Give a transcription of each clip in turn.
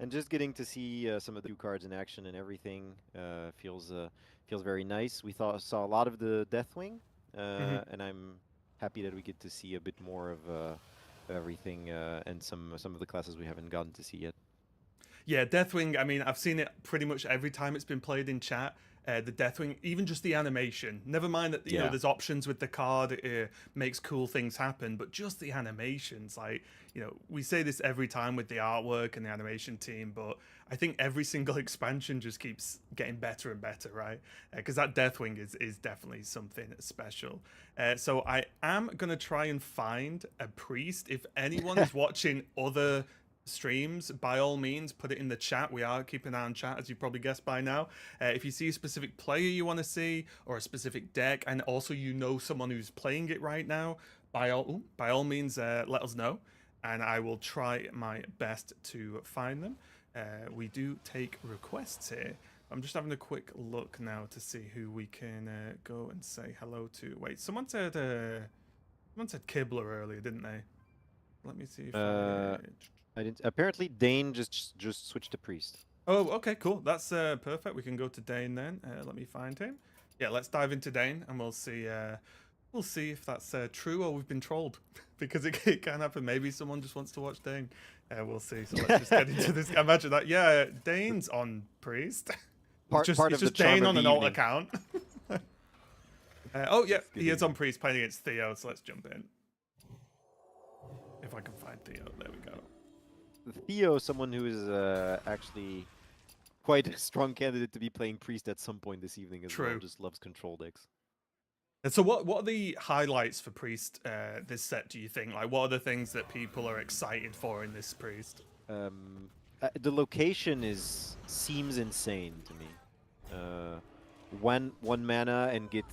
And just getting to see some of the new cards in action and everything feels very nice. We saw a lot of the Deathwing, Hmm. and I'm happy that we get to see a bit more of everything and some of the classes we haven't gotten to see yet. Yeah, Deathwing. I mean, I've seen it pretty much every time it's been played in chat. The Deathwing, even just the animation. Never mind that Yeah. there's options with the card, it makes cool things happen, but just the animations. Like we say this every time with the artwork and the animation team, but I think every single expansion just keeps getting better and better, right? Because that Deathwing is definitely something special. So I am gonna try and find a priest. If anyone is watching other streams, by all means, put it in the chat. We are keeping an eye on chat, as you probably guessed by now. If you see a specific player you want to see, or a specific deck, and also someone who's playing it right now, by all means, let us know, and I will try my best to find them. We do take requests here. I'm just having a quick look now to see who we can go and say hello to. Wait, someone said Kibler earlier, didn't they? Let me see if Uh, I. I didn't. Apparently, Dane just switched to priest. Oh, okay, cool. That's perfect. We can go to Dane then. Let me find him. Yeah, let's dive into Dane, and we'll see if that's true or we've been trolled, because it can happen. Maybe someone just wants to watch Dane. We'll see. So let's just get into this. Imagine that. Yeah, Dane's on priest. It's Part just part it's of the just charm Dane of on the an alt evening. account. Oh yeah, It's good he to is hear. on priest playing against Theo. So let's jump in. If I can find Theo, there we go. Theo, someone who is actually quite a strong candidate to be playing priest at some point this evening as well. True. Just loves control decks. And so, what are the highlights for Priest this set? Do you think? Like, what are the things that people are excited for in this Priest? Um, the location is seems insane to me. Uh, one mana and get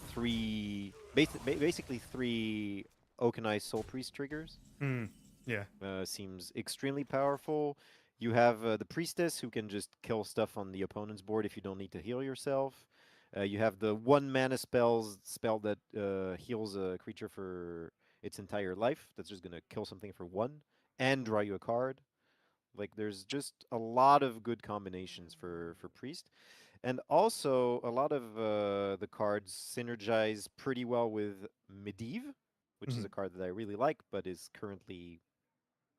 basically three Okanai Soul Priest triggers. Hmm. Yeah. Seems extremely powerful. You have the priestess who can just kill stuff on the opponent's board if you don't need to heal yourself. You have the one mana spell that heals a creature for its entire life. That's just gonna kill something for one and draw you a card. Like there's just a lot of good combinations for priest, and also a lot of the cards synergize pretty well with Medivh, which is Mhm. a card that I really like, but is currently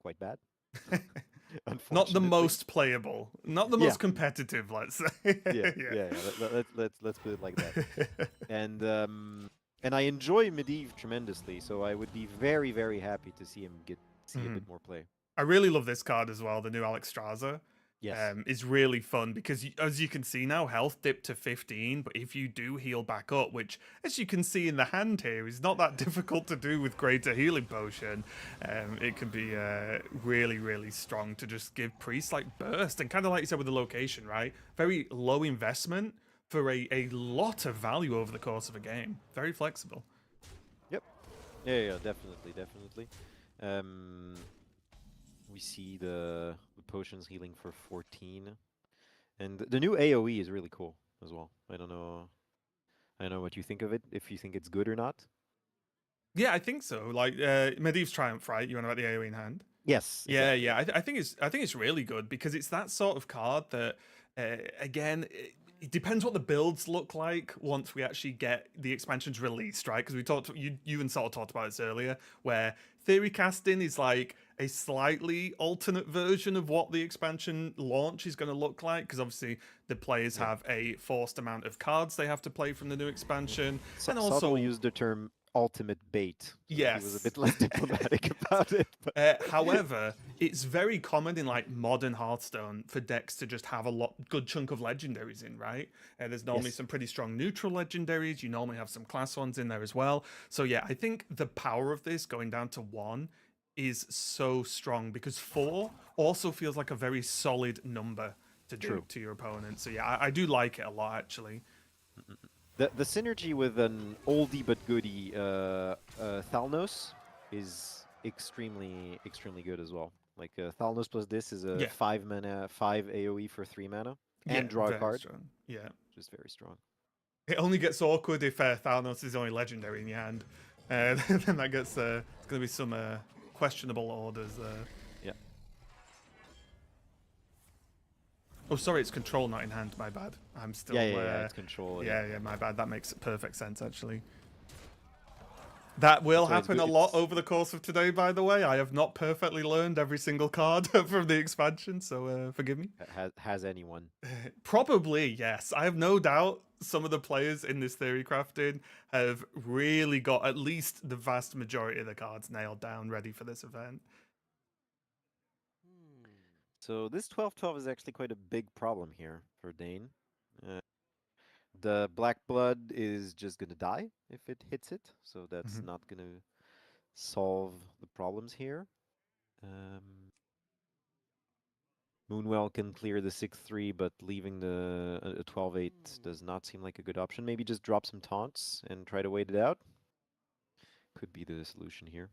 quite bad. Not the Unfortunately. most playable, not the Yeah. most competitive. Let's say. Yeah. Yeah. Yeah. Yeah. Let's put it like that. And and I enjoy Medivh tremendously, so I would be very happy to see him get see a Mhm. bit more play. I really love this card as well. The new Alex Straza Yes. is really fun because, as you can see now, health dipped to 15. But if you do heal back up, which, as you can see in the hand here, is not that difficult to do with Greater Healing Potion, it can be really strong to just give Priest like burst. And kind of like you said with the location, right? Very low investment for a lot of value over the course of a game. Very flexible. Yep. Yeah. Definitely. Um, we see the potions healing for 14, and the new AOE is really cool as well. I don't know what you think of it. If you think it's good or not. Yeah, I think so. Like Medivh's Triumph, right? You want about the AoE in hand? Yes, Yeah, exactly. yeah. I think it's really good because it's that sort of card that again it depends what the builds look like once we actually get the expansions released, right? Because we talked you even sort of talked about this earlier, where theory casting is like a slightly alternate version of what the expansion launch is going to look like. Because obviously the players Yeah. have a forced amount of cards they have to play from the new expansion, and Subtle also used the term ultimate bait, so he was a yes. bit less diplomatic about it. But However, it's very common in like modern Hearthstone for decks to just have a good chunk of legendaries in, right? There's normally yes, some pretty strong neutral legendaries. You normally have some class ones in there as well. So yeah, I think the power of this going down to one is so strong because four also feels like a very solid number to do true. to your opponent. So yeah, I do like it a lot actually. The synergy with an oldie but goodie Thalnos is extremely good as well. Like Thalnos plus this is a Yeah, 5 mana, 5 AOE for 3 mana, yeah, and draw a very card, strong. Yeah. which is very strong. It only gets awkward if Thanos is only legendary in your hand. Then that gets it's going to be some questionable orders. Yeah. Oh, sorry, it's control, not in hand. My bad. I'm still. Yeah, it's control. Yeah, my bad. That makes perfect sense, actually. That will That's why it's happen good. a lot over the course of today, by the way. I have not perfectly learned every single card from the expansion, so forgive me. Has anyone? Probably, yes. I have no doubt some of the players in this theory crafting have really got at least the vast majority of the cards nailed down, ready for this event. So this 12-12 is actually quite a big problem here for Dane. The Black Blood is just gonna die if it hits it, so that's not gonna solve the problems here. Moonwell can clear the 6-3, but leaving the 12-8 does not seem like a good option. Maybe just drop some taunts and try to wait it out. Could be the solution here.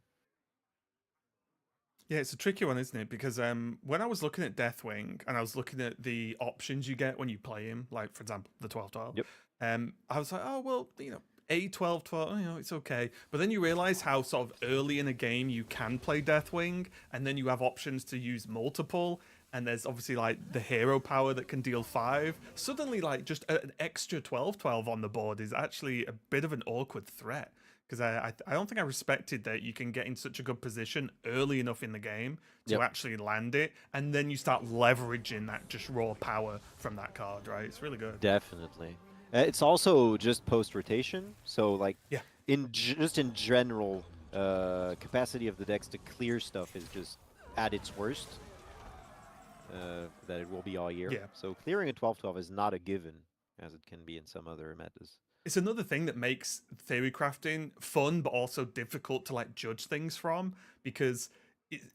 Yeah, it's a tricky one, isn't it? Because when I was looking at Deathwing and I was looking at the options you get when you play him, like for example the 12-12, Yep. I was like, oh well, a 12-12, it's okay. But then you realize how sort of early in a game you can play Deathwing, and then you have options to use multiple. And there's obviously like the hero power that can deal 5. Suddenly, like just an extra 12-12 on the board is actually a bit of an awkward threat. Because I don't think I respected that you can get in such a good position early enough in the game to actually land it, and then you start leveraging that just raw power from that card, right? It's really good. Definitely. It's also just post-rotation, so like just in general, capacity of the decks to clear stuff is just at its worst. That it will be all year. Yeah. So clearing a 12-12 is not a given, as it can be in some other metas. It's another thing that makes theory crafting fun, but also difficult to like judge things from, because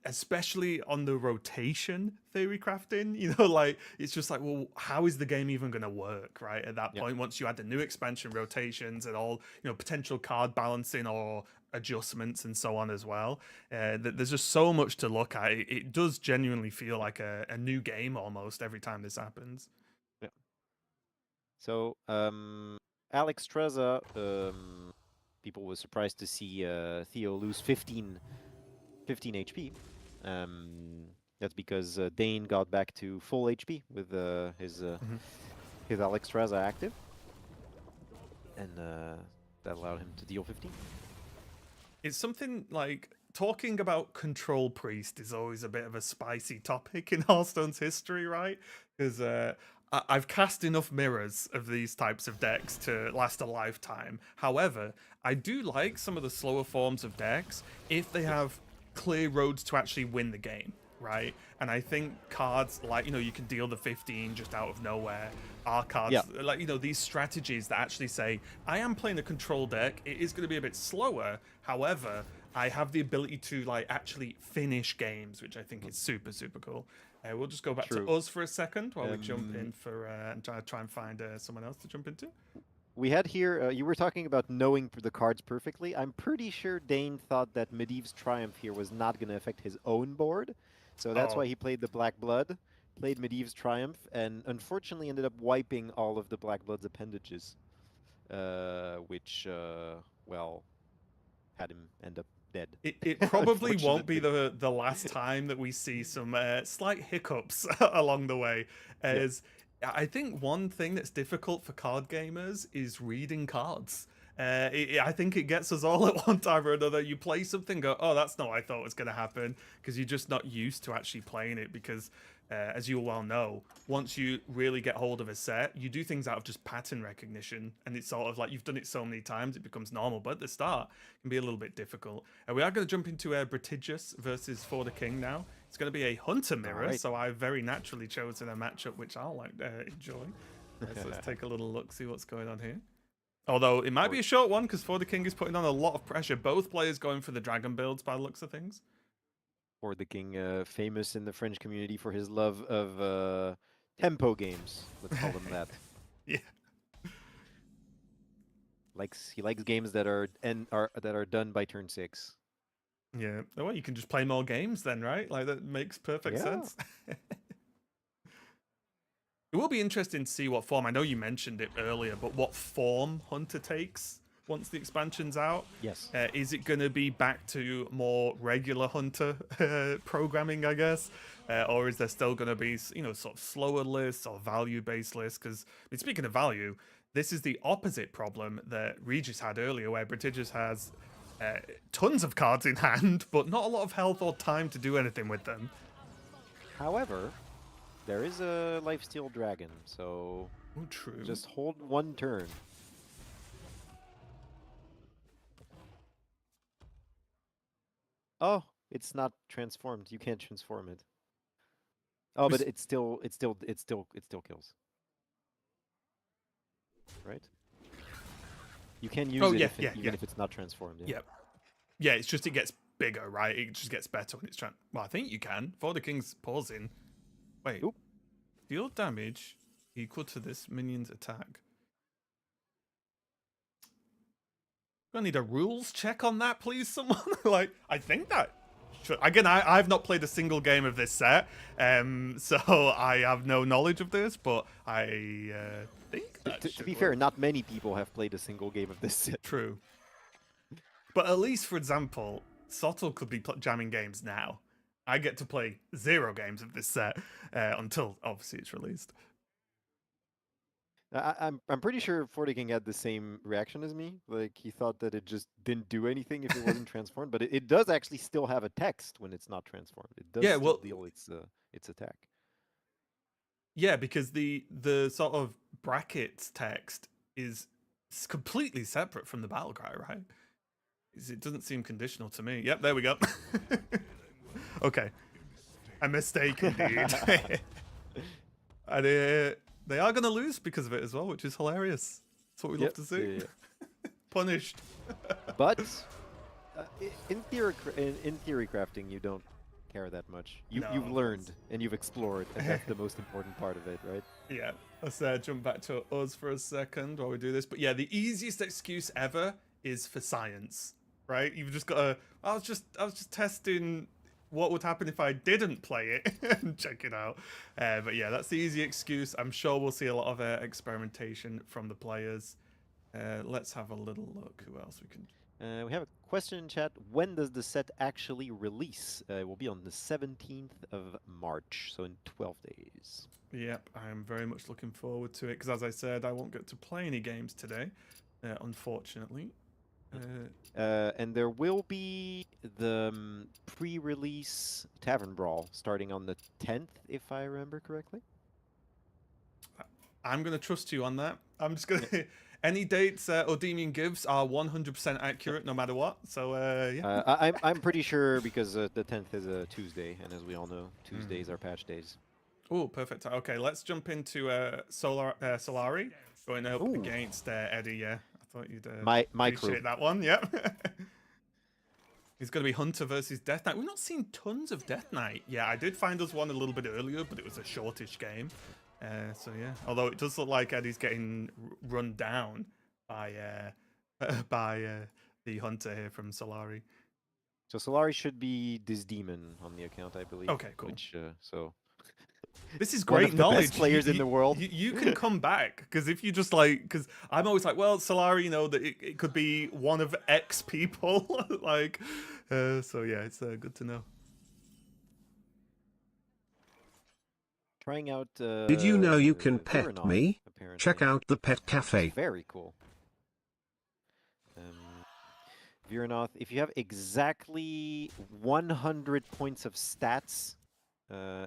especially on the rotation theory crafting, like it's just like, well, how is the game even going to work, right? At that point, once you add the new expansion rotations and all, potential card balancing or adjustments and so on as well. There's just so much to look at. It does genuinely feel like a new game almost every time this happens. Yeah. So, Alex Treza, people were surprised to see Theo lose 15 HP. That's because Dane got back to full HP with his Alex Treza active, and that allowed him to deal 15. It's something like talking about Control Priest is always a bit of a spicy topic in Hearthstone's history, right? Because I've cast enough mirrors of these types of decks to last a lifetime. However, I do like some of the slower forms of decks if they have clear roads to actually win the game, right? And I think cards like, you can deal the 15 just out of nowhere, are cards like, these strategies that actually say, I am playing a control deck, it is going to be a bit slower, however, I have the ability to like actually finish games, which I think is super, super cool. We'll just go back to us for a second while we jump in for and try and find someone else to jump into. We had here, you were talking about knowing the cards perfectly. I'm pretty sure Dane thought that Medivh's Triumph here was not going to affect his own board. So that's why he played the Black Blood, played Medivh's Triumph, and unfortunately ended up wiping all of the Black Blood's appendages. Which, well, had him end up dead. It probably won't be the last time that we see some slight hiccups along the way, as I think one thing that's difficult for card gamers is reading cards. I think it gets us all at one time or another. You play something, go, oh, that's not what I thought was going to happen, because you're just not used to actually playing it. Because, as you well know, once you really get hold of a set, you do things out of just pattern recognition, and it's sort of like you've done it so many times, it becomes normal. But at the start, it can be a little bit difficult. And we are going to jump into Britigious versus For the King now. It's going to be a Hunter Mirror, so I've very naturally chosen a matchup which I'll enjoy. So let's take a little look, see what's going on here. Although it might be a short one, because For the King is putting on a lot of pressure. Both players going for the dragon builds by the looks of things. For the King, famous in the French community for his love of tempo games. Let's call them that. Yeah. He likes games that are done by turn 6. Yeah. Well, you can just play more games then, right? Like that makes perfect sense. It will be interesting to see what form. I know you mentioned it earlier, but what form Hunter takes once the expansion's out? Yes. Is it going to be back to more regular hunter programming, I guess? Or is there still going to be, sort of slower lists or value-based lists? Because, speaking of value, this is the opposite problem that Regis had earlier, where Britigious has tons of cards in hand, but not a lot of health or time to do anything with them. However, there is a lifesteal dragon, so Oh, true. just hold one turn. Oh, it's not transformed. You can't transform it. Oh, but it still kills. Right? You can use it even if it's not transformed. Yeah. Yep. Yeah, it's just it gets bigger, right? It just gets better when it's well, I think you can. For the King's pausing. Wait. Oop. Deal damage equal to this minion's attack. Gonna need a rules check on that, please, someone. Like, I think that should... Again, I've not played a single game of this set, so I have no knowledge of this, but I think that to be fair, not many people have played a single game of this set. True. But at least, for example, Sottle could be jamming games now. I get to play 0 games of this set until, obviously, it's released. I'm pretty sure 40 King had the same reaction as me. Like, he thought that it just didn't do anything if it wasn't transformed, but it does actually still have a text when it's not transformed. It does still deal its attack. Yeah, because the sort of brackets text is completely separate from the battle cry, right? It doesn't seem conditional to me. Yep, there we go. Okay. A mistake indeed. And they are going to lose because of it as well, which is hilarious. That's what we love to see. Yeah. Punished. But in theory crafting, you don't care that much. You've learned and you've explored, and that's the most important part of it, right? Yeah. Let's jump back to us for a second while we do this. But yeah, the easiest excuse ever is for science, right? You've just got to... I was just testing what would happen if I didn't play it and check it out. But yeah, that's the easy excuse. I'm sure we'll see a lot of experimentation from the players. Let's have a little look. Who else we can... we have a question in chat. When does the set actually release? It will be on the 17th of March, so in 12 days. Yep, I'm very much looking forward to it, because as I said, I won't get to play any games today, unfortunately. And there will be the pre-release Tavern Brawl starting on the 10th, if I remember correctly. I'm going to trust you on that. I'm just going to... Any dates Odemian gives are 100% accurate, no matter what. So, yeah. I'm pretty sure, because the 10th is a Tuesday, and as we all know, Tuesdays are patch days. Oh, perfect. Okay, let's jump into Solari going up against Eddie. Yeah, I thought you'd appreciate that one. Yep. He's going to be Hunter versus Death Knight. We've not seen tons of Death Knight. Yeah, I did find us one a little bit earlier, but it was a shortish game. So yeah, although it does look like Eddie's getting run down by the Hunter here from Solari. So Solari should be this demon on the account, I believe. Okay, cool. Which, so this is great knowledge. Best players in the world. You can come back, because if you just like, because I'm always like, well, Solari, that it could be one of X people, like, so yeah, it's good to know. Trying out. Did you know you can pet Virenov, me? apparently. Check out the pet cafe. Very cool. Virenov, if you have exactly 100 points of stats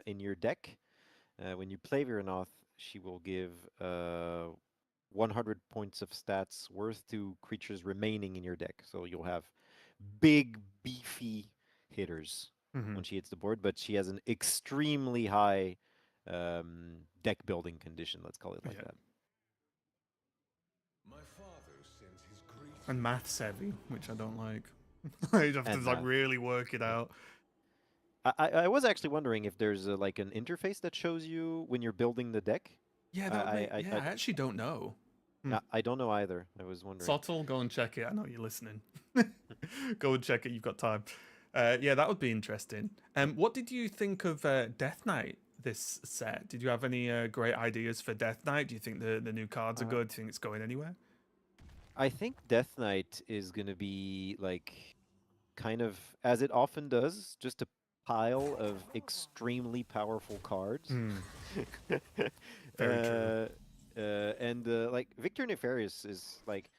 in your deck, when you play Virenov, she will give 100 points of stats worth to creatures remaining in your deck. So you'll have big, beefy hitters when she hits the board, but she has an extremely high deck building condition, let's call it like that. And maths heavy, which I don't like. You'd have to like really work it out. I was actually wondering if there's like an interface that shows you when you're building the deck. Yeah, I actually don't know. I don't know either. I was wondering. Sottle, go and check it. I know you're listening. Go and check it. You've got time. Yeah, that would be interesting. What did you think of Death Knight this set? Did you have any great ideas for Death Knight? Do you think the new cards are good? Do you think it's going anywhere? I think Death Knight is gonna be like kind of as it often does, just a pile of extremely powerful cards. Hmm, very true. Like Victor Nefarious is like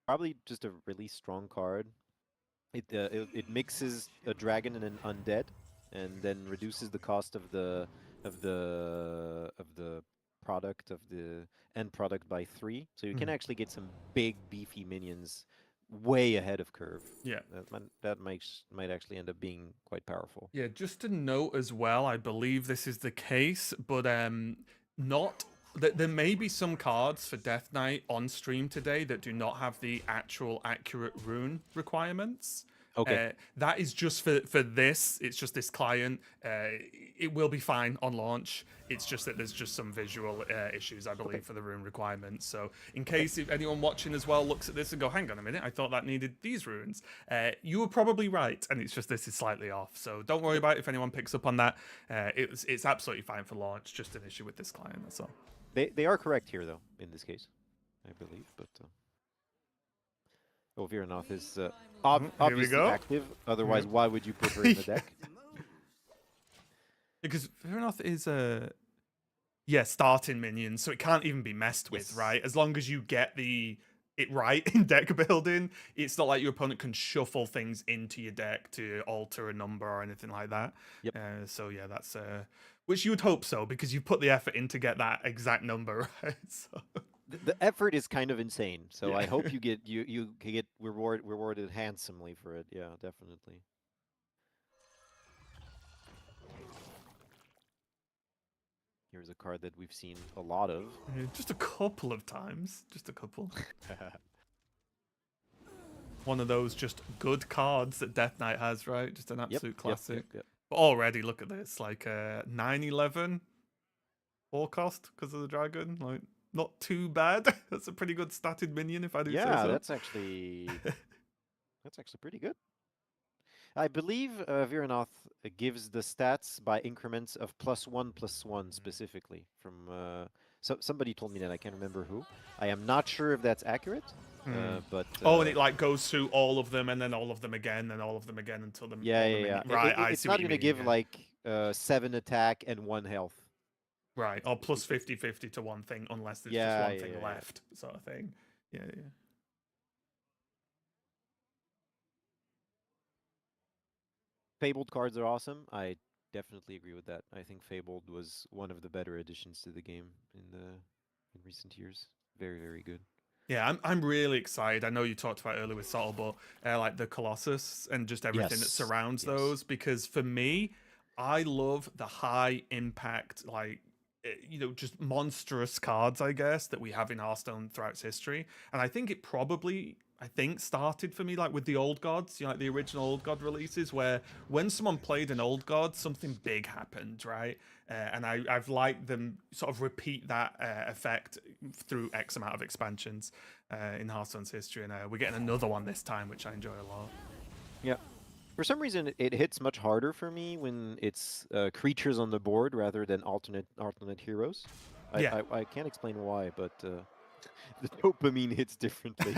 probably just a really strong card. It mixes a dragon and an undead, and then reduces the cost of the product of the end product by 3. So you can Hmm. actually get some big beefy minions way ahead of curve. Yeah. That might actually end up being quite powerful. Yeah, just to note as well, I believe this is the case, but not there may be some cards for Death Knight on stream today that do not have the actual accurate rune requirements. Okay. That is just for this. It's just this client. It will be fine on launch. It's just that there's just some visual issues, I believe, for the rune requirements. So, in case if anyone watching as well looks at this and go, "Hang on a minute, I thought that needed these runes," you were probably right, and it's just this is slightly off. So don't worry about it if anyone picks up on that. It's absolutely fine for launch. Just an issue with this client. That's all. They are correct here though in this case, I believe. But Viranoth is Here we obviously go. active. Otherwise, why would you put her in the deck? Because Veranoth is a starting minion, so it can't even be messed with, Yes. right? As long as you get it right in deck building, it's not like your opponent can shuffle things into your deck to alter a number or anything like that. Yep. So yeah, that's which you would hope so because you put the effort in to get that exact number, right? So The effort is kind of insane. So Yeah. I hope you get rewarded handsomely for it. Yeah, definitely. Here's a card that we've seen a lot of. just a couple of times, just a couple. One of those just good cards that Death Knight has, right? Just an absolute classic. Yep. But already, look at this, like 9/11 4 cost because of the dragon. Like, not too bad. That's a pretty good statted minion, if I do say Yeah, so. that's actually pretty good. I believe Viranoth gives the stats by increments of +1/+1 specifically. From somebody told me that, I can't remember who. I am not sure if that's accurate, but Oh, and it like goes through all of them, and then all of them again, and all of them again until the yeah. Right, I It's see not what you going to mean. give Yeah. like 7 attack and 1 health. Right, or plus 50/50 to one thing, unless there's Yeah, just one thing yeah. left, sort of thing. Yeah. Fabled cards are awesome. I definitely agree with that. I think Fabled was one of the better additions to the game in recent years. Very, very good. Yeah, I'm really excited. I know you talked about earlier with Sol, but like the Colossus and just everything that Yes, surrounds yes. those, because for me, I love the high impact, like just monstrous cards, I guess, that we have in Hearthstone throughout its history. And I think it probably, started for me like with the Old Gods, like the original Old God releases, where when someone played an Old God, something big happened, right? And I've liked them sort of repeat that effect through X amount of expansions in Hearthstone's history, and we're getting another one this time, which I enjoy a lot. Yeah. For some reason, it hits much harder for me when it's creatures on the board rather than alternate heroes. I can't explain why, but the dopamine hits differently.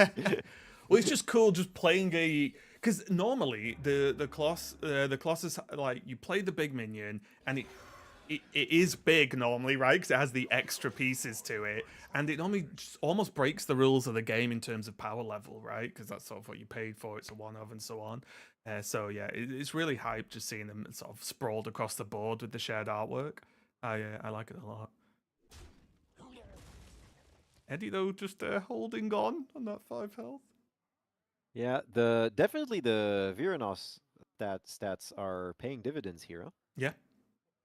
Well, it's just cool just playing because normally the Colossus, like, you play the big minion and it is big normally, right? Because it has the extra pieces to it, and it normally just almost breaks the rules of the game in terms of power level, right? Because that's sort of what you paid for. It's a one of and so on. So yeah, it's really hype just seeing them sort of sprawled across the board with the shared artwork. I like it a lot. Eddie though just holding on that 5 health. Yeah, definitely the Viranos stats are paying dividends here. Huh? Yeah.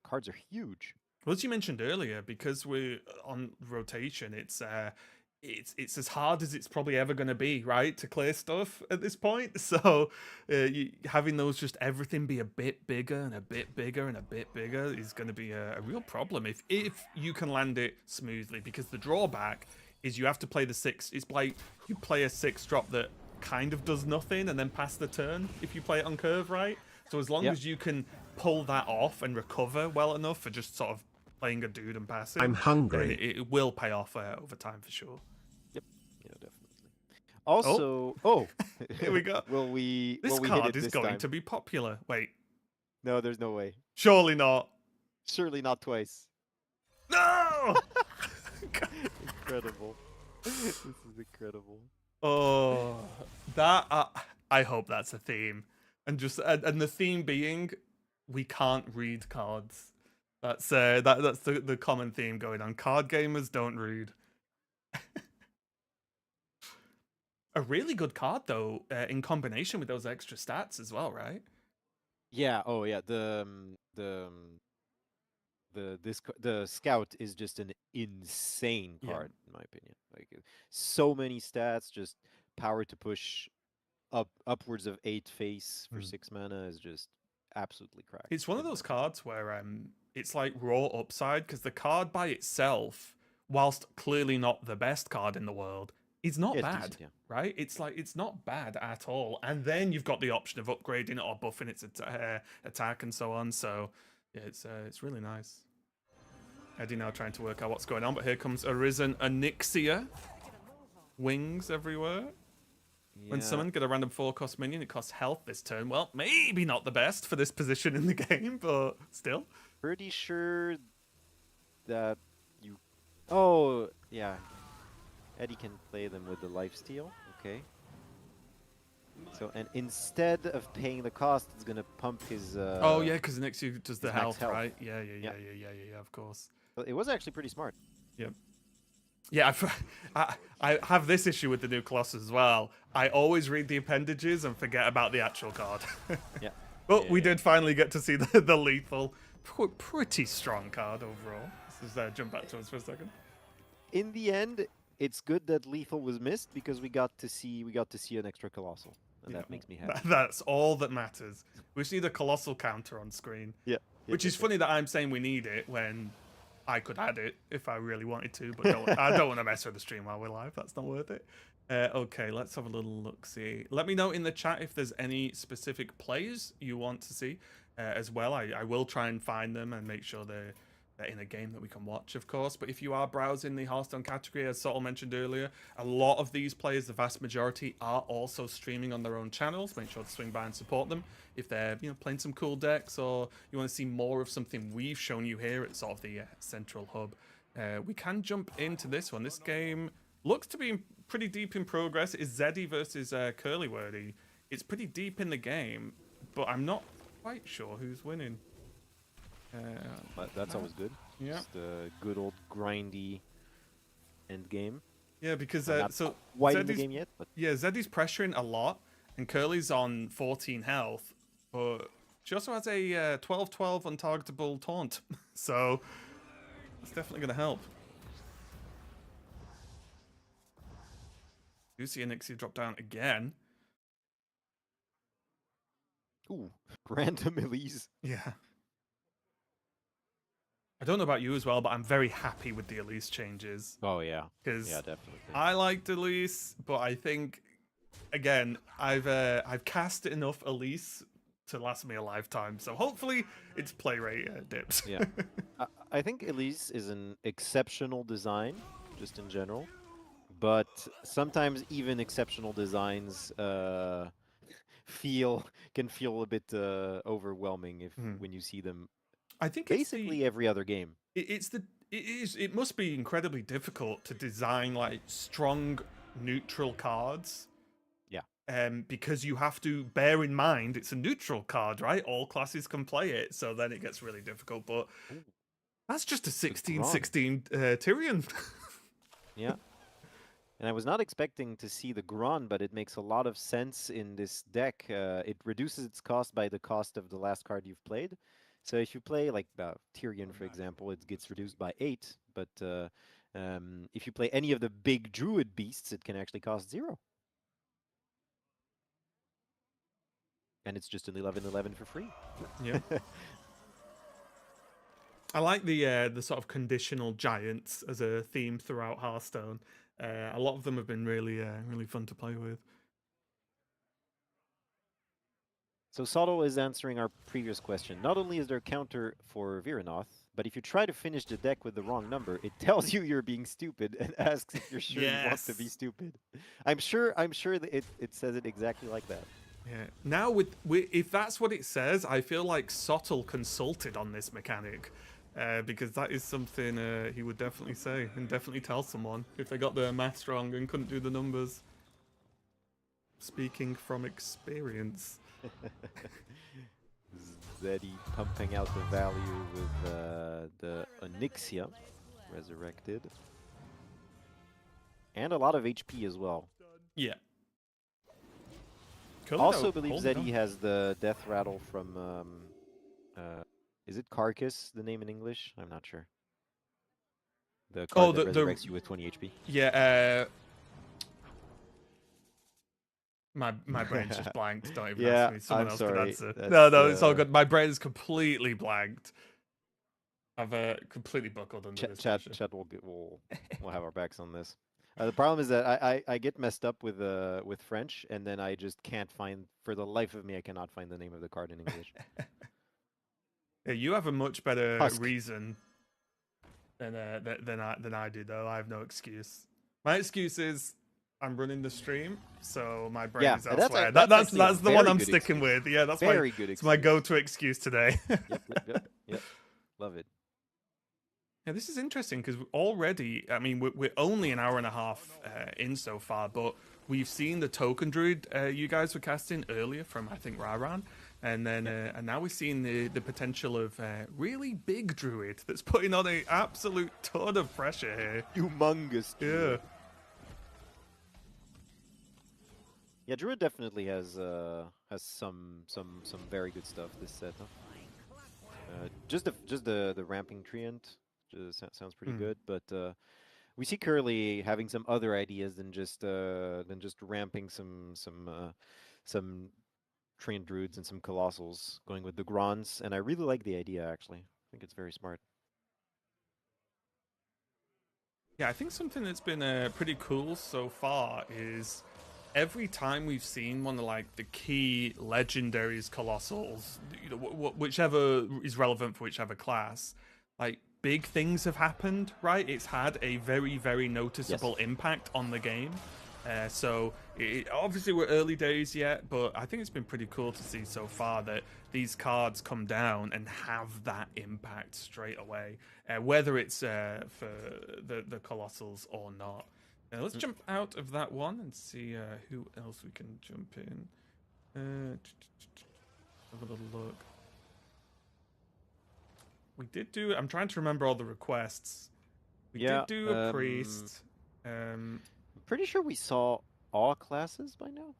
Cards are huge. Well, as you mentioned earlier, because we're on rotation, it's as hard as it's probably ever going to be, right, to clear stuff at this point. So having those just everything be a bit bigger and a bit bigger and a bit bigger is going to be a real problem if you can land it smoothly. Because the drawback is you have to play the 6. It's like you play a 6-drop that kind of does nothing and then pass the turn if you play it on curve, right? So as long as you can pull that off and recover well enough for just sort of playing a dude and passing, I'm hungry. it will pay off over time for sure. Yep. Yeah, definitely. Also, Here we go. will we This hit card it is this going time? to be popular. Wait, No, there's no way. surely not. Surely not twice. No! Incredible. This is incredible. Oh, that I hope that's a theme, and just and the theme being, we can't read cards. That's that's the common theme going on. Card gamers don't read. A really good card though, in combination with those extra stats as well, right? Yeah. Oh, yeah. The scout is just an insane Yeah. card in my opinion. Like so many stats, just power to push upwards of 8 face for Mm. 6 mana is just absolutely cracked. It's one of in my those opinion. cards where it's like raw upside because the card by itself, whilst clearly not the best card in the world, is not Yeah, it's bad, decent, yeah. right? It's like it's not bad at all, and then you've got the option of upgrading it or buffing its attack and so on. So yeah, it's really nice. Eddie now trying to work out what's going on, but here comes Arisen Onyxia. Wings everywhere. When Yeah, summoned, get a random 4-cost minion. It costs health this turn. Well, maybe not the best for this position in the game, but still. pretty sure that you. Oh, yeah. Eddie can play them with the lifesteal. Okay. So, and instead of paying the cost, it's gonna pump his. Oh yeah, because Nixie does the his max health, health. right? Yeah, of course. It was actually pretty smart. Yep. Yeah, I have this issue with the new Colossus as well. I always read the appendages and forget about the actual card. Yeah. But Yeah, we yeah. did finally get to see the lethal. Pretty strong card overall. Let's just jump back to us for a second. In the end, it's good that lethal was missed because we got to see an extra colossal, and Yeah, that makes me happy. That's all that matters. We just need a colossal counter on screen. Yeah. Which is funny that I'm saying we need it when I could add it if I really wanted to, but I don't want to mess with the stream while we're live. That's not worth it. Okay, let's have a little look-see. Let me know in the chat if there's any specific plays you want to see as well. I will try and find them and make sure they're in a game that we can watch, of course. But if you are browsing the Hearthstone category, as Sotul mentioned earlier, a lot of these players, the vast majority, are also streaming on their own channels. Make sure to swing by and support them if they're playing some cool decks, or you want to see more of something we've shown you here at sort of the central hub. We can jump into this one. This game looks to be pretty deep in progress. It's Zeddy versus Curlywordy. It's pretty deep in the game, but I'm not quite sure who's winning. But that's always good. Yeah. Just a good old grindy end game. Yeah, because Not so Quite in the Zeddy's- game yet, but Yeah, Zeddy's pressuring a lot, and Curly's on 14 health, but she also has a 12-12 untargetable taunt, so that's definitely going to help. You see Onyxia drop down again. ooh, random Elise. Yeah. I don't know about you as well, but I'm very happy with the Elise changes, Oh yeah. because Yeah, definitely. I liked Elise, but I think, again, I've cast enough Elise to last me a lifetime. So hopefully its play rate dips. Yeah. I think Elise is an exceptional design, just in general. But sometimes even exceptional designs can feel a bit overwhelming when you see them I think basically every other game. it must be incredibly difficult to design like strong neutral cards. Yeah. Because you have to bear in mind it's a neutral card, right? All classes can play it, so then it gets really difficult. But Ooh. that's just a Gron. 16-16 Tyrion. Yeah. And I was not expecting to see the Gron, but it makes a lot of sense in this deck. It reduces its cost by the cost of the last card you've played. So if you play like Tyrion, for example, it gets reduced by 8. But if you play any of the big Druid beasts, it can actually cost 0. And it's just an 11/11 for free. Yeah. I like the sort of conditional giants as a theme throughout Hearthstone. A lot of them have been really really fun to play with. So Sottle is answering our previous question. Not only is there counter for Viranoth, but if you try to finish the deck with the wrong number, it tells you you're being stupid and asks if you're sure you want to be Yes. stupid. I'm sure that it says it exactly like that. Yeah. Now, if that's what it says, I feel like Sottle consulted on this mechanic, because that is something he would definitely say and definitely tell someone if they got their math wrong and couldn't do the numbers. Speaking from experience. Zeddy pumping out the value with the Onyxia resurrected. And a lot of HP as well. Yeah. Also believe Zeddy has the death rattle from is it Carcass, the name in English? I'm not sure. The card that resurrects you with 20 HP. Yeah, my brain's just blanked. Don't even ask me. Someone else can answer. No, it's all good. My brain is completely blanked. I've completely buckled under this pressure. Chat will have our backs on this. The problem is that I get messed up with French, and then I just can't find, for the life of me, I cannot find the name of the card in English. Yeah, you have a much better reason than I do, though. I have no excuse. My excuse is I'm running the stream, so my brain is elsewhere. That's the one I'm sticking with. Yeah, that's my go-to excuse today. Yep. Love it. Yeah, this is interesting because already, I mean, we're only an hour and a half in so far, but we've seen the token druid you guys were casting earlier from, I think, Raran, and then and now we're seeing the potential of really big druid that's putting on an absolute ton of pressure here. Humongous. Yeah. Yeah, druid definitely has some very good stuff this set. Huh? Just the ramping treant. Sounds pretty good, but we see Curly having some other ideas than just ramping some trained druids and some colossals, going with the Grons, and I really like the idea actually. I think it's very smart. Yeah, I think something that's been pretty cool so far is every time we've seen one of like the key legendaries, colossals, whichever is relevant for whichever class, like big things have happened, right? It's had a very, very noticeable impact on the game. So obviously we're early days yet, but I think it's been pretty cool to see so far that these cards come down and have that impact straight away, whether it's for the colossals or not. Let's jump out of that one and see who else we can jump in. Have a little look. We did do... I'm trying to remember all the requests. We did do a priest. I'm pretty sure we saw all classes by now.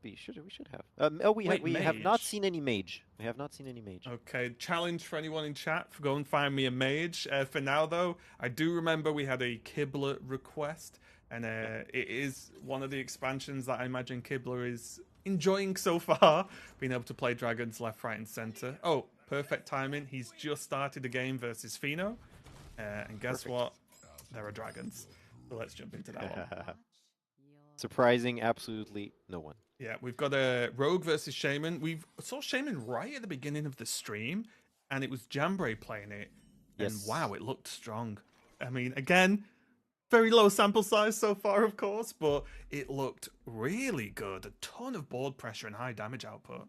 We should have. We have not seen any mage. We have not seen any mage. Okay, challenge for anyone in chat: go and find me a mage. For now, though, I do remember we had a Kibler request, and it is one of the expansions that I imagine Kibler is enjoying so far, being able to play dragons left, right, and center. Oh, perfect timing. He's just started a game versus Fino, and guess what? There are dragons. So let's jump into that one. Surprising absolutely no one. Yeah, we've got a Rogue versus Shaman. We saw Shaman right at the beginning of the stream, and it was Jambray playing it. And wow, it looked strong. I mean, again, very low sample size so far, of course, but it looked really good. A ton of board pressure and high damage output.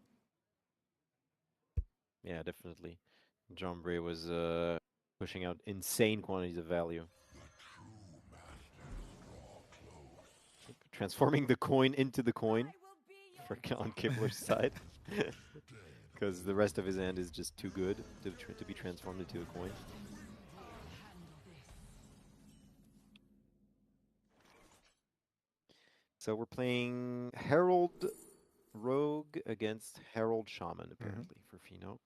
Yeah, definitely. Jambray was pushing out insane quantities of value. Transforming the coin into the coin on Kibler's side, because the rest of his hand is just too good to be transformed into a coin. So we're playing Herald Rogue against Herald Shaman, apparently, for Fino.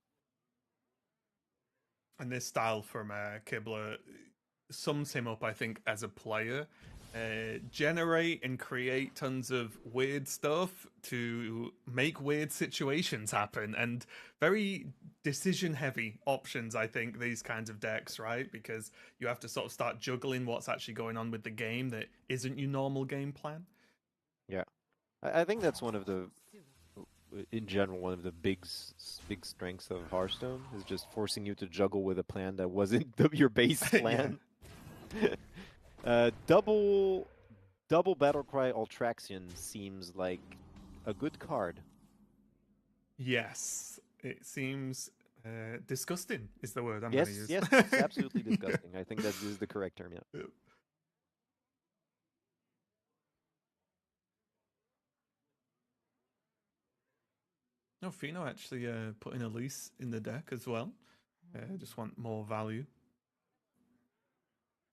And this style from Kibler sums him up, I think, as a player. Generate and create tons of weird stuff to make weird situations happen, and very decision heavy options, I think, these kinds of decks, right? Because you have to sort of start juggling what's actually going on with the game that isn't your normal game plan. Yeah, I think that's one of the in general, one of the big strengths of Hearthstone is just forcing you to juggle with a plan that wasn't your base Yeah. plan. Double Battlecry Ultraxion seems like a good card. Yes, it seems disgusting is the word I'm Yes, going to use. yes, it's absolutely disgusting. I think that is the correct term. Yeah. Yep. No, Fino actually putting Elise in the deck as well. Just want more value.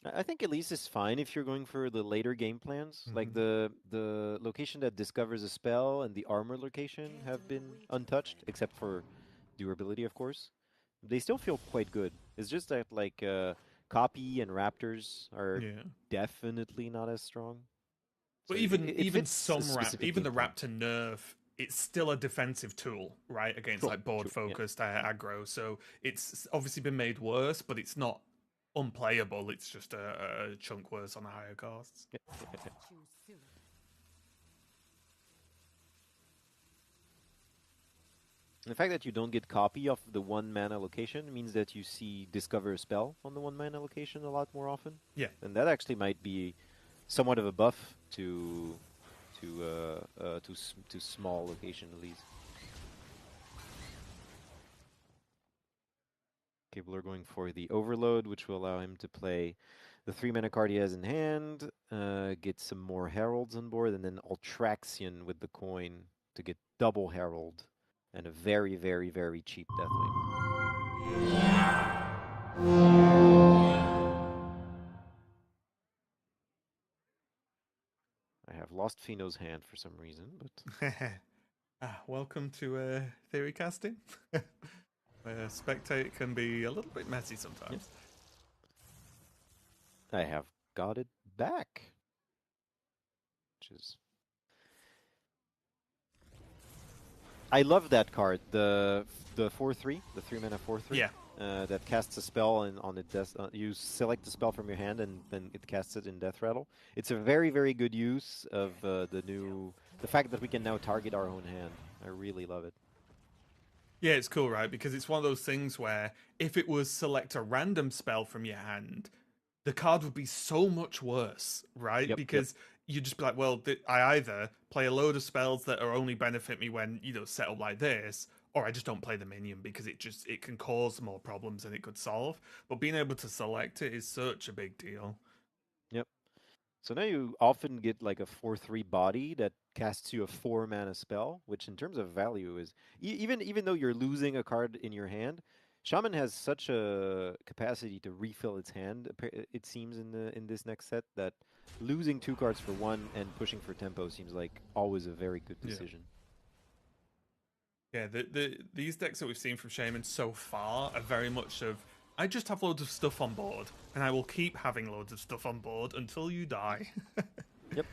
I think Elise is fine if you're going for the later game plans. Like Mhm. the location that discovers a spell and the armor location have been untouched, except for durability, of course. They still feel quite good. It's just that like Copy and Raptors are Yeah. definitely not as strong. But So it even fits a some specific even game the plan. Raptor nerf, it's still a defensive tool, right? Against Sure, like board sure, yeah. focused aggro. So it's obviously been made worse, but it's not unplayable. It's just a chunk worse on the higher costs. Yeah. The fact that you don't get copy of the 1 mana location means that you see discover a spell on the 1 mana location a lot more often. Yeah. And that actually might be somewhat of a buff to small location at least. Cable are going for the Overload, which will allow him to play the 3 mana card he has in hand, get some more Heralds on board, and then Ultraxion with the coin to get double Herald and a very, very, very cheap Deathwing. I have lost Fino's hand for some reason, but Welcome to theory casting. Spectate can be a little bit messy sometimes. I have got it back. Which is... I love that card, the 4/3, the 3 mana 4/3. Yeah. That casts a spell and on it you select the spell from your hand and then it casts it in Death Rattle. It's a very, very good use of the fact that we can now target our own hand. I really love it. Yeah, it's cool, right? Because it's one of those things where if it was select a random spell from your hand, the card would be so much worse, right? Yep, Because you'd just be like, well, I either play a load of spells that are only benefit me when, set up like this, or I just don't play the minion because it can cause more problems than it could solve. But being able to select it is such a big deal. Yep. So now you often get like a 4/3 body that casts you a 4 mana spell, which in terms of value is even though you're losing a card in your hand, Shaman has such a capacity to refill its hand. It seems in this next set that losing 2 cards for 1 and pushing for tempo seems like always a very good decision. Yeah, these decks that we've seen from Shaman so far are very much of I just have loads of stuff on board, and I will keep having loads of stuff on board until you die. Yep.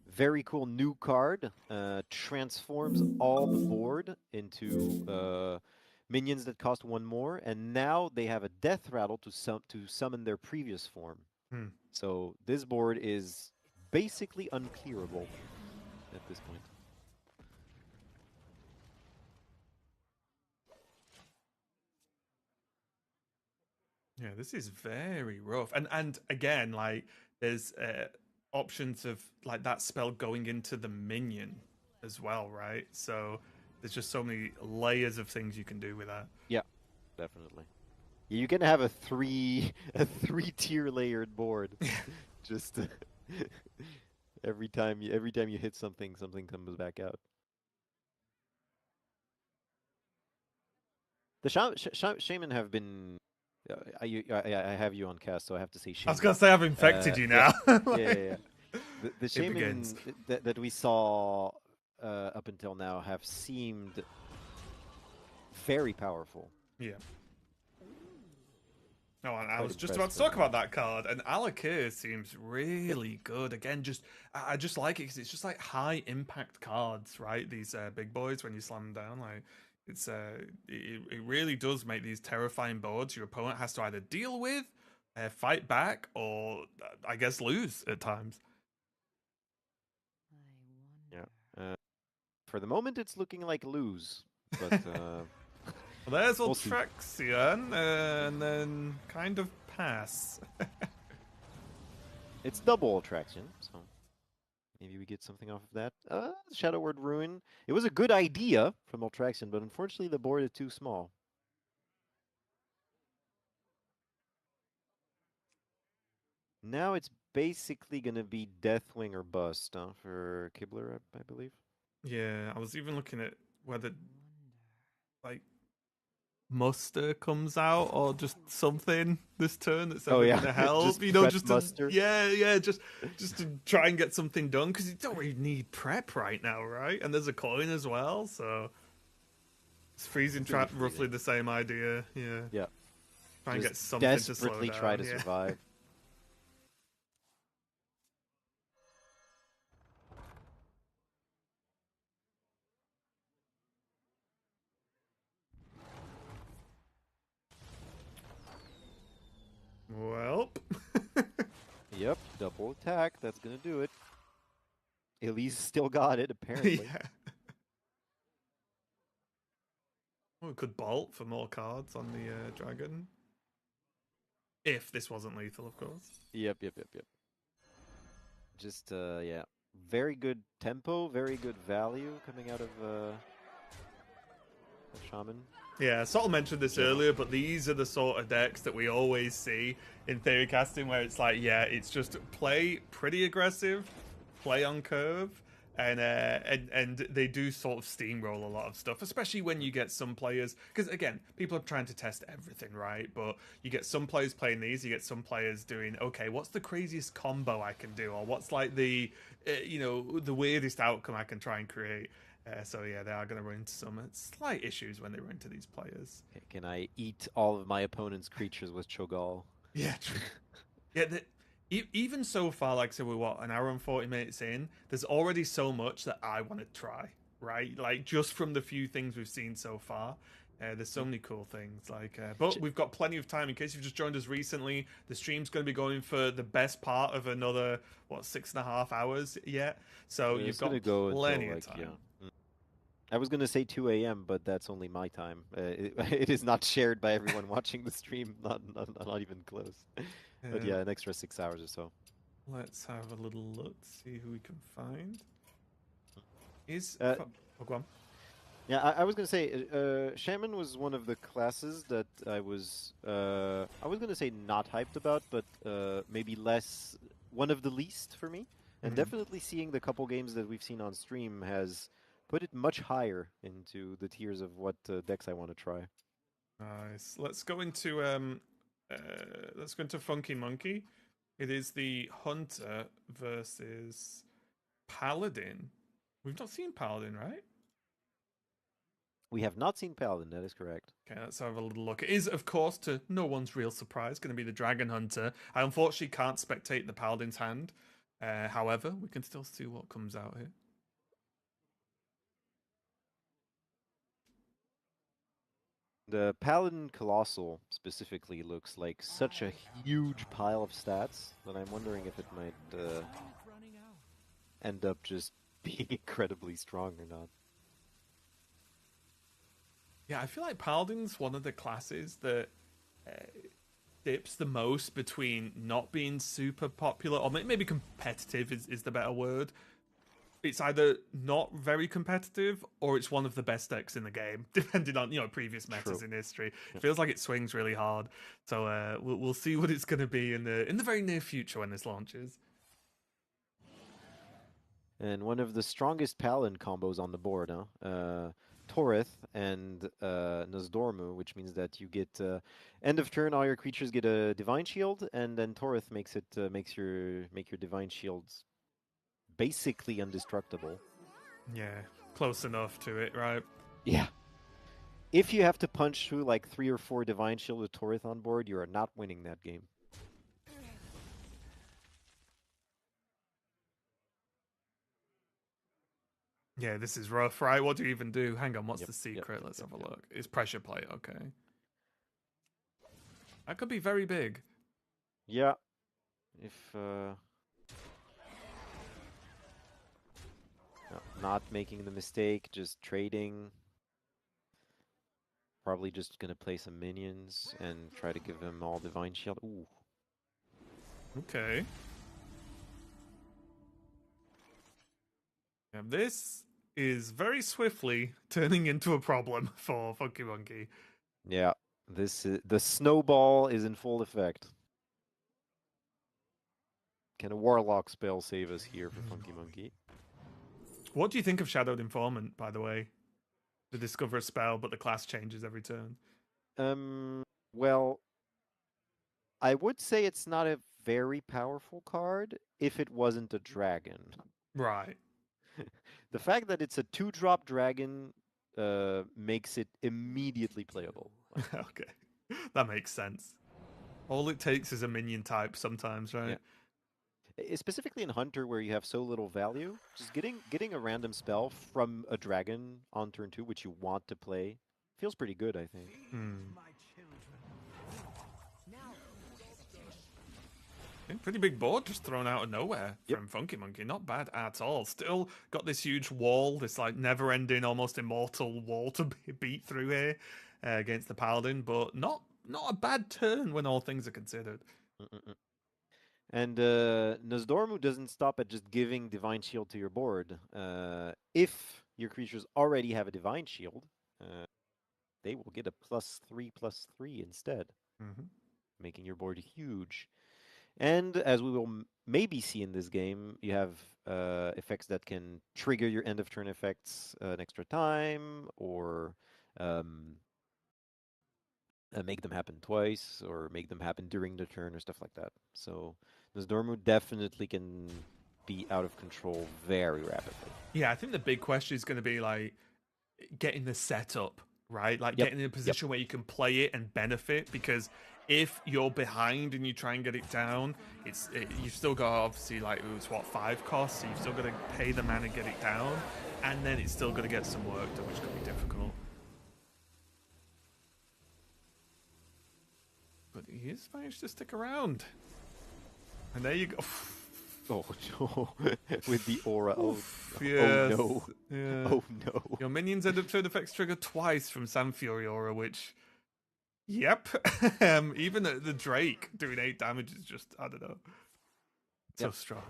Very cool new card. Transforms all the board into minions that cost 1 more, and now they have a Death Rattle to summon their previous form. So this board is basically unclearable at this point. Yeah, this is very rough. And again, like there's options of like that spell going into the minion as well, right? So there's just so many layers of things you can do with that. Yeah, definitely. You can have a 3-tier layered board. Just every time you hit something comes back out. The Shaman have been. I have you on cast, so I have to say Shaman. I was gonna say I've infected you now. Yeah. The Shaman that we saw up until now have seemed very powerful. Yeah. No, I was just about to talk about that card, and Alakir seems really good. Again, I just like it because it's just like high impact cards, right? These big boys when you slam them down, like it's it really does make these terrifying boards your opponent has to either deal with, fight back, or I guess lose at times. Yeah. For the moment, it's looking like lose. But Well, there's We'll see. Ultraxion, and then kind of pass. it's double attraction, so maybe we get something off of that. Shadow Word Ruin. It was a good idea from Ultraxion, but unfortunately the board is too small. Now it's basically going to be Deathwing or Bust for Kibler, I believe. Yeah, I was even looking at whether like Muster comes out or just something this turn that's ever Oh, yeah. gonna help. Just You know, prep just Muster. just to try and get something done because you don't really need prep right now, right? And there's a coin as well, so it's freezing trap, freezing. roughly the same idea. Yeah, Yeah. try and Just get something to slow desperately down. try to yeah. survive. Well, Yep, double attack. That's going to do it. Elise still got it, apparently. yeah. Well, we could bolt for more cards on the dragon. If this wasn't lethal, of course. Yep. Just, yeah. Very good tempo, very good value coming out of Shaman. Yeah, Sol mentioned this earlier, but these are the sort of decks that we always see in theory casting where it's like, yeah, it's just play pretty aggressive, play on curve, and they do sort of steamroll a lot of stuff, especially when you get some players, because again, people are trying to test everything, right? But you get some players playing these, you get some players doing, okay, what's the craziest combo I can do, or what's like the the weirdest outcome I can try and create. So yeah, they are going to run into some slight issues when they run into these players. Can I eat all of my opponent's creatures with Cho'Gall? Yeah, true. Yeah, even so far, like I said, we're what, an hour and 40 minutes in, there's already so much that I want to try, right? Like, just from the few things we've seen so far. There's so many cool things, but we've got plenty of time. In case you've just joined us recently, the stream's going to be going for the best part of another 6.5 hours yet. So you've got plenty of time. Yeah. I was going to say 2 a.m., but that's only my time. It is not shared by everyone watching the stream, not even close. But yeah, an extra 6 hours or so. Let's have a little look, see who we can find. Go on. Yeah, I was going to say, Shaman was one of the classes that I was going to say not hyped about, but maybe one of the least for me. And definitely seeing the couple games that we've seen on stream has put it much higher into the tiers of what decks I want to try. Nice. Let's go into Funky Monkey. It is the Hunter versus Paladin. We've not seen Paladin, right? We have not seen Paladin, that is correct. Okay, let's have a little look. It is, of course, to no one's real surprise, going to be the Dragon Hunter. I unfortunately can't spectate the Paladin's hand. However, we can still see what comes out here. The Paladin Colossal specifically looks like such a huge pile of stats that I'm wondering if it might end up just being incredibly strong or not. Yeah, I feel like Paladin's one of the classes that dips the most between not being super popular, or maybe competitive is the better word. It's either not very competitive or it's one of the best decks in the game, depending on previous metas in history. It feels like it swings really hard. So we'll see what it's going to be in the very near future when this launches. And one of the strongest Paladin combos on the board, Torith and Nosdormu, which means that you get end of turn, all your creatures get a Divine Shield, and then Torith makes your Divine Shields basically indestructible. Yeah, close enough to it, right? Yeah. If you have to punch through like 3 or 4 Divine Shield with Torith on board, you are not winning that game. Yeah, this is rough, right? What do you even do? Hang on, what's the secret? Let's have a look. It's pressure play, okay. That could be very big. Yeah. If not making the mistake, just trading. Probably just gonna play some minions and try to give him all Divine Shield. Ooh. Okay. Yeah, this is very swiftly turning into a problem for Funky Monkey. Yeah, this is, the snowball is in full effect. Can a Warlock spell save us here for Funky Monkey? What do you think of Shadowed Informant, by the way? To discover a spell, but the class changes every turn. Well, I would say it's not a very powerful card if it wasn't a dragon. Right. The fact that it's a 2-drop dragon makes it immediately playable. Like, Okay. That makes sense. All it takes is a minion type sometimes, right? specifically in Hunter, where you have so little value, just getting a random spell from a dragon on turn 2, which you want to play, feels pretty good, I think. Pretty big board just thrown out of nowhere from Funky Monkey. Not bad at all. Still got this huge wall, this like never-ending, almost immortal wall to beat through here against the Paladin, but not a bad turn when all things are considered. And Nosdormu doesn't stop at just giving Divine Shield to your board. If your creatures already have a Divine Shield, they will get a +3/+3 instead, making your board huge. And as we will maybe see in this game, you have effects that can trigger your end of turn effects an extra time, or make them happen twice, or make them happen during the turn, or stuff like that. So Nosdormu definitely can be out of control very rapidly. Yeah, I think the big question is going to be like getting the setup, right? Like getting in a position where you can play it and benefit, because if you're behind and you try and get it down, you've still got obviously like it's what 5 costs, so you've still got to pay the man and get it down, and then it's still going to get some work done, which could be difficult. But he's managed to stick around, and there you go. Oh no, with the aura. Yes. Oh no. Yeah. Oh no. Your minions end up third effects trigger twice from Sandfury aura, which, yep. Even the Drake doing 8 damage is just, I don't know, so strong.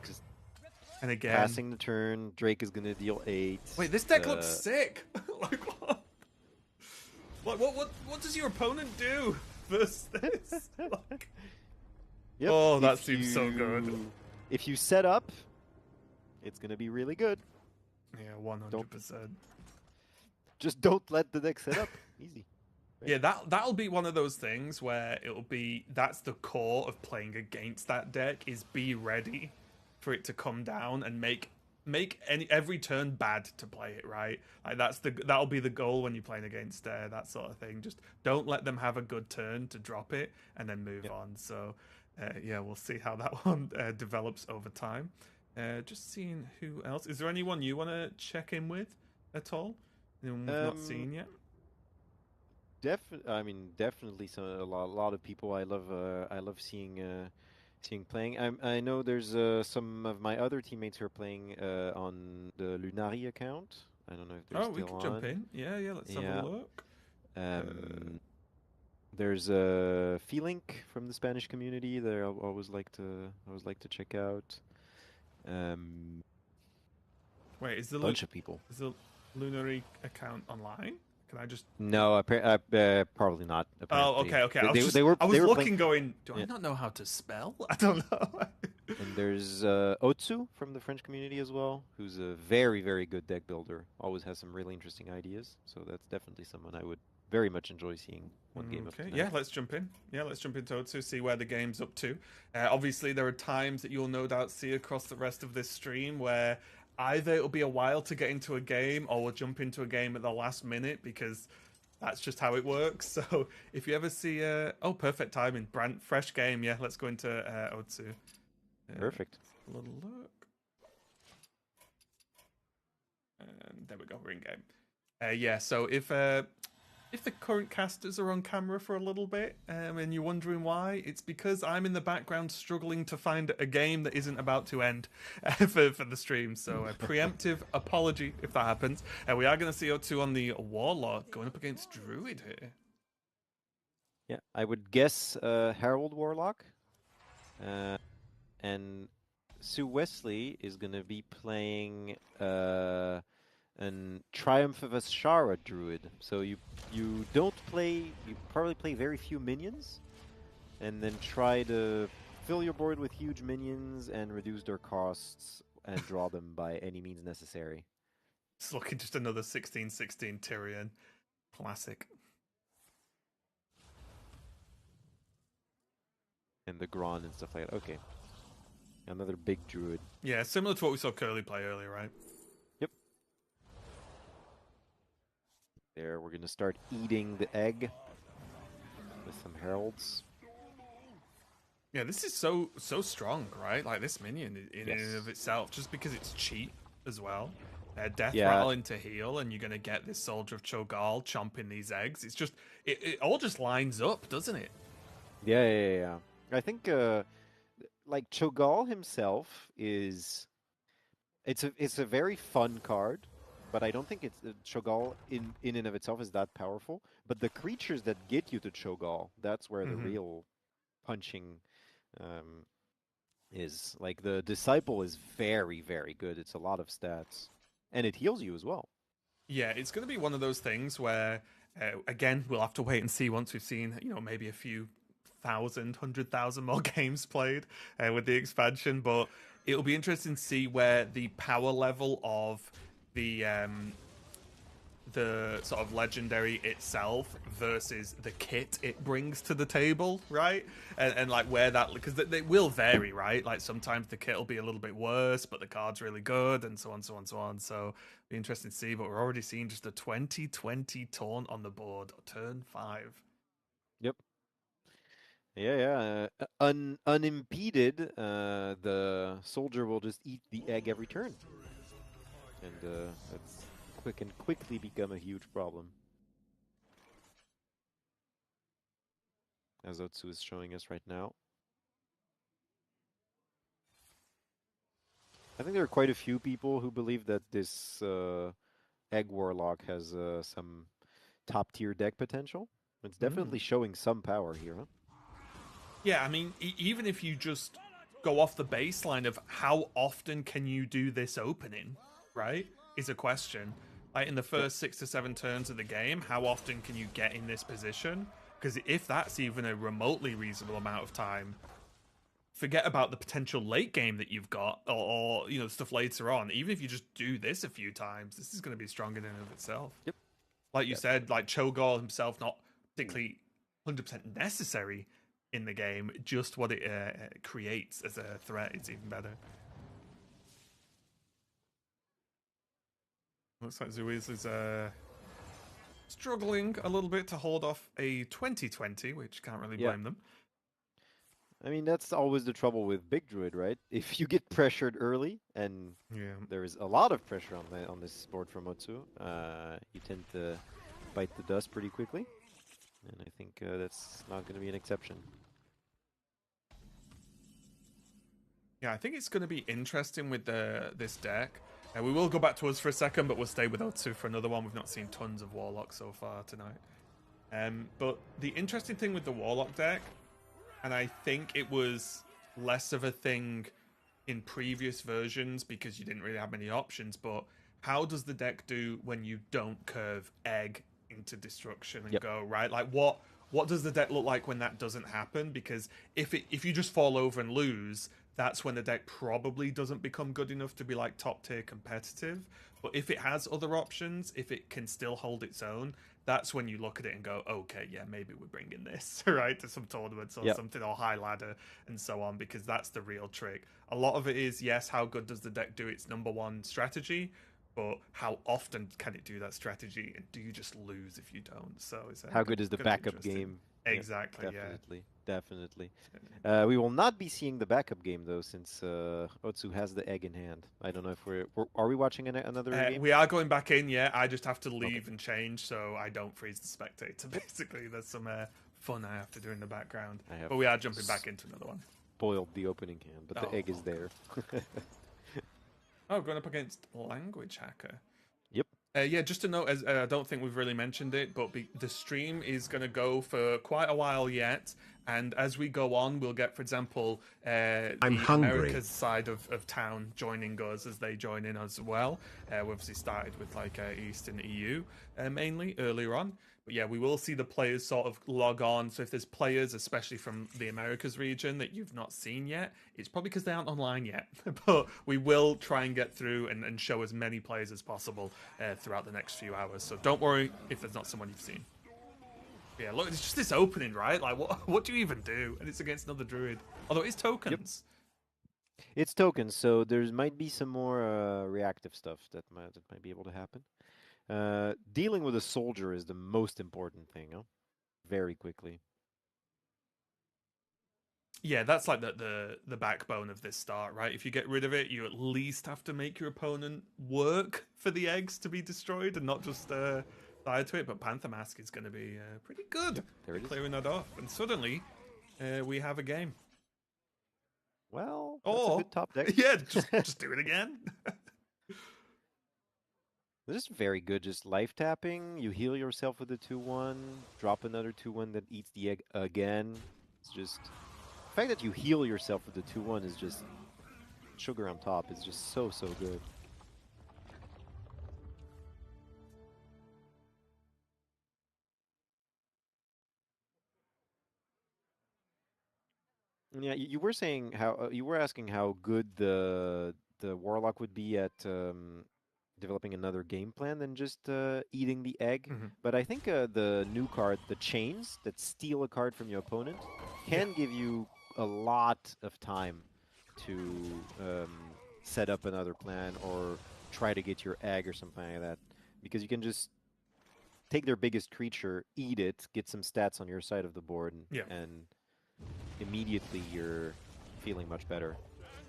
And again, Passing the turn, Drake is gonna deal 8. Wait, this deck looks sick. Like what? What does your opponent do versus this? Like, oh, that seems so good. If you set up, it's gonna be really good. Yeah, 100%. Just don't let the deck set up. Easy. Right? Yeah, that'll be one of those things where that's the core of playing against that deck, is be ready for it to come down and make every turn bad to play it, right? Like that'll be the goal when you're playing against that sort of thing. Just don't let them have a good turn to drop it and then move on. So yeah, we'll see how that one develops over time. Just seeing who else. Is there anyone you want to check in with at all? Anyone we've not seen yet? Definitely a lot of people I love seeing playing. I know there's some of my other teammates who are playing on the Lunari account. I don't know if they're still on. Oh, we can jump in. Yeah, let's have a look. There's a Feelink from the Spanish community that I always like to check out. Wait, is the bunch of people? Is the Lunari account online? Can I just? No, probably not. Apparently. Oh, okay. I was looking, going. Do I not know how to spell? I don't know. And there's Otsu from the French community as well, who's a very, very good deck builder. Always has some really interesting ideas. So that's definitely someone I would very much enjoy seeing one game of tonight. Yeah, let's jump in. Yeah, let's jump into Otsu, see where the game's up to. Obviously, there are times that you'll no doubt see across the rest of this stream where either it'll be a while to get into a game, or we'll jump into a game at the last minute, because that's just how it works. So if you ever see perfect timing, fresh game. Yeah, let's go into Otsu. Perfect. A little look. And there we go, we're in game. Yeah, so if If the current casters are on camera for a little bit, and you're wondering why, it's because I'm in the background struggling to find a game that isn't about to end for the stream. So a preemptive apology if that happens. And we are going to see O2 on the Warlock going up against Druid here. Yeah, I would guess Herald Warlock. And Sue Wesley is going to be playing an Triumph of Ashara Druid. So you probably play very few minions, and then try to fill your board with huge minions and reduce their costs and draw them by any means necessary. It's looking just another 16/16 Tyrion. Classic. And the Gron and stuff like that. Okay. Another big druid. Yeah, similar to what we saw Curly play earlier, right? Yep. There, we're going to start eating the egg with some heralds. Yeah, this is so strong, right? Like this minion in Yes. and of itself, just because it's cheap as well. Death Yeah. rattle into heal, and you're gonna get this Soldier of Cho'Gall chomping these eggs. It's just it all just lines up, doesn't it? Yeah. I think like Cho'Gall himself is it's a very fun card, but I don't think it's Cho'Gall in and of itself is that powerful. But the creatures that get you to Cho'Gall, that's where the real punching is. Like the Disciple is very, very good. It's a lot of stats, and it heals you as well. Yeah, it's going to be one of those things where, again, we'll have to wait and see once we've seen, maybe a few 100,000 more games played with the expansion. But it'll be interesting to see where the power level of the sort of legendary itself versus the kit it brings to the table, right? And like where that, because they will vary, right? Like sometimes the kit will be a little bit worse, but the card's really good, and so on. So it'll be interesting to see. But we're already seeing just a 2020 taunt on the board, turn 5. Yep. Yeah. Unimpeded, the soldier will just eat the egg every turn, and that's quickly become a huge problem. As Otsu is showing us right now. I think there are quite a few people who believe that this Egg Warlock has some top-tier deck potential. It's definitely showing some power here, huh? Yeah, I mean, even if you just go off the baseline of how often can you do this opening, right, is a question. Like in the first 6 to 7 turns of the game, how often can you get in this position? Because if that's even a remotely reasonable amount of time, forget about the potential late game that you've got, or stuff later on. Even if you just do this a few times, this is going to be strong in and of itself. Yep. Like you said, like Cho'Gall himself, not particularly 100% necessary in the game, just what it creates as a threat is even better. Looks like Zuiz is struggling a little bit to hold off a 2020, which can't really blame them. I mean, that's always the trouble with Big Druid, right? If you get pressured early, and there is a lot of pressure on this board from Otsu, you tend to bite the dust pretty quickly, and I think that's not going to be an exception. Yeah, I think it's going to be interesting with this deck. We will go back to us for a second, but we'll stay with Otsu for another one. We've not seen tons of Warlock so far tonight. But the interesting thing with the Warlock deck, and I think it was less of a thing in previous versions because you didn't really have many options, but how does the deck do when you don't curve egg into destruction and go, right? Like what does the deck look like when that doesn't happen? Because if you just fall over and lose, that's when the deck probably doesn't become good enough to be like top tier competitive. But if it has other options, if it can still hold its own, that's when you look at it and go, okay, yeah, maybe we're bringing this, right, to some tournaments or something, or high ladder and so on, because that's the real trick. A lot of it is, yes, how good does the deck do its number one strategy, but how often can it do that strategy, and do you just lose if you don't? So it's how good is the backup game? Exactly, definitely. Definitely. We will not be seeing the backup game though, since Otsu has the egg in hand. I don't know if are we watching another game? We are going back in, yeah. I just have to Okay. leave and change so I don't freeze the spectator. Basically, there's some fun I have to do in the background. I have But we are jumping back into another one. Spoiled the opening hand, but the Oh, egg is there. Oh, going up against Language Hacker. Yep. Yeah, just to note, as I don't think we've really mentioned it, but the stream is going to go for quite a while yet. And as we go on, we'll get, for example, the I'm hungry. America's side of town joining us as they join in as well. We obviously started with like Eastern EU mainly earlier on. But yeah, we will see the players sort of log on. So if there's players, especially from the Americas region, that you've not seen yet, it's probably because they aren't online yet. But we will try and get through and show as many players as possible throughout the next few hours. So don't worry if there's not someone you've seen. Yeah, look, it's just this opening, right? Like, what do you even do? And it's against another druid. Although it's tokens. It's tokens, so there might be some more reactive stuff that might be able to happen. Dealing with a soldier is the most important thing, huh? Very quickly. Yeah, that's like the backbone of this start, right? If you get rid of it, you at least have to make your opponent work for the eggs to be destroyed and not just die to it. But Panther Mask is going to be pretty good There it is. clearing that off. And suddenly, we have a game. Well, that's a Or, good top deck. yeah, just do it again. This is very good. Just life tapping. You heal yourself with a 2/1. Drop another 2/1 that eats the egg again. It's just the fact that you heal yourself with the 2/1 is just sugar on top. It's just so good. Yeah, you were saying how you were asking how good the warlock would be at developing another game plan than just eating the egg. Mhm. But I think the new card, the chains that steal a card from your opponent, can give you a lot of time to set up another plan or try to get your egg or something like that. Because you can just take their biggest creature, eat it, get some stats on your side of the board, and immediately you're feeling much better.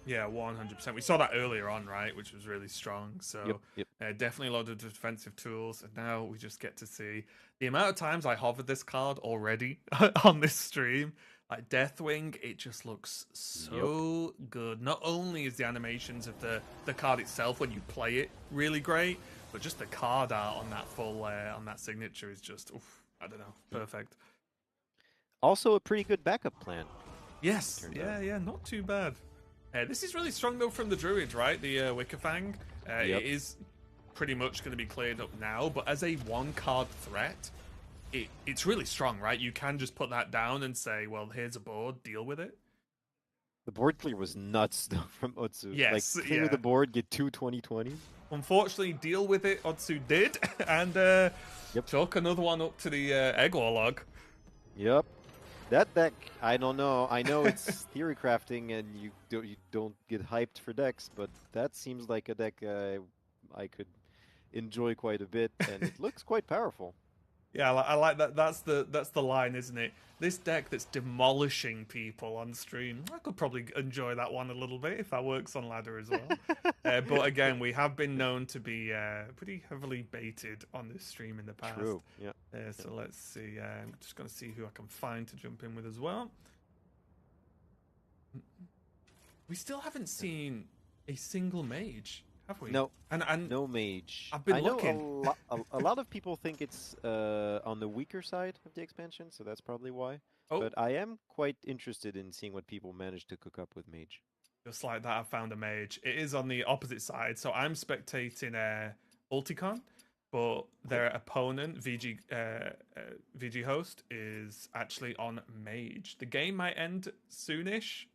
Yeah, 100%. We saw that earlier on, right, which was really strong. So Yep. definitely a lot of defensive tools. And now we just get to see the amount of times I hovered this card already on this stream. Like Deathwing, it just looks so good. Not only is the animations of the card itself when you play it really great, but just the card art on that full on that signature is just, oof, I don't know, perfect. Also a pretty good backup plan. Yes, yeah, not too bad. This is really strong though from the Druid, right? The Wickerfang. It is pretty much going to be cleared up now, but as a one-card threat, it's really strong, right? You can just put that down and say, well, here's a board, deal with it. The board clear was nuts though from Otsu. Yes, like clear the board, get 2 20/20s. Unfortunately, deal with it, Otsu did, and took another one up to the Egg Warlock. Yep. That deck, I don't know. I know it's theory crafting and you don't get hyped for decks, but that seems like a deck I could enjoy quite a bit, and it looks quite powerful. Yeah, I like that. That's the line, isn't it? This deck that's demolishing people on stream. I could probably enjoy that one a little bit if that works on ladder as well. But again, we have been known to be pretty heavily baited on this stream in the past. True. Yeah. So let's see. I'm just going to see who I can find to jump in with as well. We still haven't seen a single mage, have we? No. And No mage. I've been I know looking. a lot of people think it's on the weaker side of the expansion, so that's probably why. Oh. But I am quite interested in seeing what people manage to cook up with mage. Just like that, I found a mage. It is on the opposite side, so I'm spectating Ulticon, but their opponent, VG host, is actually on mage. The game might end soonish,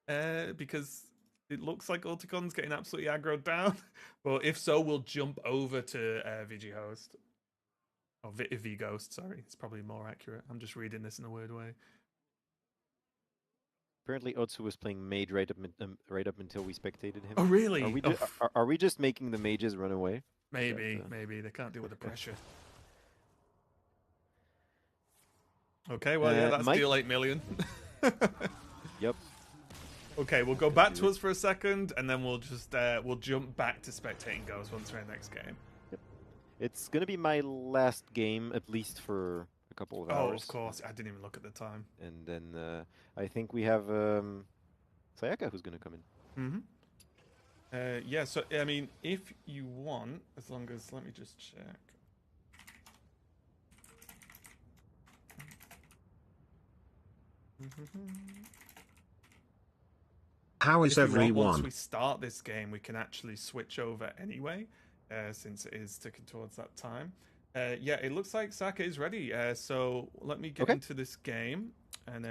because it looks like Ulticon's getting absolutely aggroed down. But if so, we'll jump over to VG host. Oh, V Ghost, sorry. It's probably more accurate. I'm just reading this in a weird way. Apparently, Otsu was playing mage right up until we spectated him. Oh, really? Are we just making the mages run away? Maybe they can't deal with the pressure. Okay, well, yeah, that's Mike? deal 8 million. Yep. Okay, we'll go back to us for a second, and then we'll just we'll jump back to spectating Ghost once we're in the next game. It's gonna be my last game, at least for a couple of Oh, hours. of course. I didn't even look at the time. And then I think we have Sayaka who's gonna come in. Mm-hmm. Yeah, so, I mean, if you want, as long as... Let me just check. How is If you want, once everyone? we start this game, we can actually switch over anyway, since it is ticking towards that time. Yeah, it looks like Saka is ready. So let me get Okay. into this game, and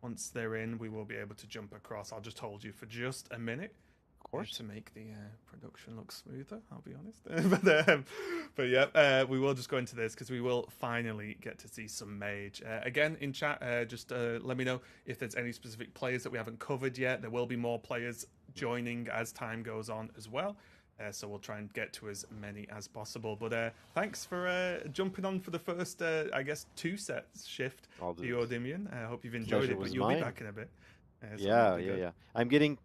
once they're in, we will be able to jump across. I'll just hold you for just a minute. Of course. To make the production look smoother, I'll be honest. but yeah, we will just go into this because we will finally get to see some Mage. Again, in chat, just let me know if there's any specific players that we haven't covered yet. There will be more players joining as time goes on as well. So we'll try and get to as many as possible. But thanks for jumping on for the first, I guess, 2 sets shift I'll to do your it. Endymion. I hope you've enjoyed Pleasure it, but was you'll be mine. back in a bit. So Yeah. that'll be good. I'm getting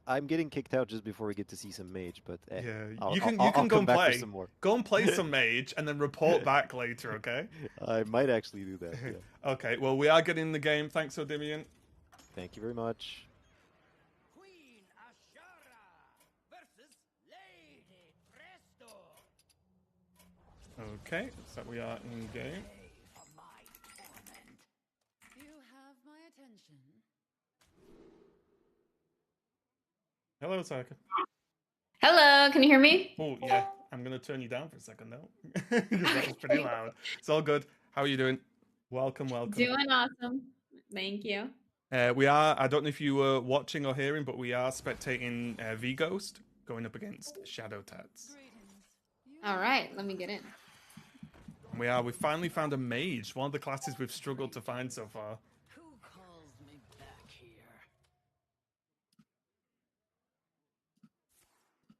I'm getting kicked out just before we get to see some Mage, but Yeah, I'll, you can I'll, you can I'll go come and back for play. some more. Go and play some Mage, and then report back later. Okay. I might actually do that. Yeah. Okay. Well, we are getting the game. Thanks, Endymion. Thank you very much. Queen Ashara versus Lady Presto. Okay, so we are in game. For my torment. You have my attention. Hello, Saka. Hello, can you hear me? Oh yeah, I'm gonna turn you down for a second though, because that was pretty loud. It's all good. How are you doing? Welcome. Doing awesome. Thank you. We are. I don't know if you were watching or hearing, but we are spectating V Ghost going up against Shadow Tats. All right, let me get in. We finally found a mage, one of the classes we've struggled to find so far. Who calls me back here?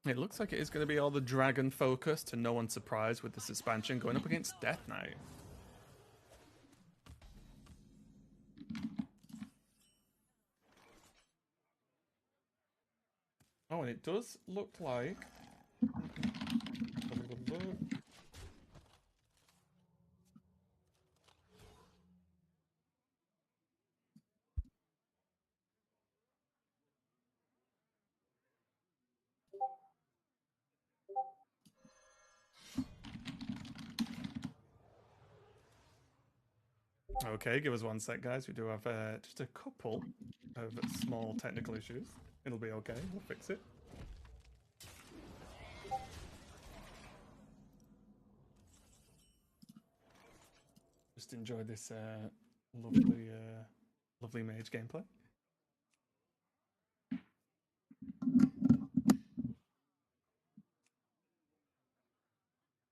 It looks like it is going to be all the dragon focus, to no one's surprise with this expansion going up against Death Knight. Oh, and it does look like... Okay, give us 1 sec, guys. We do have just a couple of small technical issues. It'll be okay. We'll fix it. Just enjoy this lovely mage gameplay.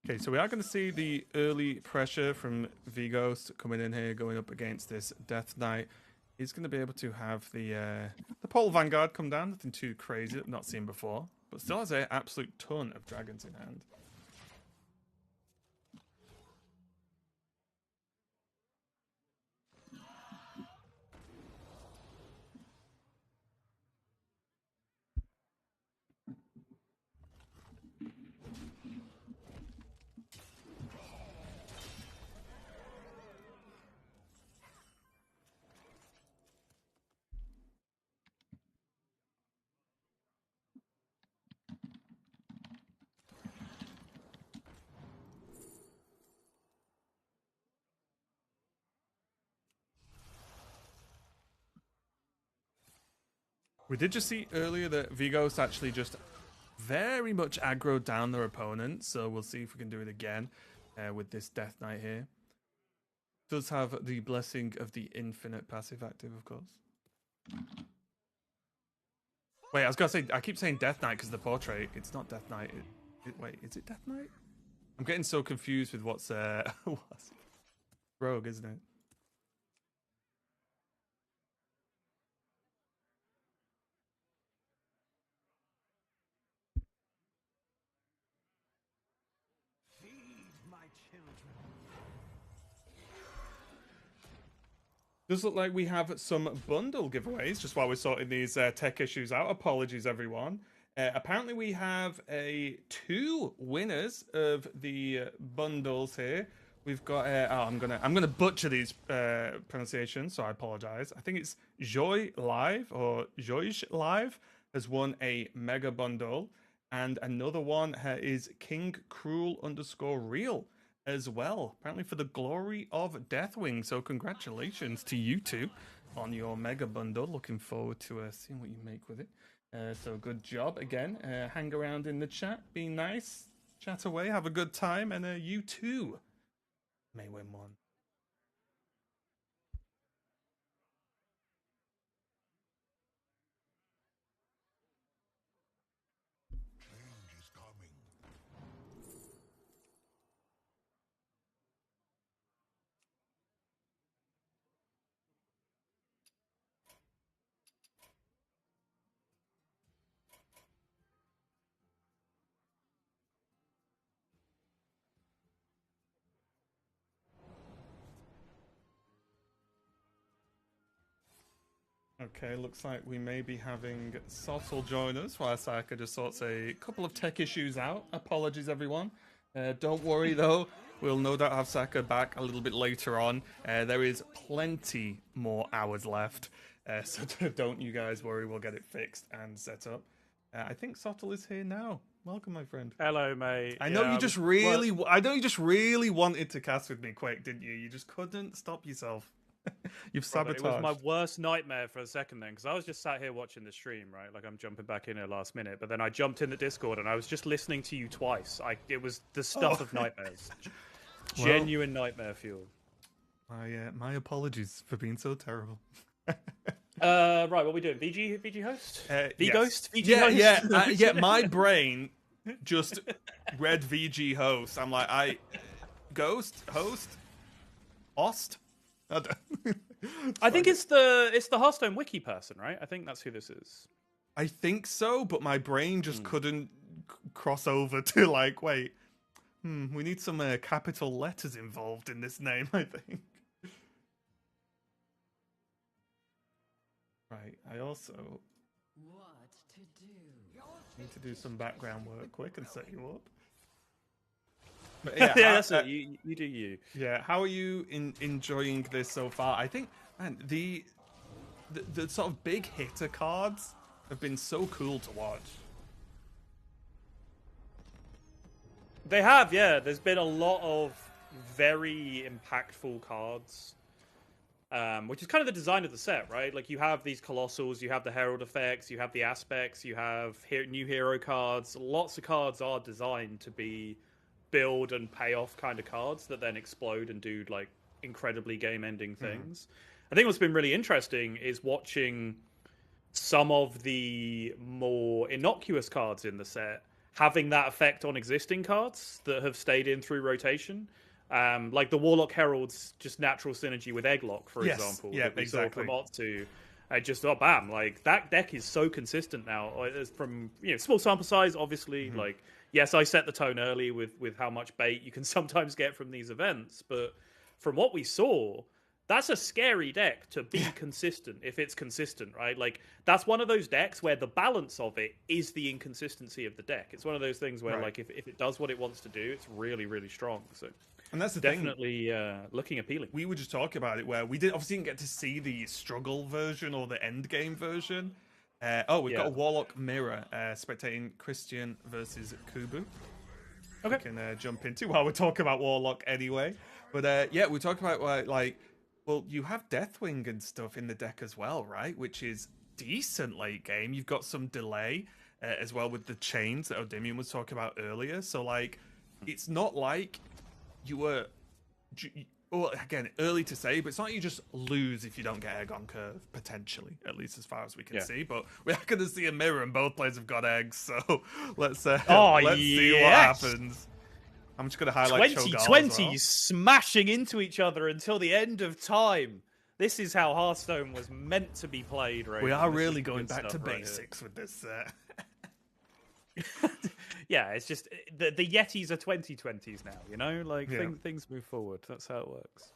Okay, so we are going to see the early pressure from V-Ghost coming in here, going up against this Death Knight. He's going to be able to have the Pole Vanguard come down, nothing too crazy, not seen before, but still has an absolute ton of dragons in hand. We did just see earlier that Vigos actually just very much aggroed down their opponent, so we'll see if we can do it again with this Death Knight here. Does have the Blessing of the Infinite passive active, of course. Wait, I was gonna say, I keep saying Death Knight because the portrait, it's not Death Knight. Wait, is it Death Knight? I'm getting so confused with what's Rogue, isn't it? Feed my children. Does look like we have some bundle giveaways just while we're sorting these tech issues out. Apologies, everyone. Apparently, we have two winners of the bundles here. We've got. I'm gonna butcher these pronunciations, so I apologize. I think it's Joy Live or Joyge Live has won a mega bundle, and another one is King Cruel _Real as well. Apparently for the glory of Deathwing. So congratulations to you two on your mega bundle. Looking forward to seeing what you make with it. So good job again. Hang around in the chat, be nice, chat away, have a good time, and you too may win one. Okay, looks like we may be having Sottle join us while Saka just sorts a couple of tech issues out. Apologies, everyone. Don't worry, though. We'll no doubt have Saka back a little bit later on. There is plenty more hours left, so don't you guys worry. We'll get it fixed and set up. I think Sottle is here now. Welcome, my friend. Hello, mate. I know you just really, I know you just really wanted to cast with me, Quake, didn't you? You just couldn't stop yourself. You've sabotaged. It was my worst nightmare for a second then, because I was just sat here watching the stream, right? Like I'm jumping back in here last minute, but then I jumped in the Discord and I was just listening to you twice. It was the stuff of nightmares. Genuine nightmare fuel. My apologies for being so terrible. Right, what are we doing? VG host? Yes. Ghost? VG host? Yeah. My brain just read VG host. I'm like, ghost host, host. I think it's the Hearthstone wiki person, right? I think that's who this is. I think so, but my brain just couldn't cross over to like, wait, we need some capital letters involved in this name, I think. Right, I also What to do? need to do some background work quick and set you up. But Yeah, yeah, that's it. You do you. Yeah, how are you enjoying this so far? I think, man, the sort of big hitter cards have been so cool to watch. They have, yeah. There's been a lot of very impactful cards, which is kind of the design of the set, right? Like you have these colossals, you have the herald effects, you have the aspects, you have new hero cards. Lots of cards are designed to be build and payoff kind of cards that then explode and do like incredibly game-ending things. I think what's been really interesting is watching some of the more innocuous cards in the set having that effect on existing cards that have stayed in through rotation. Like the Warlock Herald's just natural synergy with Egglock, for example. Yeah, that we exactly. saw from Otsu. Bam! Like that deck is so consistent now. From small sample size, obviously. Like yes, I set the tone early with how much bait you can sometimes get from these events, but from what we saw, that's a scary deck to be consistent if it's consistent, right? Like that's one of those decks where the balance of it is the inconsistency of the deck. It's one of those things where like if it does what it wants to do, it's really, really strong. So And that's the definitely looking appealing. We were just talking about it where we obviously didn't get to see the struggle version or the end game version. We've got a Warlock Mirror spectating Christian versus Kubu. Okay. We can jump into while we're talking about Warlock anyway. But we're talking about you have Deathwing and stuff in the deck as well, right? Which is decent late game. You've got some delay as well with the chains that Odimian was talking about earlier. So it's not like you were. Well, again, early to say, but it's not like you just lose if you don't get egg on curve, potentially, at least as far as we can see. But we are going to see a mirror, and both players have got eggs, so let's see what happens. I'm just going to highlight 2020 well. smashing into each other until the end of time. This is how Hearthstone was meant to be played, right? We are really going back to basics with this set. Yeah, it's just the Yetis are 2020s now, things move forward. That's how it works.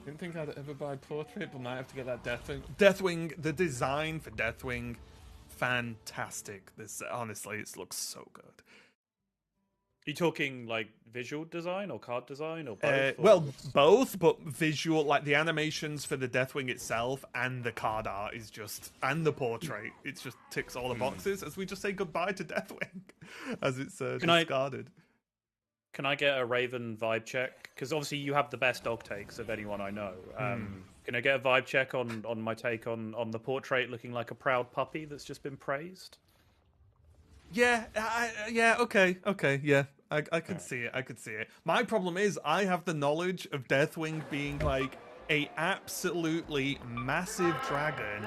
Didn't think I'd ever buy Portrait, but might have to get that Deathwing. Deathwing, the design for Deathwing, fantastic. This honestly, it looks so good. You talking like visual design or card design or both? Well, both, but visual, like the animations for the Deathwing itself and the card art is just, and the portrait, it just ticks all the boxes as we just say goodbye to Deathwing as it's discarded. Can I get a Raven vibe check? Because obviously you have the best dog takes of anyone I know. Can I get a vibe check on my take on the portrait looking like a proud puppy that's just been praised? Yeah, okay, yeah. I could see it. I could see it. My problem is I have the knowledge of Deathwing being like a absolutely massive dragon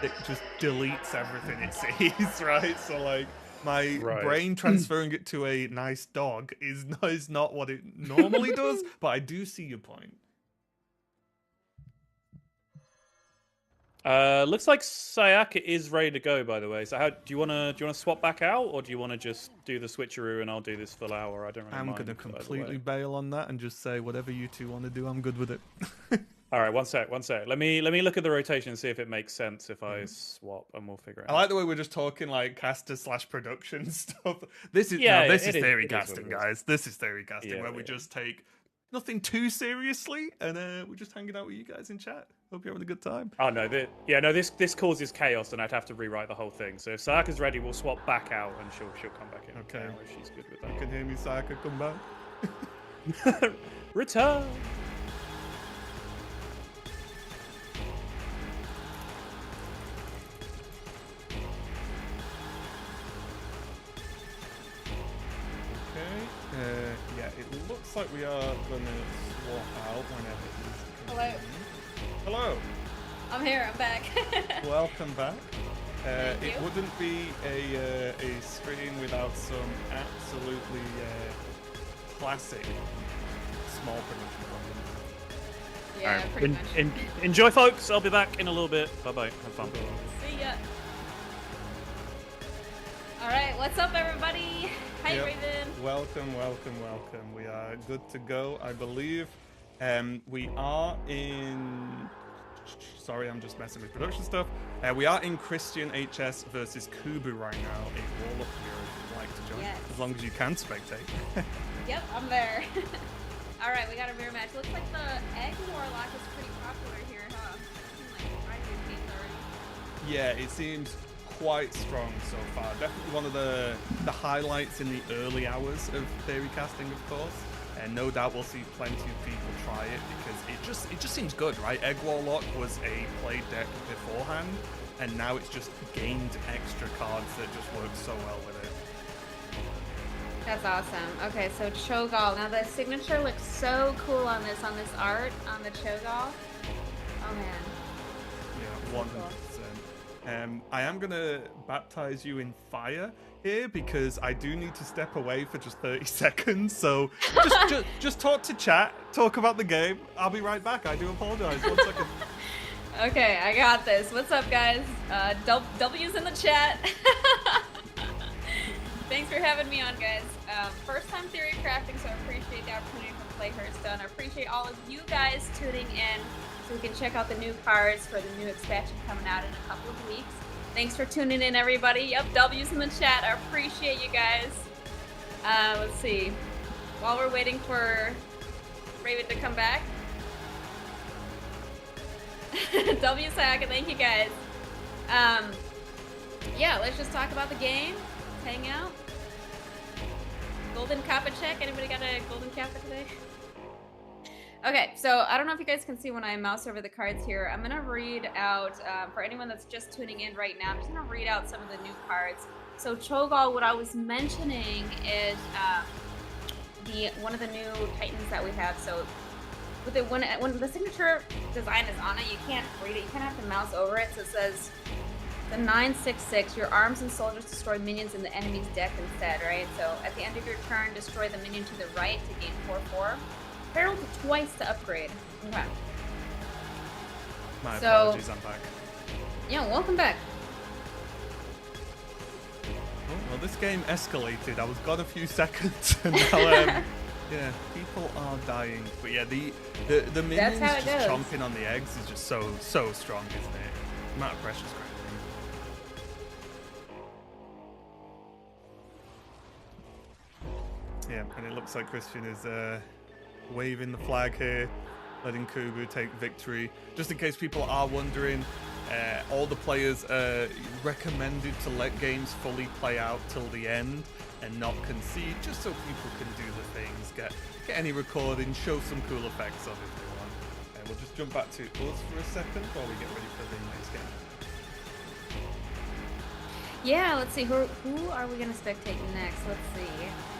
that just deletes everything it sees, right? So like my brain transferring it to a nice dog is not what it normally does, but I do see your point. Looks like Sayaka is ready to go, by the way. So, do you wanna swap back out, or do you wanna just do the switcheroo and I'll do this full hour? I don't really mind. I'm gonna completely bail on that and just say whatever you two want to do, I'm good with it. All right, one sec. Let me look at the rotation and see if it makes sense if I swap, and we'll figure it out. I like the way we're just talking like caster / production stuff. This is theory casting, guys. This is theory casting where we just take nothing too seriously, and we're just hanging out with you guys in chat. Hope you're having a good time. Oh no, this causes chaos, and I'd have to rewrite the whole thing. So if Sayaka's ready, we'll swap back out, and she'll come back in. Okay, if she's good with that. You can hear me, Sayaka. Come back. Return. Yeah, it looks like we are gonna swap out whenever he's Hello. Hello. I'm here. I'm back. Welcome back. Thank It you. wouldn't be a stream without some absolutely classic small production problems. Yeah, Alright, pretty much. Enjoy, folks. I'll be back in a little bit. Bye bye. Have fun. See ya. All right, what's up, everybody? Hi, Yep. Raven. Welcome. We are good to go, I believe. We are in... Sorry, I'm just messing with production stuff. We are in Christian HS versus Kubu right now. A wall up here if you'd like to join. Yes. As long as you can spectate. Yep, I'm there. All right, we got a mirror match. Looks like the Egg Warlock is pretty popular here, huh? Like, right in these games already. Yeah, it seems quite strong so far. Definitely one of the highlights in the early hours of theory casting, of course. And no doubt we'll see plenty of people try it because it just seems good, right? Egg Warlock was a played deck beforehand, and now it's just gained extra cards that just work so well with it. That's awesome. Okay, so Cho'Gall. Now the signature looks so cool on this art on the Cho'Gall. Oh man. Yeah, 100%. I am gonna baptize you in fire here because I do need to step away for just 30 seconds. So just talk to chat, talk about the game. I'll be right back. I do apologize. 1 second. Okay, I got this. What's up, guys? W's in the chat. Thanks for having me on, guys. First time theory crafting, so I appreciate the opportunity to play Hearthstone. I appreciate all of you guys tuning in so we can check out the new cards for the new expansion coming out in a couple of weeks. Thanks for tuning in, everybody. Yep, W's in the chat. I appreciate you guys. Let's see. While we're waiting for Raven to come back. W Sayaka, thank you guys. Yeah, let's just talk about the game. Hang out. Golden Kappa check. Anybody got a Golden Kappa today? Okay, so I don't know if you guys can see when I mouse over the cards here. I'm gonna read out, for anyone that's just tuning in right now, I'm just gonna read out some of the new cards. So Cho'Gall, what I was mentioning is one of the new Titans that we have. So with it, when the signature design is on it, you can't read it. You kind of have to mouse over it. So it says the 9/6/6. Your arms and soldiers destroy minions in the enemy's deck instead, right? So at the end of your turn, destroy the minion to the right to gain 4/4. Herald twice to upgrade. Okay. My apologies, I'm back. Yeah, welcome back. Oh, well, this game escalated. I was gone a few seconds, and now Yeah, people are dying, but yeah, the minions how it just goes. chomping on the eggs is just so strong, isn't it? The amount of pressure's crazy. Yeah, and it looks like Christian is waving the flag here, letting Kubu take victory. Just in case people are wondering, all the players are recommended to let games fully play out till the end and not concede, just so people can do the things, get any recording, show some cool effects of it if they want. We'll just jump back to us for a second while we get ready for the next game. Yeah, let's see. Who are we gonna spectate next? Let's see.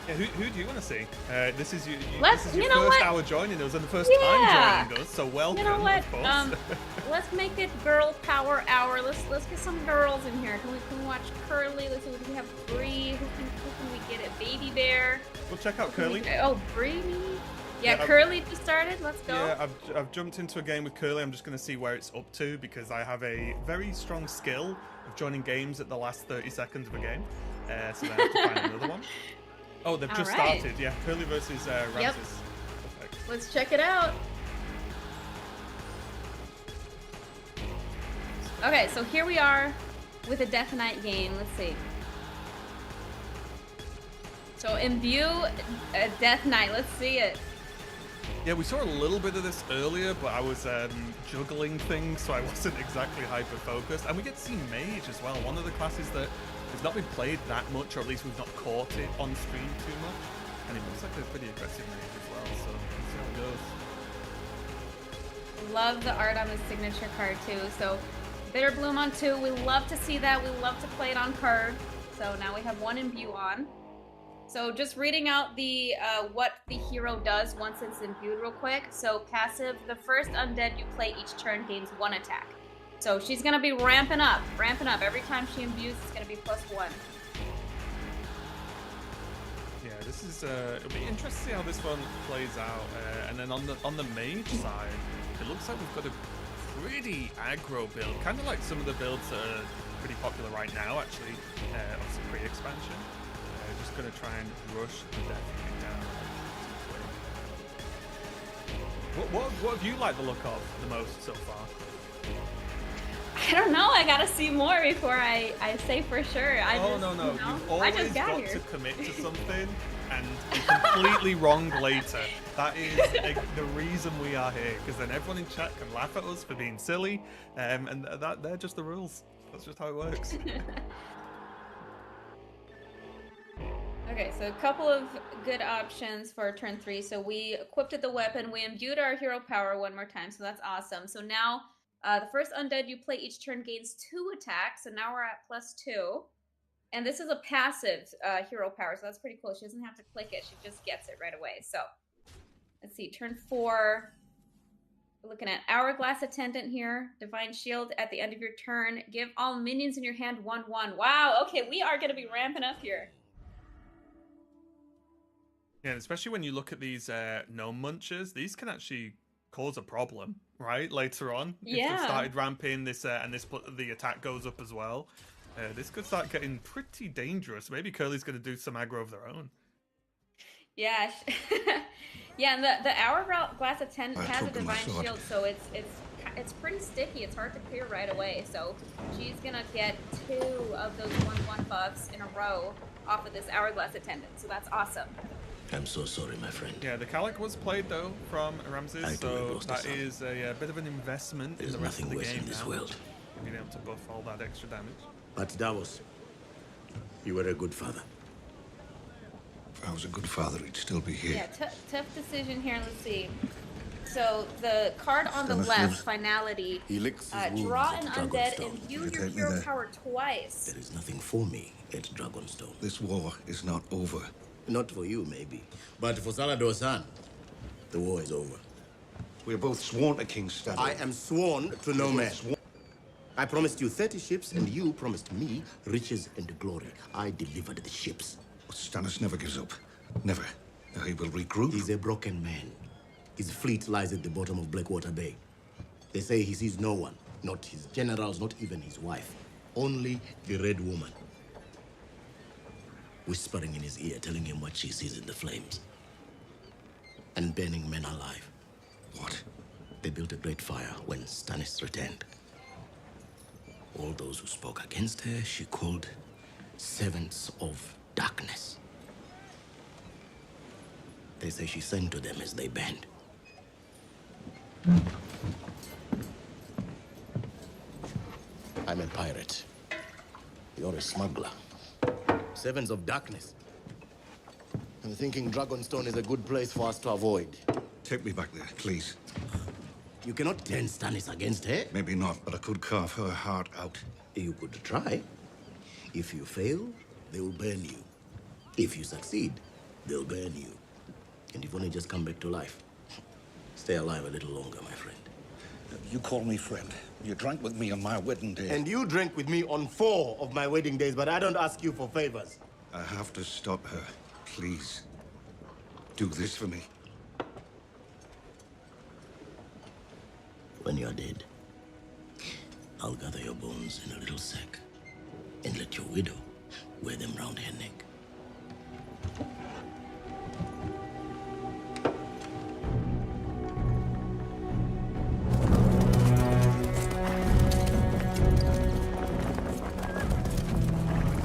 Yeah, who do you want to see? This is your Let's- this is your you know first what? hour joining us and the first Yeah. time joining us, so welcome. You know what? Of course. Let's make it girl power hour. Let's get some girls in here. Can we watch Curly? Let's see. Do we have Bree? Who can we get it? Baby Bear. We'll check out Curly. Oh, Bree. Maybe? Yeah, Yeah, Curly just started. Let's go. Yeah, I've jumped into a game with Curly. I'm just going to see where it's up to because I have a very strong skill of joining games at the last 30 seconds of a game. So then I have to find another one. Oh, they've just Alright. started. Yeah, Curly versus Ramses. Yep. Perfect. Let's check it out. Okay, so here we are with a Death Knight game. Let's see. So imbue a Death Knight. Let's see it. Yeah, we saw a little bit of this earlier, but I was juggling things, so I wasn't exactly hyper-focused. And we get to see Mage as well, one of the classes that has not been played that much, or at least we've not caught it on stream too much. And it looks like a pretty aggressive Mage as well, so let's see how it goes. Love the art on the signature card too. So Bitter Bloom on 2. We love to see that. We love to play it on card. So now we have one imbue on. So just reading out the what the hero does once it's imbued real quick. So passive, the first undead you play each turn gains 1 attack. So she's gonna be ramping up. Every time she imbues, it's gonna be +1. Yeah, this is it'll be interesting to see how this one plays out. And then on the mage side, it looks like we've got a pretty aggro build, kind of like some of the builds that are pretty popular right now, actually. Obviously pre-expansion. Just gonna try and rush the Death Knight down. What have you liked the look of the most so far? I don't know. I gotta see more before I say for sure. No. You know, You've I always just got got here. to commit to something and be completely wrong later. That is the reason we are here, because then everyone in chat can laugh at us for being silly, and they're just the rules. That's just how it works. Okay, so a couple of good options for turn 3. So we equipped the weapon, we imbued our hero power one more time, so that's awesome. So now the first undead you play each turn gains 2 attacks, so now we're at +2. And this is a passive hero power, so that's pretty cool. She doesn't have to click it, she just gets it right away. So let's see, turn 4. We're looking at Hourglass Attendant here. Divine Shield at the end of your turn. Give all minions in your hand 1/1. Wow, okay, we are going to be ramping up here. Yeah, and especially when you look at these gnome munchers, these can actually cause a problem, right? Later on, if Yeah. they've started ramping this and the attack goes up as well, this could start getting pretty dangerous. Maybe Curly's going to do some aggro of their own. Yeah, yeah, and the Hourglass Attendant I has a took my Divine sword. Shield, so it's pretty sticky. It's hard to clear right away. So she's gonna get 2 of those 1/1 buffs in a row off of this Hourglass Attendant. So that's awesome. I'm so sorry, my friend. Yeah, the Calic was played though from I Ramses, too so have lost a that son. is a bit of an investment There's in the rest of nothing the worse game in this now. world. Being able to buff all that extra damage. But Davos, you were a good father. If I was a good father, he'd still be here. Yeah, tough decision here. Let's see. So the card on the Stomach left, lives. Finality, He licks his wounds draw at an the undead Dragonstone. and view You your take me hero there. power twice. There is nothing for me at Dragonstone. This war is not over. Not for you, maybe. But for Salador-san, the war is over. We're both sworn to King Stadio. I am sworn to no We're man. both sworn- I promised you 30 ships, and you promised me riches and glory. I delivered the ships. Stannis never gives up. Never. Now he will regroup. He's a broken man. His fleet lies at the bottom of Blackwater Bay. They say he sees no one. Not his generals, not even his wife. Only the Red Woman. Whispering in his ear, telling him what she sees in the flames. and burning men alive. What? They built a great fire when Stannis returned. All those who spoke against her, she called servants of darkness. They say she sang to them as they burned. I'm a pirate. You're a smuggler. Servants of darkness. I'm thinking Dragonstone is a good place for us to avoid. Take me back there, please. You cannot turn Stannis against her. Maybe not, but I could carve her heart out. You could try. If you fail, they will burn you. If you succeed, they'll burn you. And you've only just come back to life. Stay alive a little longer, my friend. You call me friend. You drank with me on my wedding day. And you drank with me on 4 of my wedding days, but I don't ask you for favors. I have to stop her. Please. Do this for me. When you're dead, I'll gather your bones in a little sack and let your widow wear them round her neck.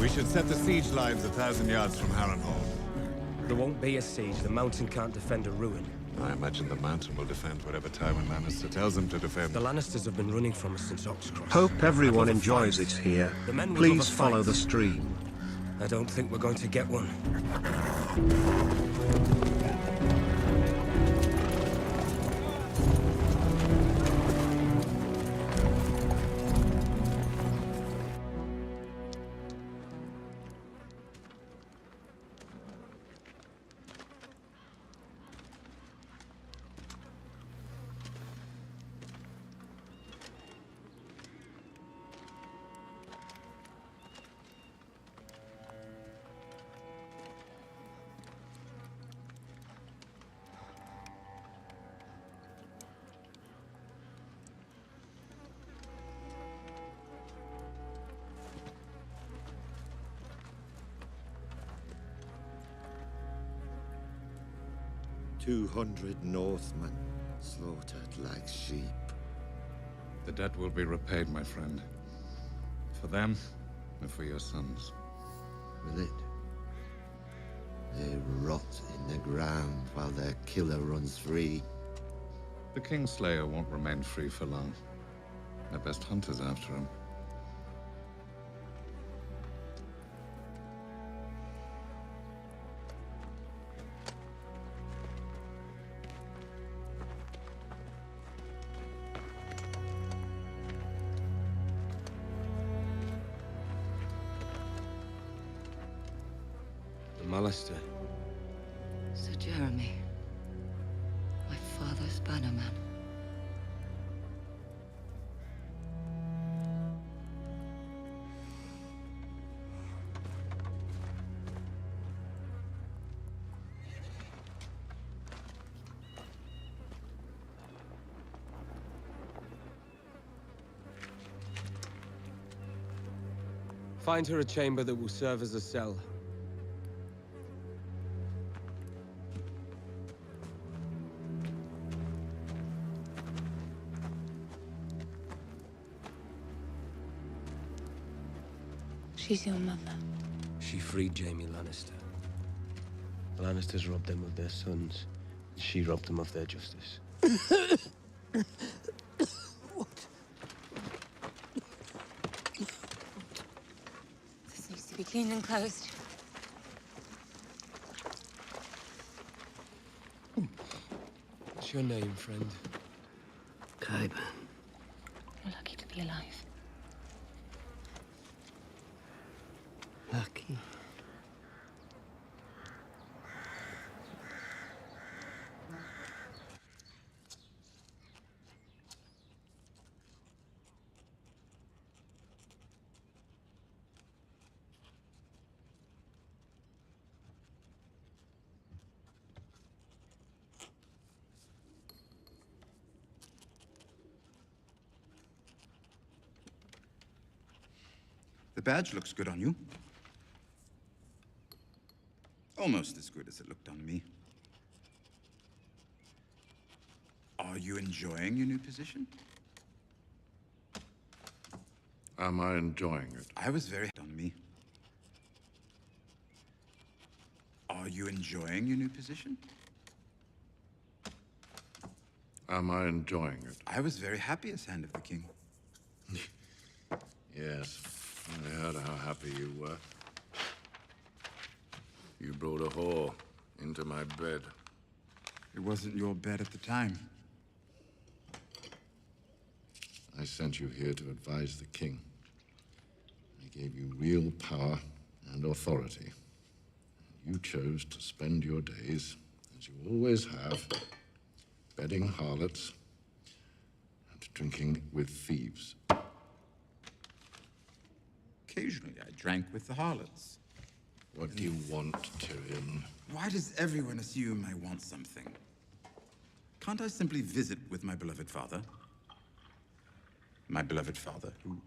We should set the siege lines 1,000 yards from Harrenhal. There won't be a siege. The mountain can't defend a ruin. I imagine the mountain will defend whatever Tywin Lannister tells them to defend. The Lannisters have been running from us since Oxcross. Hope everyone enjoys it here. The men will Please love a follow fight. the stream. I don't think we're going to get one. "200 Northmen slaughtered like sheep." The debt will be repaid, my friend. For them, and for your sons. Will it? They rot in the ground while their killer runs free. The Kingslayer won't remain free for long. Their best hunters after him. Alistair. Sir Jeremy, my father's bannerman. Find her a chamber that will serve as a cell. She's your mother. She freed Jaime Lannister. The Lannisters robbed them of their sons. She robbed them of their justice. This needs to be cleaned and closed. What's your name, friend? Qyburn. You're lucky to be alive. Lucky. The badge looks good on you. Almost as good as it looked on me. you enjoying your new position? Am I enjoying it? I was very on me. Are you enjoying your new position? Am I enjoying it? I was very happy as Hand of the King. Yes, I heard how happy you were. You brought a whore into my bed. It wasn't your bed at the time. I sent you here to advise the king. I gave you real power and authority. You chose to spend your days, as you always have, bedding harlots and drinking with thieves. Occasionally, I drank with the harlots. What do you want, Tyrion? Why does everyone assume I want something? Can't I simply visit with my beloved father? My beloved father, who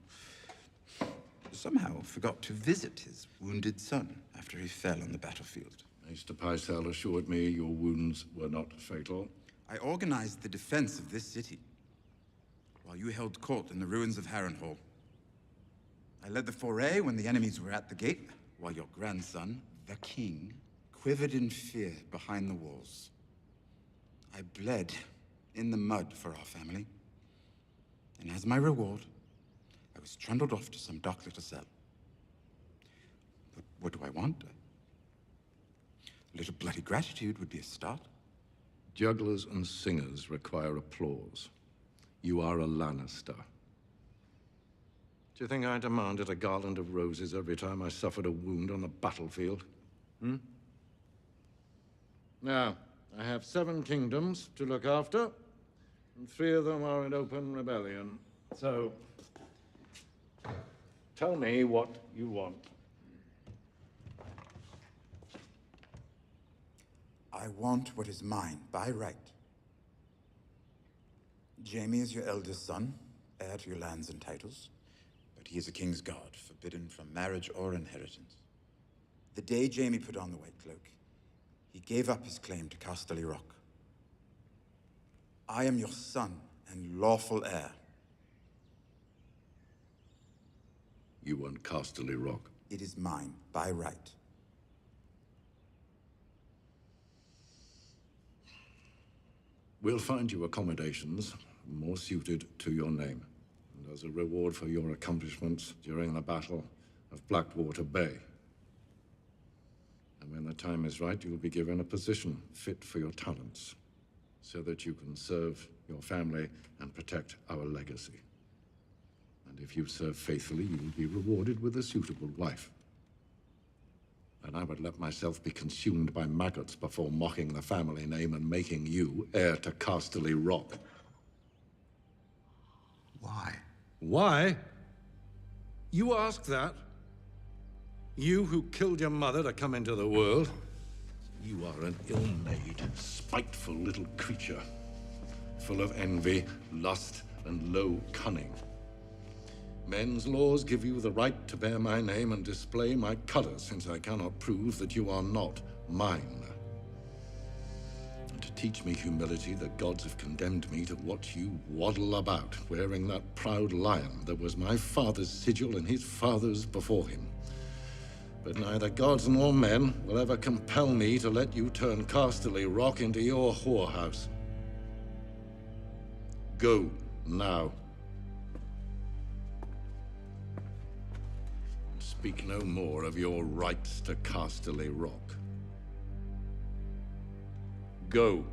somehow forgot to visit his wounded son after he fell on the battlefield. Maester Pycelle assured me your wounds were not fatal. I organized the defense of this city, while you held court in the ruins of Harrenhal. I led the foray when the enemies were at the gate, while your grandson, the king, quivered in fear behind the walls. I bled in the mud for our family. And as my reward, I was trundled off to some dark little cell. But what do I want? A little bloody gratitude would be a start. Jugglers and singers require applause. You are a Lannister. Do you think I demanded a garland of roses every time I suffered a wound on the battlefield? Now, I have 7 kingdoms to look after, and 3 of them are in open rebellion. So, tell me what you want. I want what is mine by right. Jaime is your eldest son, heir to your lands and titles, but he is a king's guard, forbidden from marriage or inheritance. The day Jaime put on the White Cloak, he gave up his claim to Casterly Rock. I am your son and lawful heir. You want Casterly Rock? It is mine by right. We'll find you accommodations more suited to your name, and as a reward for your accomplishments during the Battle of Blackwater Bay. And when the time is right, you'll be given a position fit for your talents, so that you can serve your family and protect our legacy. And if you serve faithfully, you will be rewarded with a suitable wife. And I would let myself be consumed by maggots before mocking the family name and making you heir to Casterly Rock. Why? Why? You ask that? You who killed your mother to come into the world? You are an ill-made, spiteful little creature, full of envy, lust, and low cunning. Men's laws give you the right to bear my name and display my colors, since I cannot prove that you are not mine. And to teach me humility, the gods have condemned me to watch you waddle about, wearing that proud lion that was my father's sigil and his father's before him. But neither gods nor men will ever compel me to let you turn Casterly Rock into your whorehouse. Go now. Speak no more of your rights to Casterly Rock. Go.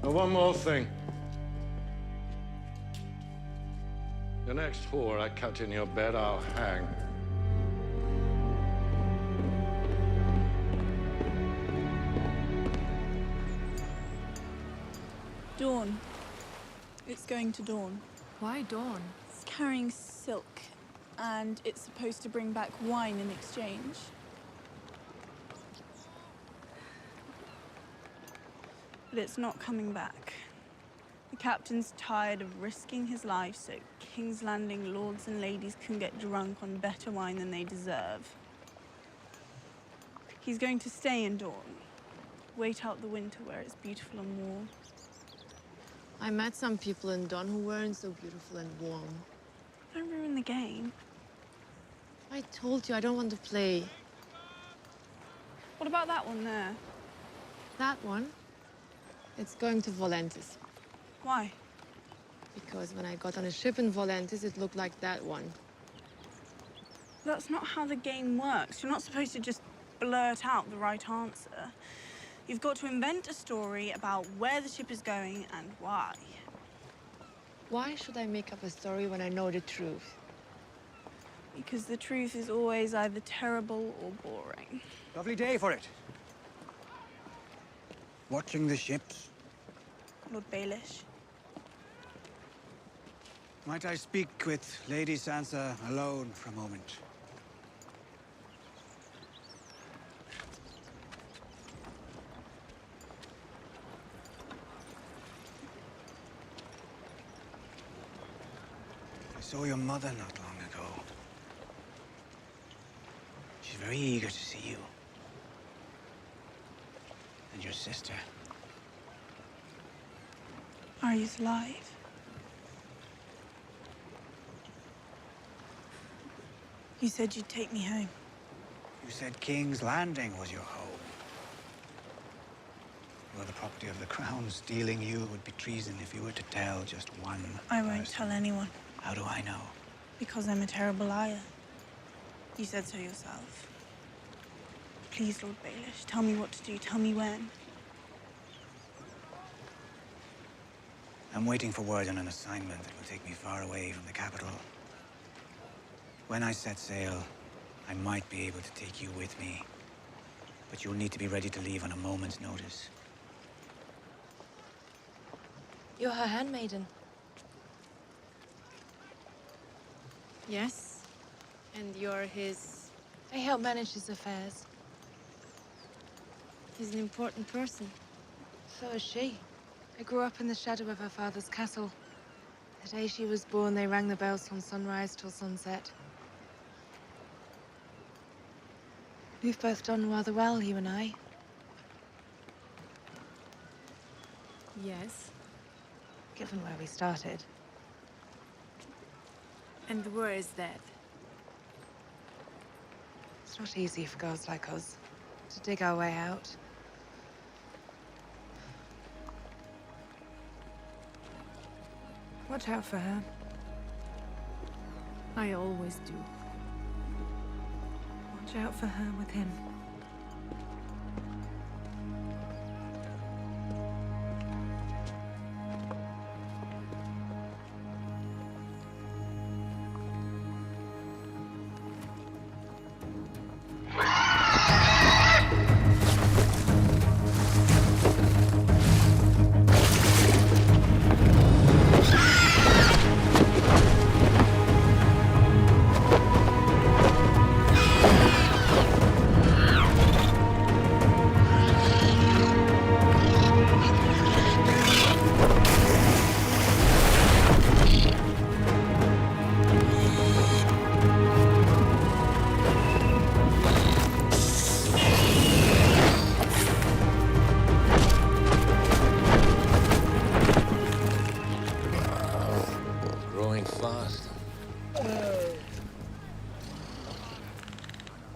Oh, one more thing. The next whore I cut in your bed, I'll hang. Dawn. It's going to dawn. Why dawn? It's carrying silk, and it's supposed to bring back wine in exchange. But it's not coming back. The captain's tired of risking his life so King's Landing lords and ladies can get drunk on better wine than they deserve. He's going to stay in Dawn. Wait out the winter where it's beautiful and warm. I met some people in Dawn who weren't so beautiful and warm. Don't ruin the game. I told you I don't want to play. What about that one there? That one? It's going to Volantis. Why? Because when I got on a ship in Volantis, it looked like that one. That's not how the game works. You're not supposed to just blurt out the right answer. You've got to invent a story about where the ship is going and why. Why should I make up a story when I know the truth? Because the truth is always either terrible or boring. Lovely day for it. Watching the ships. Lord Baelish. Might I speak with Lady Sansa alone for a moment? I saw your mother not long ago. She's very eager to see you. And your sister. Arya's alive. You said you'd take me home. You said King's Landing was your home. Well, the property of the Crown. Stealing you would be treason if you were to tell just one I won't tell anyone. How do I know? Because I'm a terrible liar. You said so yourself. Please, Lord Baelish, tell me what to do. Tell me when. I'm waiting for word on an assignment that will take me far away from the capital. When I set sail, I might be able to take you with me. But you'll need to be ready to leave on a moment's notice. You're her handmaiden. Yes. And you're his... I help manage his affairs. He's an important person. So is she. I grew up in the shadow of her father's castle. The day she was born, they rang the bells from sunrise till sunset. We've both done rather well, you and I. Yes. Given where we started. And where is that? It's not easy for girls like us to dig our way out. Watch out for her. I always do. Watch out for her with him.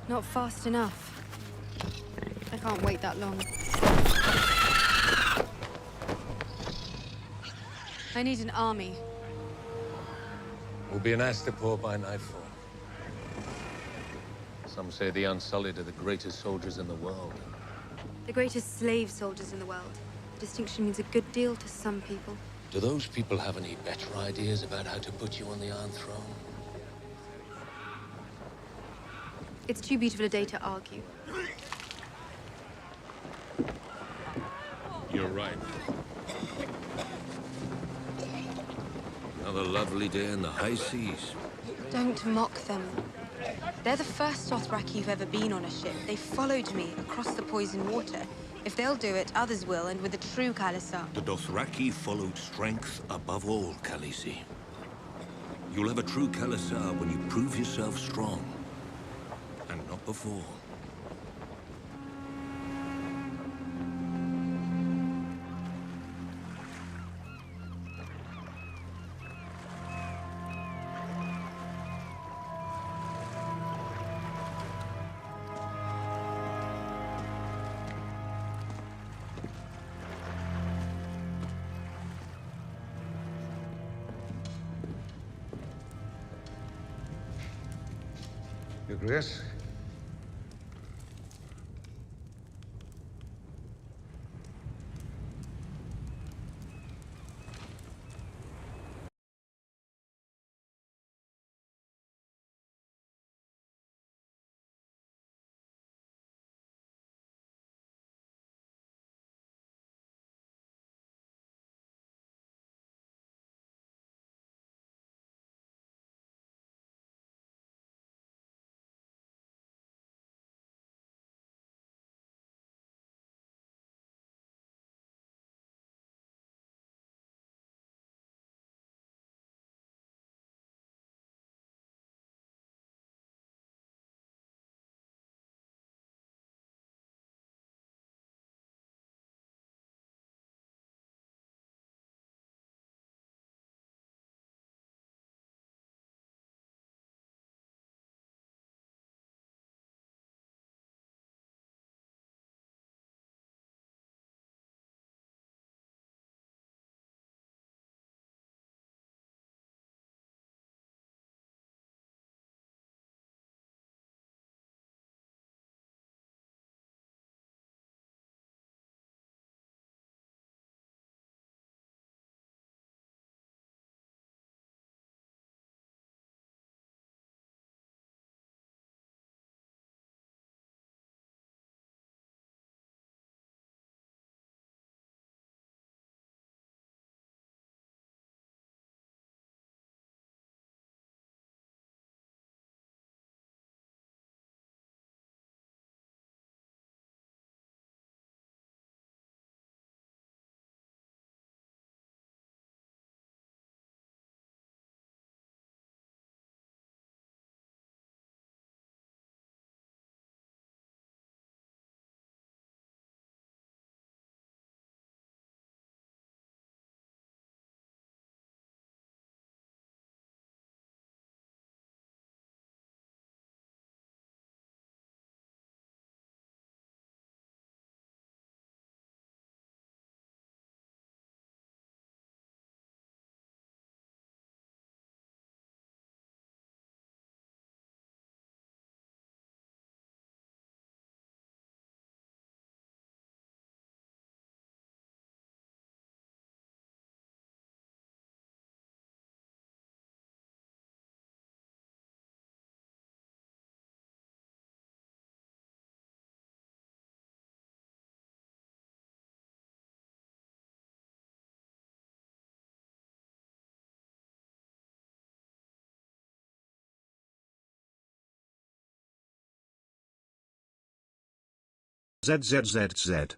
Not fast enough. I can't wait that long. I need an army. We'll be in Astapor by nightfall. Some say the Unsullied are the greatest soldiers in the world. The greatest slave soldiers in the world. Distinction means a good deal to some people. Do those people have any better ideas about how to put you on the Iron Throne? It's too beautiful a day to argue. You're right. Another lovely day in the high seas. Don't mock them. They're the first Dothraki you've ever been on a ship. They followed me across the poison water. If they'll do it, others will, and with a true Khalisar. The Dothraki followed strength above all, Khaleesi. You'll have a true Khalisar when you prove yourself strong. And not before. Your Grace? ZZZZ.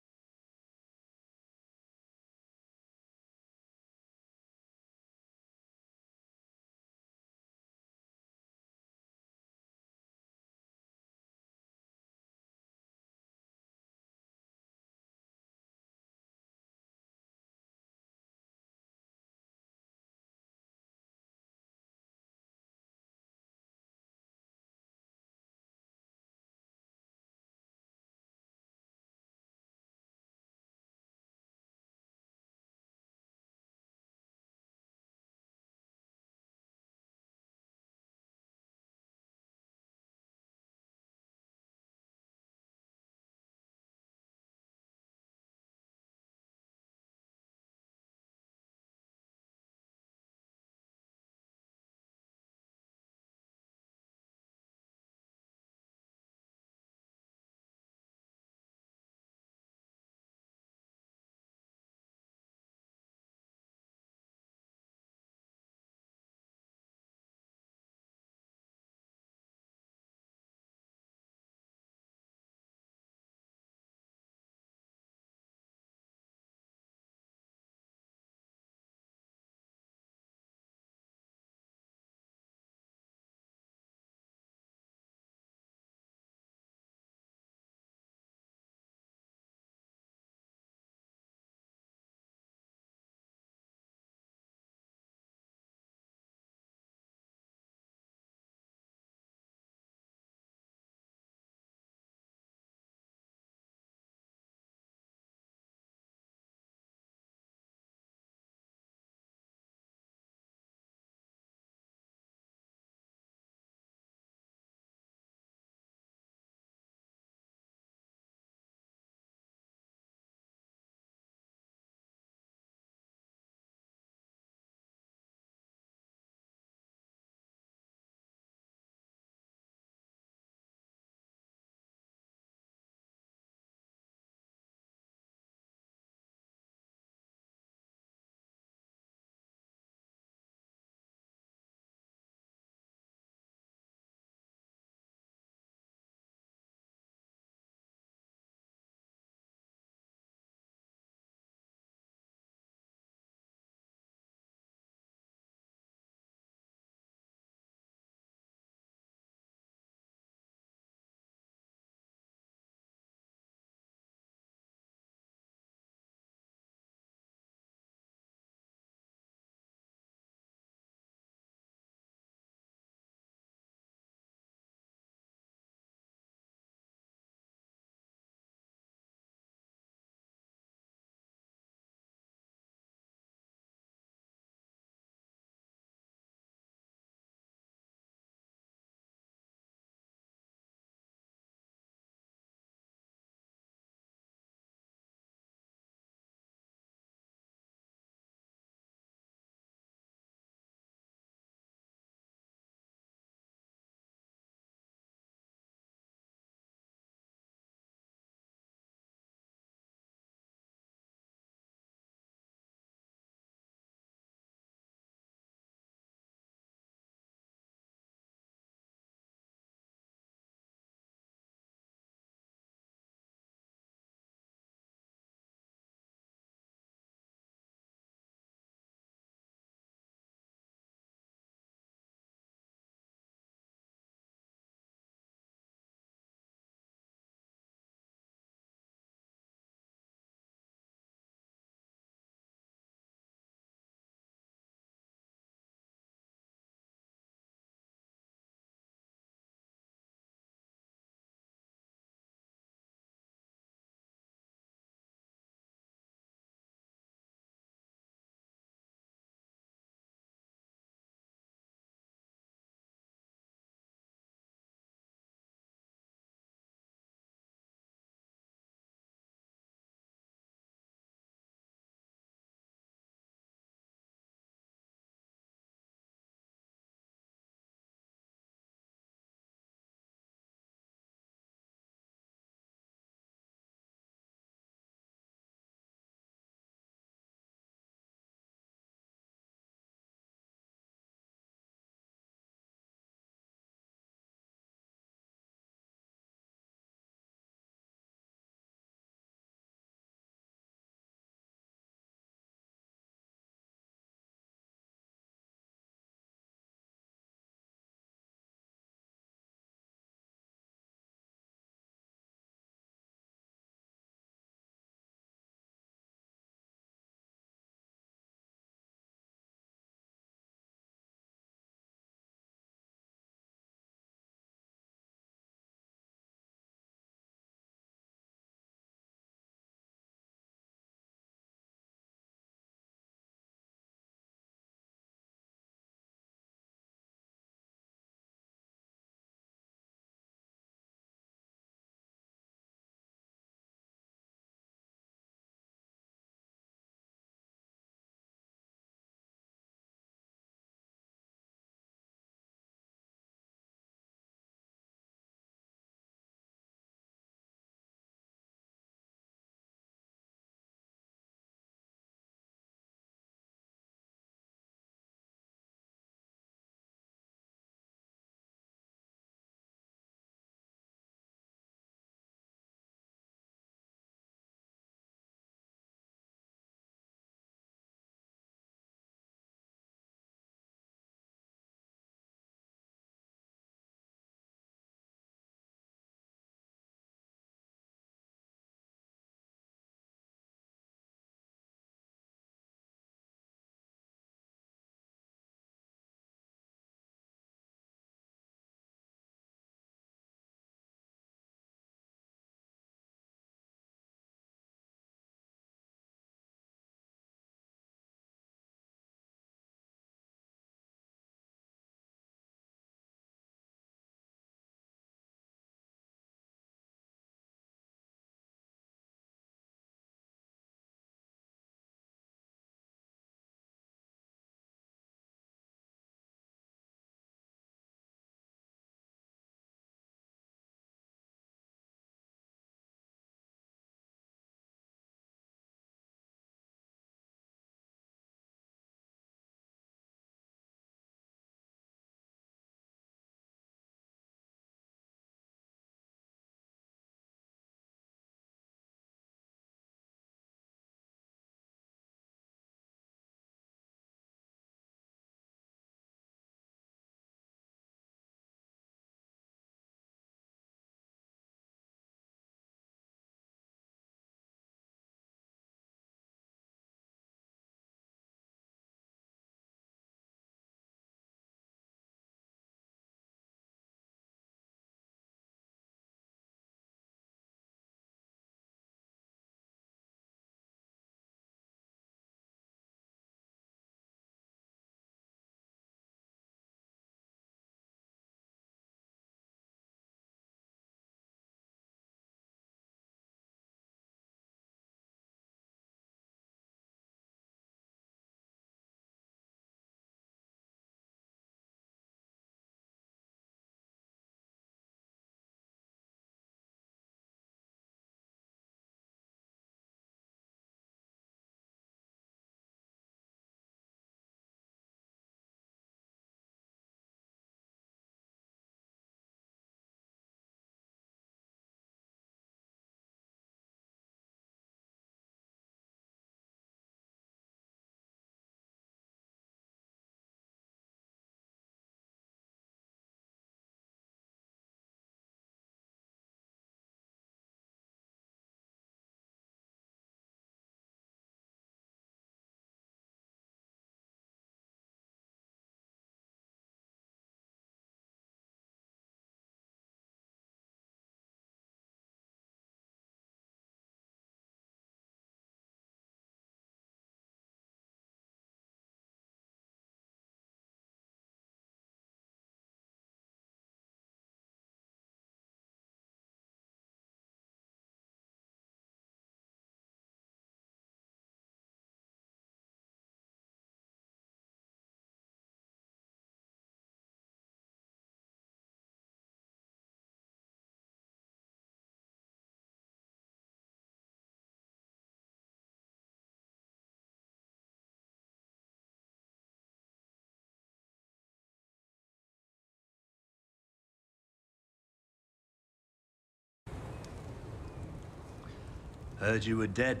Heard you were dead.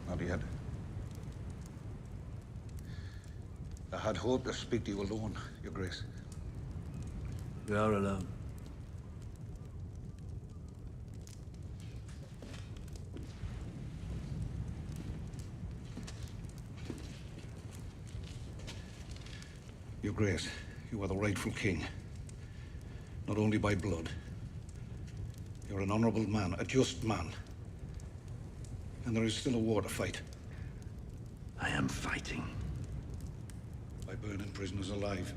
Not yet. I had hoped to speak to you alone, Your Grace. We are alone. Your Grace, you are the rightful king. Not only by blood. You're an honorable man, a just man. And there is still a war to fight. I am fighting. By burning prisoners alive.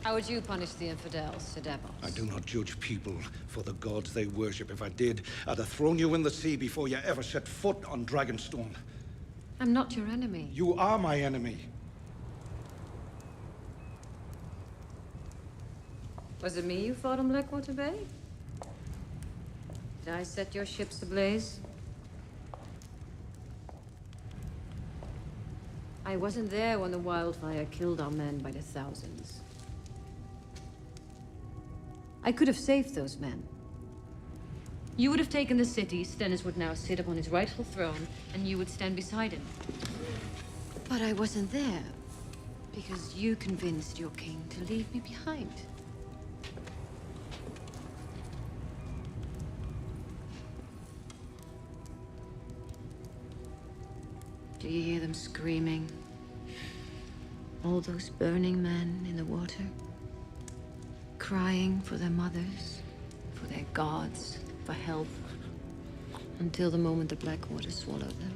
How would you punish the infidels, Sir Devils? I do not judge people for the gods they worship. If I did, I'd have thrown you in the sea before you ever set foot on Dragonstone. I'm not your enemy. You are my enemy. Was it me you fought on Blackwater Bay? Did I set your ships ablaze? I wasn't there when the wildfire killed our men by the thousands. I could have saved those men. You would have taken the city, Stennis would now sit upon his rightful throne, and you would stand beside him. But I wasn't there, because you convinced your king to leave me behind. Do you hear them screaming? All those burning men in the water? Crying for their mothers, for their gods, for help. Until the moment the Blackwater swallowed them.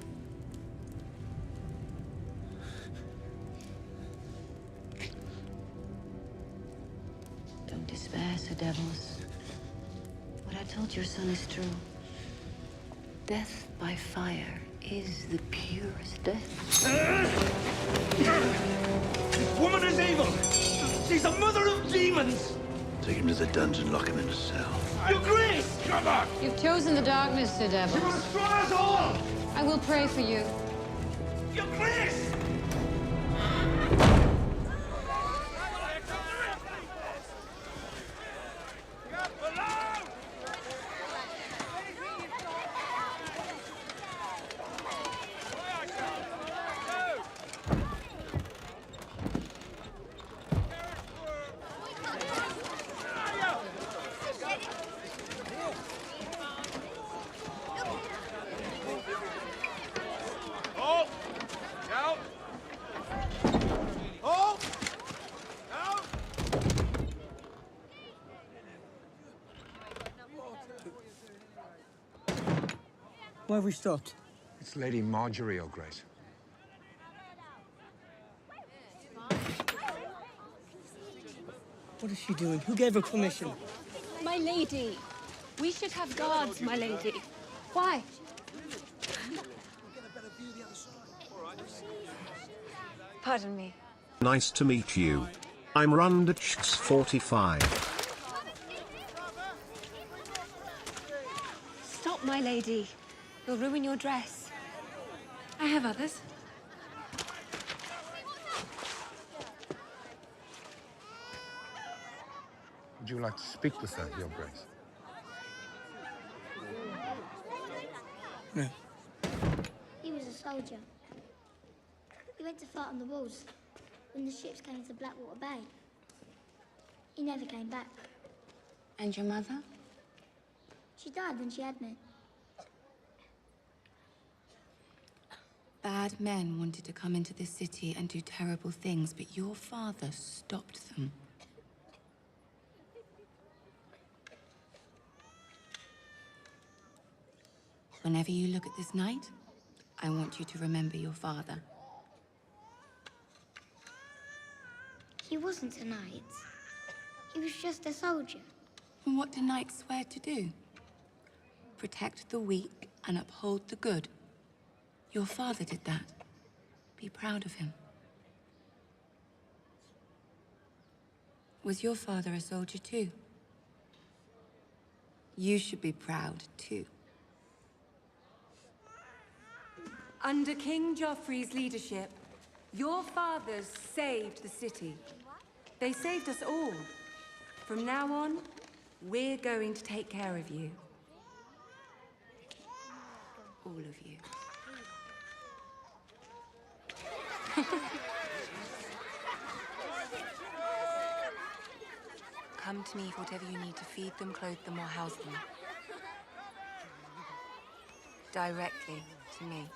Don't despair, Sir Devils. What I told your son is true. Death by fire is the purest death. This woman is evil! She's a mother of demons! Take him to the dungeon, lock him in a cell. Your Grace! Come on! You've chosen the darkness, Sir Devils. You will destroy us all! I will pray for you. Your Grace! Why have we stopped? It's Lady Marjorie, Your Grace. What is she doing? Who gave her permission? My lady. We should have guards, my lady. Why? Pardon me. Nice to meet you. I'm Rundich45. Stop, my lady. You'll ruin your dress. I have others. Would you like to speak with her, Your Grace? No. He was a soldier. He went to fight on the walls when the ships came to Blackwater Bay. He never came back. And your mother? She died when she had me. Bad men wanted to come into this city and do terrible things, but your father stopped them. Whenever you look at this night, I want you to remember your father. He wasn't a knight. He was just a soldier. And what do knights swear to do? Protect the weak and uphold the good. Your father did that. Be proud of him. Was your father a soldier too? You should be proud too. Under King Joffrey's leadership, your fathers saved the city. They saved us all. From now on, We're going to take care of you. All of you. Come to me for whatever you need to feed them, clothe them, or house them. Directly to me.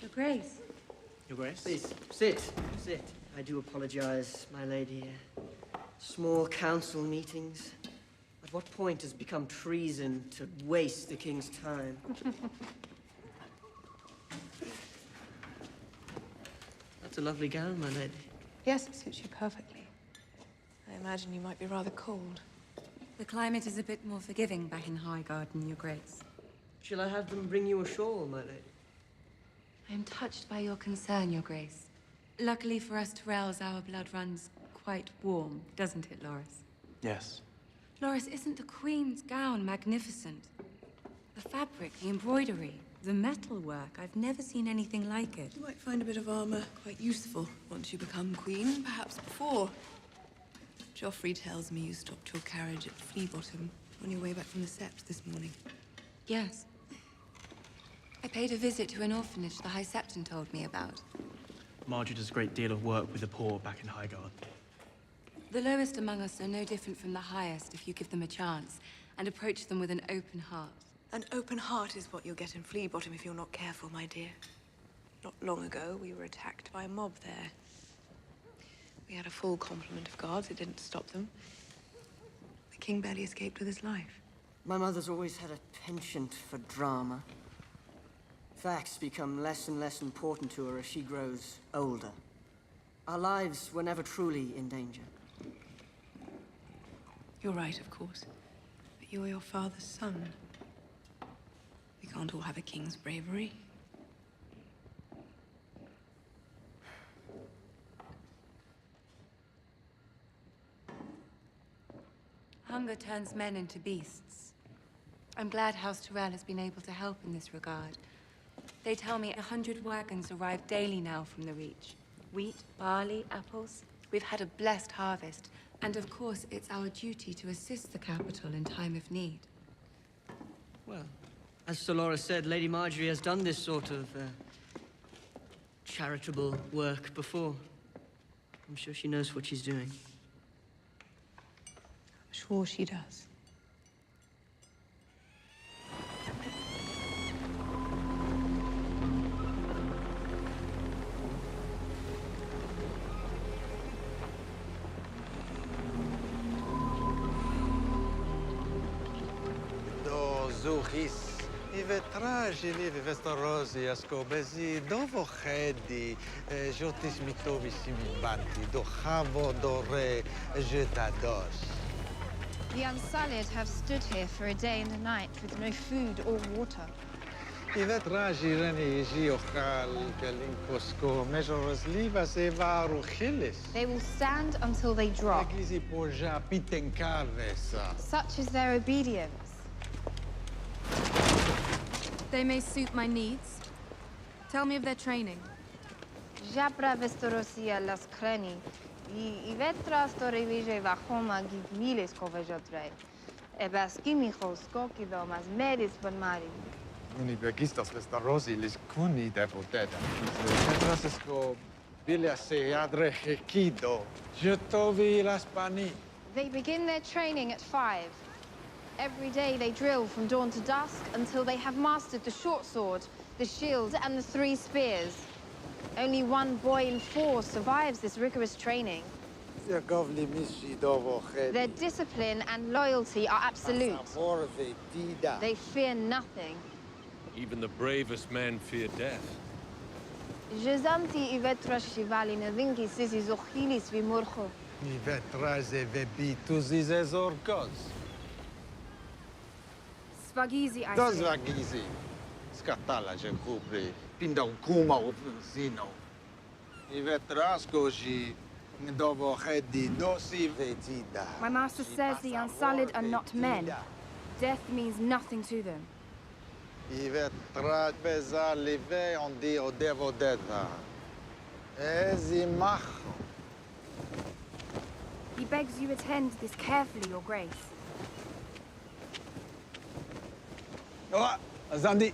Your Grace. Your Grace? Please, sit. Sit. I do apologize, my lady. Small council meetings. At what point has it become treason to waste the king's time? That's a lovely gown, my lady. Yes, it suits you perfectly. I imagine you might be rather cold. The climate is a bit more forgiving back in Highgarden, Your Grace. Shall I have them bring you a shawl, my lady? I am touched by your concern, Your Grace. Luckily for us Tyrells, our blood runs quite warm, doesn't it, Loris? Yes. Loris, isn't the Queen's gown magnificent? The fabric, the embroidery, the metalwork. I've never seen anything like it. You might find a bit of armor quite useful once you become queen, perhaps before. Joffrey tells me you stopped your carriage at Fleabottom on your way back from the Sept this morning. Yes. I paid a visit to an orphanage the High Septon told me about. Marjorie does a great deal of work with the poor back in Highgarden. The lowest among us are no different from the highest if you give them a chance and approach them with an open heart. An open heart is what you'll get in Fleabottom if you're not careful, my dear. Not long ago, we were attacked by a mob there. We had a full complement of guards. It didn't stop them. The king barely escaped with his life. My mother's always had a penchant for drama. Facts become less and less important to her as she grows older. Our lives were never truly in danger. You're right, of course. But you're your father's son. We can't all have a king's bravery. Hunger turns men into beasts. I'm glad House Tyrell has been able to help in this regard. They tell me 100 wagons arrive daily now from the Reach. Wheat, barley, apples. We've had a blessed harvest. And of course, it's our duty to assist the capital in time of need. Well, as Sir Loras said, Lady Marjorie has done this sort of charitable work before. I'm sure she knows what she's doing. I'm sure she does. Zuchis, Ivetragili, Vestorosi, Ascobesi, Dovochedi, Jotis Mitovis Simibanti, Dohavo Dore, Jetados. The Unsullied have stood here for a day and a night with no food or water. Ivetragi Reni Giochal, Galinkosko, Measures Livas Evaruchilis. They will stand until they drop. Such is their obedience. They may suit my needs. Tell me of their training. Japra Vestorosia las Kreni. I vetra storivije vachoma give miles kovejotre. Ebaskimichos kokido mas meris von mari. Unibergistas Vestarosilis Kuni devoteta. Vetrasesco Bilia se adre hekido. Jetovi las pani. They begin their training at 5. Every day they drill from dawn to dusk until they have mastered the short sword, the shield, and the 3 spears. Only 1 boy in 4 survives this rigorous training. Their discipline and loyalty are absolute. They fear nothing. Even the bravest men fear death. Jezamti ivetra shivali nevinki sisi zochilis vimurcho. Ivetra zevebitus izezorkos. Svagizi, I Dos say. Svagizi. Scatala Jekupri. Pindau Kuma Zino. Ivetrasko ji My master says the Unsullied are not men. Death means nothing to them. He begs you attend this carefully, Your Grace. Azandi.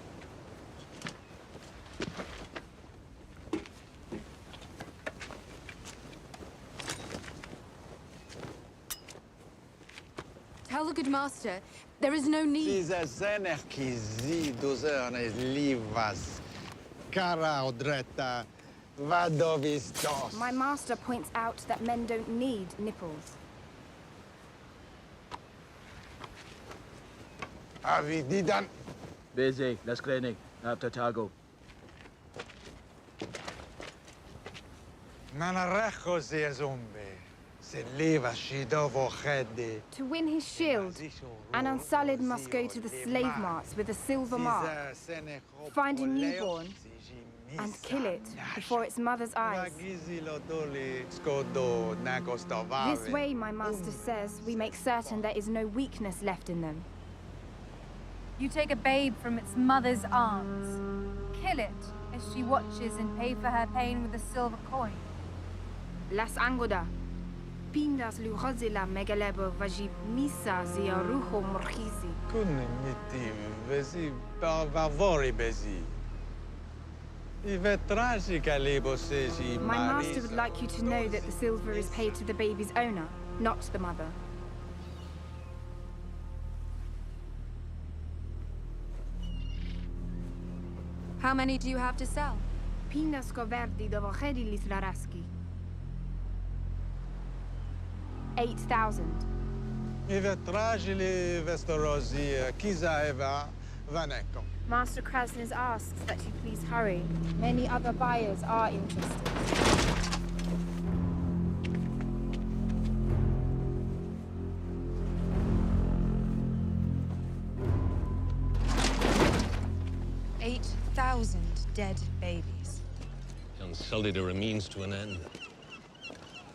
Tell the good master, there is no need. My master points out that men don't need nipples. Avididan. Busy, let's clinic. After Tago. To win his shield, an Unsullied must go to the slave marts with a silver mark, find a newborn, and kill it before its mother's eyes. This way, my master says, we make certain there is no weakness left in them. You take a babe from its mother's arms, kill it as she watches and pay for her pain with a silver coin. Las Angoda. Pindas luhazila megalebo vajib misa zia ruho morchizi. Kunimiti vezi bavori bezi. My master would like you to know that the silver is paid to the baby's owner, not the mother. How many do you have to sell? Pinas coverdi dovochedi lislaraski. 8,000. Master Krasnys asks that you please hurry. Many other buyers are interested. $8,000 dead babies. Unsullied are a means to an end.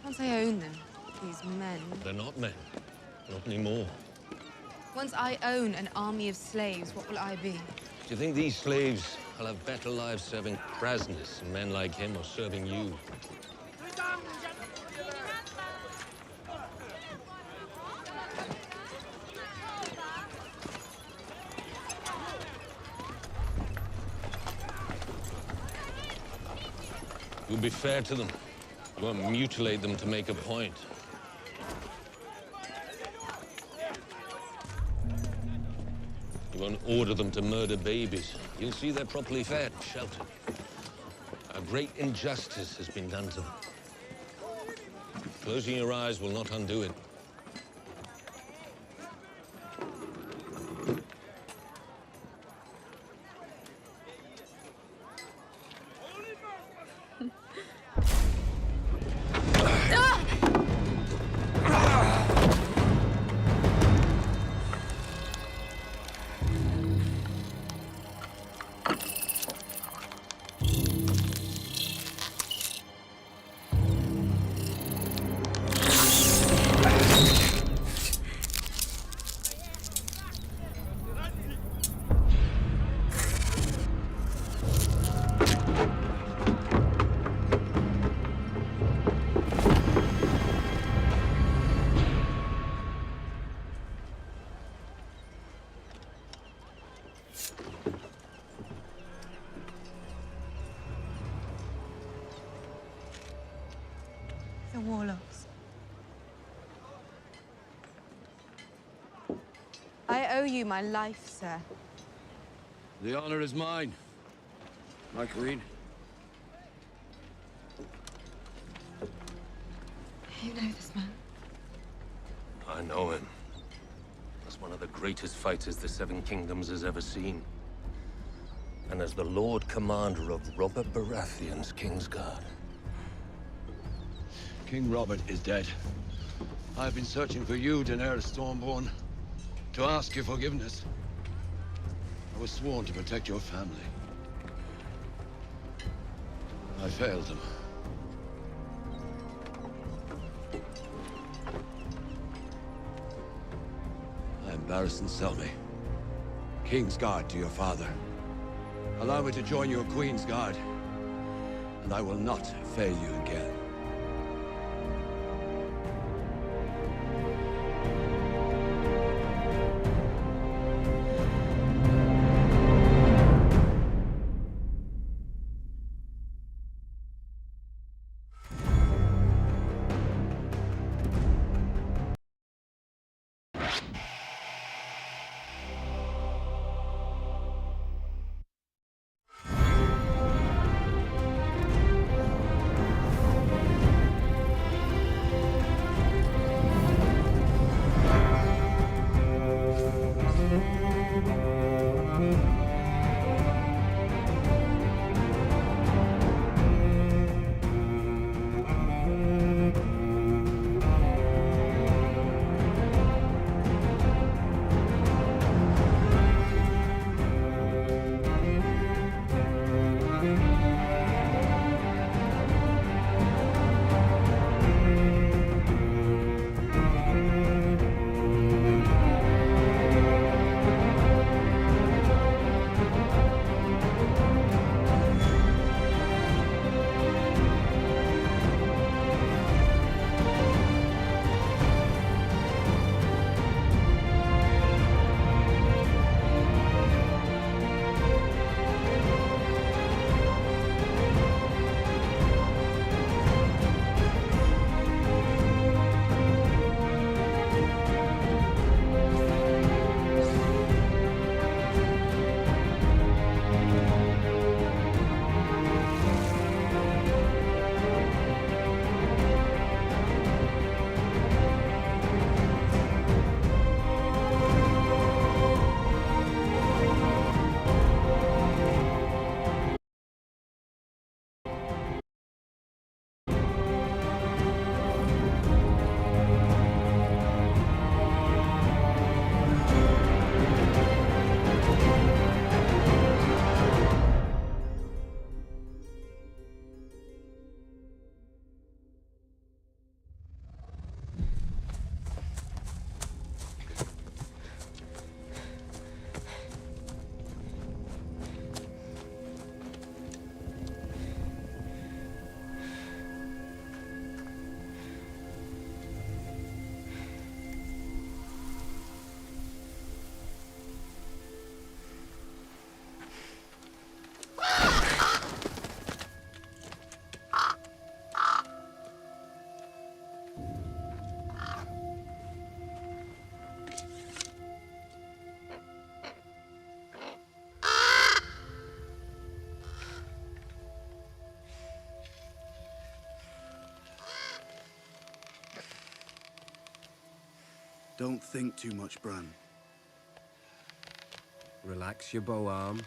Once I own them, these men... They're not men. Not anymore. Once I own an army of slaves, what will I be? Do you think these slaves will have better lives serving Krasnys and men like him or serving you? You'll be fair to them. You won't mutilate them to make a point. You won't order them to murder babies. You'll see they're properly fed, sheltered. A great injustice has been done to them. Closing your eyes will not undo it. The warlocks. I owe you my life, sir. The honor is mine, my queen. You know this man? I know him. As one of the greatest fighters the Seven Kingdoms has ever seen. And as the Lord Commander of Robert Baratheon's Kingsguard. King Robert is dead. I've been searching for you, Daenerys Stormborn, to ask your forgiveness. I was sworn to protect your family. I failed them. Barristan Selmy, King's Guard to your father. Allow me to join your Queen's Guard, and I will not fail you again. Don't think too much, Bran. Relax your bow arm.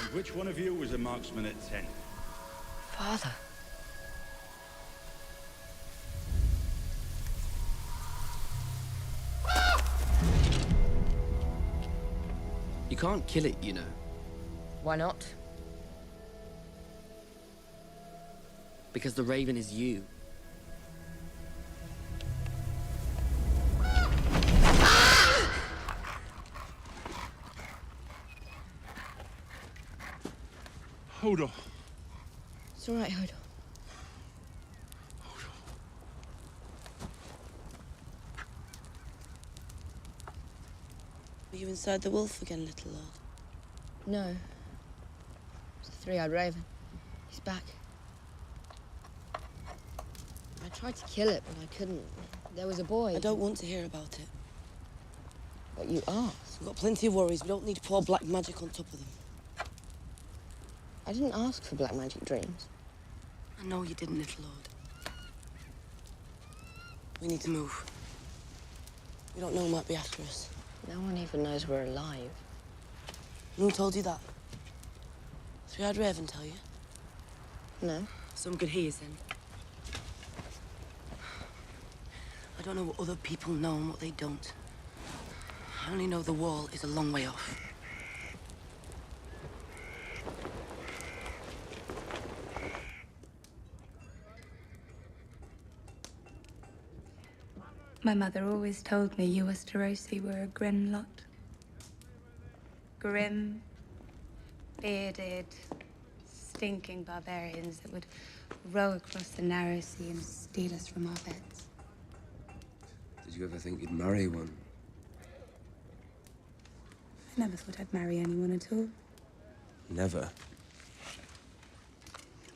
And which one of you was a marksman at 10? Father. You can't kill it, you know. Why not? Because the Raven is you. Hodor. It's all right, Hodor. Were you inside the wolf again, little lord? No. It's the three-eyed raven. He's back. I tried to kill it, but I couldn't. There was a boy. I don't want to hear about it. But you asked. We've got plenty of worries. We don't need to pour black magic on top of them. I didn't ask for black magic dreams. I know you didn't, little lord. We need to move. We don't know who might be after us. No one even knows we're alive. Who told you that? Three-eyed raven tell you? No. Some good hears then. I don't know what other people know and what they don't. I only know the wall is a long way off. My mother always told me you Westerosi were a grim lot. Grim, bearded, stinking barbarians that would row across the narrow sea and steal us from our beds. Did you ever think you'd marry one? I never thought I'd marry anyone at all. Never.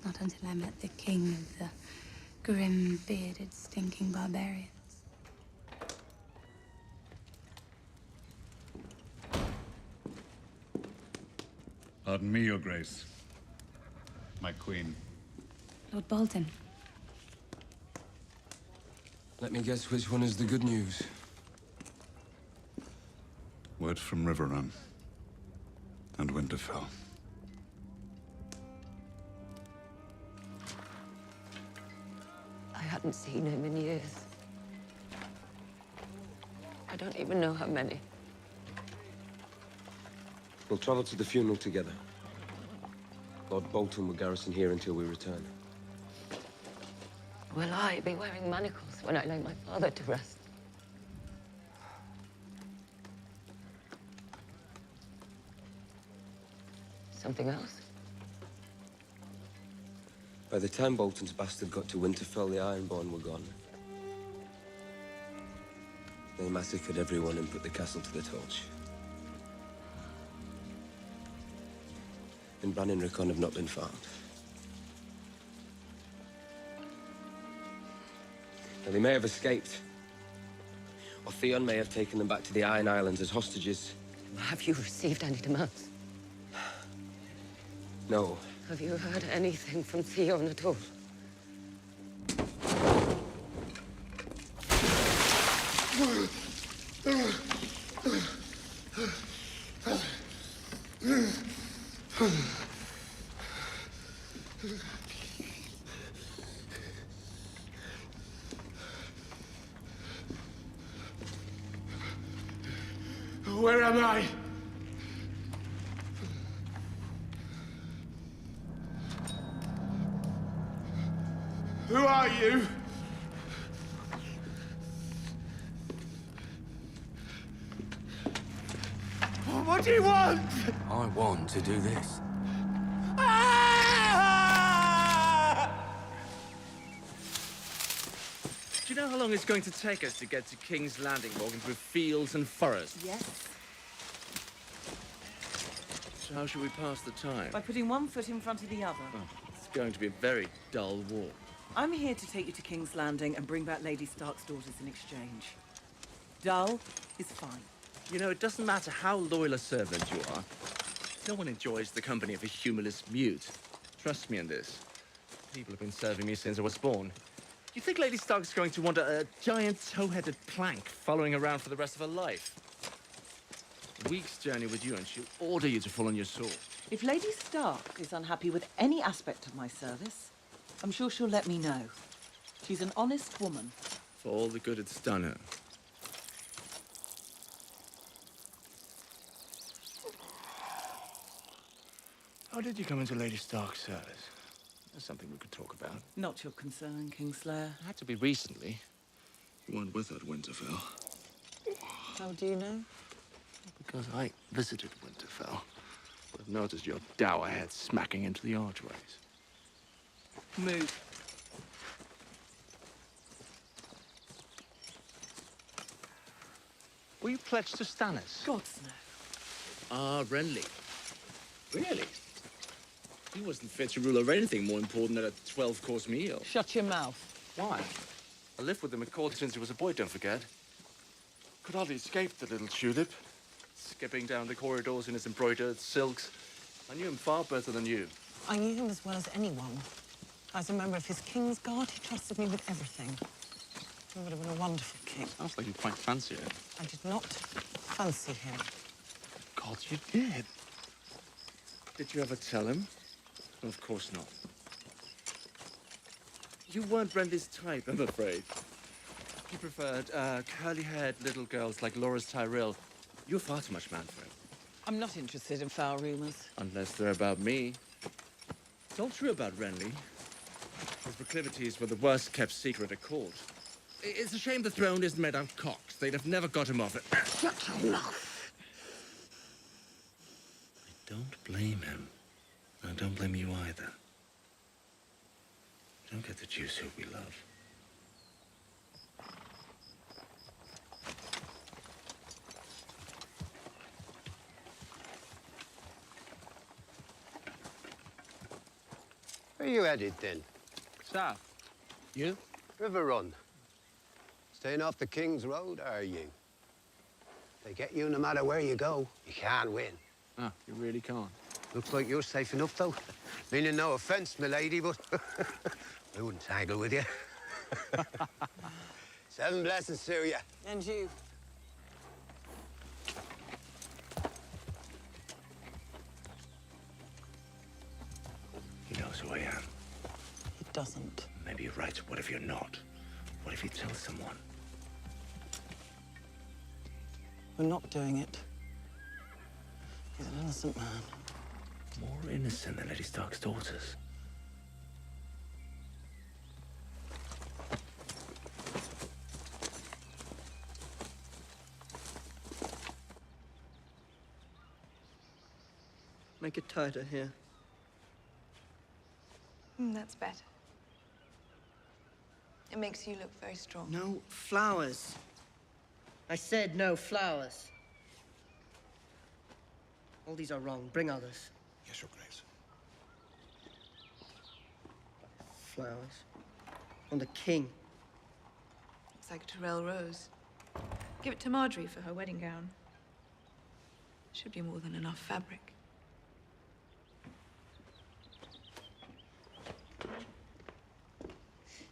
Not until I met the king of the grim, bearded, stinking barbarians. Pardon me, Your Grace. My queen. Lord Bolton. Let me guess which one is the good news. Word from Riverrun and Winterfell. I hadn't seen him in years. I don't even know how many. We'll travel to the funeral together. Lord Bolton will garrison here until we return. Will I be wearing manacles when I lay my father to rest? Something else? By the time Bolton's bastard got to Winterfell, the Ironborn were gone. They massacred everyone and put the castle to the torch. And Bran and Rickon have not been found. Now, they may have escaped. Or Theon may have taken them back to the Iron Islands as hostages. Have you received any demands? No. Have you heard anything from Theon at all? Where am I? Who are you? What do you want? I want to do this. Do you know how long it's going to take us to get to King's Landing, walking through fields and forests? Yes. So how should we pass the time? By putting one foot in front of the other. Oh, it's going to be a very dull walk. I'm here to take you to King's Landing and bring back Lady Stark's daughters in exchange. Dull is fine. You know, it doesn't matter how loyal a servant you are. No one enjoys the company of a humorless mute. Trust me on this. People have been serving me since I was born. Do you think Lady Stark's going to want a giant toe-headed plank following around for the rest of her life? A week's journey with you and she'll order you to fall on your sword. If Lady Stark is unhappy with any aspect of my service, I'm sure she'll let me know. She's an honest woman. For all the good it's done her. How did you come into Lady Stark's service? That's something we could talk about. Not your concern, Kingslayer. It had to be recently. You weren't with her at Winterfell. How do you know? Because I visited Winterfell. But noticed your dour head smacking into the archways. Move. Were you pledged to Stannis? Gods no. Ah, Renly. Really? He wasn't fit to rule over anything more important than a 12-course meal. Shut your mouth. Why? I lived with him at court since he was a boy, don't forget. Could hardly escape the little tulip. Skipping down the corridors in his embroidered silks. I knew him far better than you. I knew him as well as anyone. As a member of his King's Guard, he trusted me with everything. He would have been a wonderful king. Sounds like you quite fancy him. I did not fancy him. God, you did. Did you ever tell him? Of course not. You weren't Renly's type, I'm afraid. He preferred curly-haired little girls like Loras Tyrell. You're far too much man for him. I'm not interested in foul rumors. Unless they're about me. It's all true about Renly. His proclivities were the worst-kept secret at court. It's a shame the throne isn't made out of cocks. They'd have never got him off it. Shut your mouth. I don't blame him. I don't blame you either. Don't get the juice who we love. Where are you headed, then? South. You? River Run. Staying off the King's Road, are you? They get you no matter where you go. You can't win. Oh, you really can't. Looks like you're safe enough, though. Meaning no offense, milady, but I wouldn't tangle with you. 7 blessings to you. And you. He knows who I am. He doesn't. Maybe you're right. What if you're not? What if you tell someone? We're not doing it. He's an innocent man. More innocent than Lady Stark's daughters. Make it tighter here. That's better. It makes you look very strong. No flowers. I said no flowers. All these are wrong. Bring others. Yes, Your Grace. Flowers. On the king. Looks like a Tyrell rose. Give it to Marjorie for her wedding gown. Should be more than enough fabric.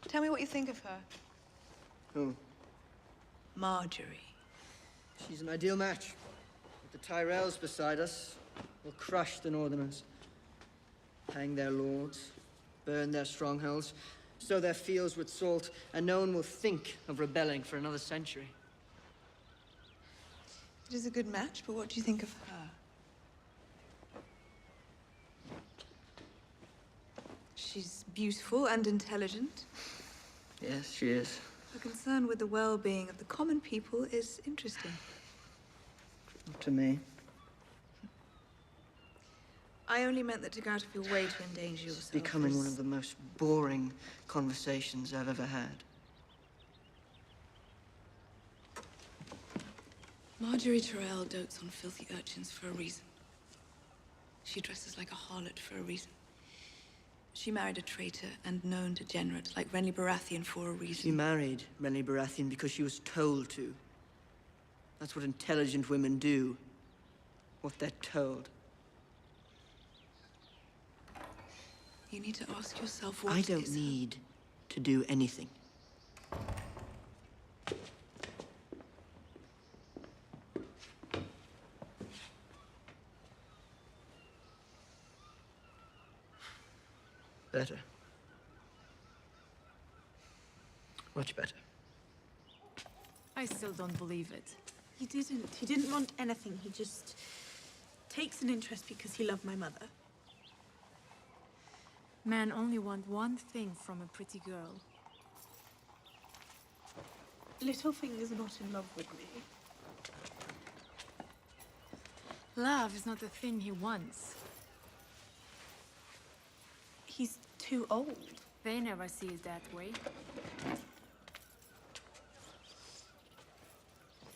Tell me what you think of her. Who? Marjorie. She's an ideal match. With the Tyrells beside us, we'll crush the Northerners. Hang their lords, burn their strongholds, sow their fields with salt, and no one will think of rebelling for another century. It is a good match, but what do you think of her? She's beautiful and intelligent. Yes, she is. Her concern with the well-being of the common people is interesting. Not to me. I only meant that to go out of your way to endanger yourself. It's becoming one of the most boring conversations I've ever had. Marjorie Tyrell dotes on filthy urchins for a reason. She dresses like a harlot for a reason. She married a traitor and known degenerate like Renly Baratheon for a reason. She married Renly Baratheon because she was told to. That's what intelligent women do. What they're told. You need to ask yourself what I don't need to do anything. Better. Much better. I still don't believe it. He didn't. He didn't want anything. He just takes an interest because he loved my mother. Men only want one thing from a pretty girl. Littlefinger is not in love with me. Love is not the thing he wants. He's too old. They never see it that way.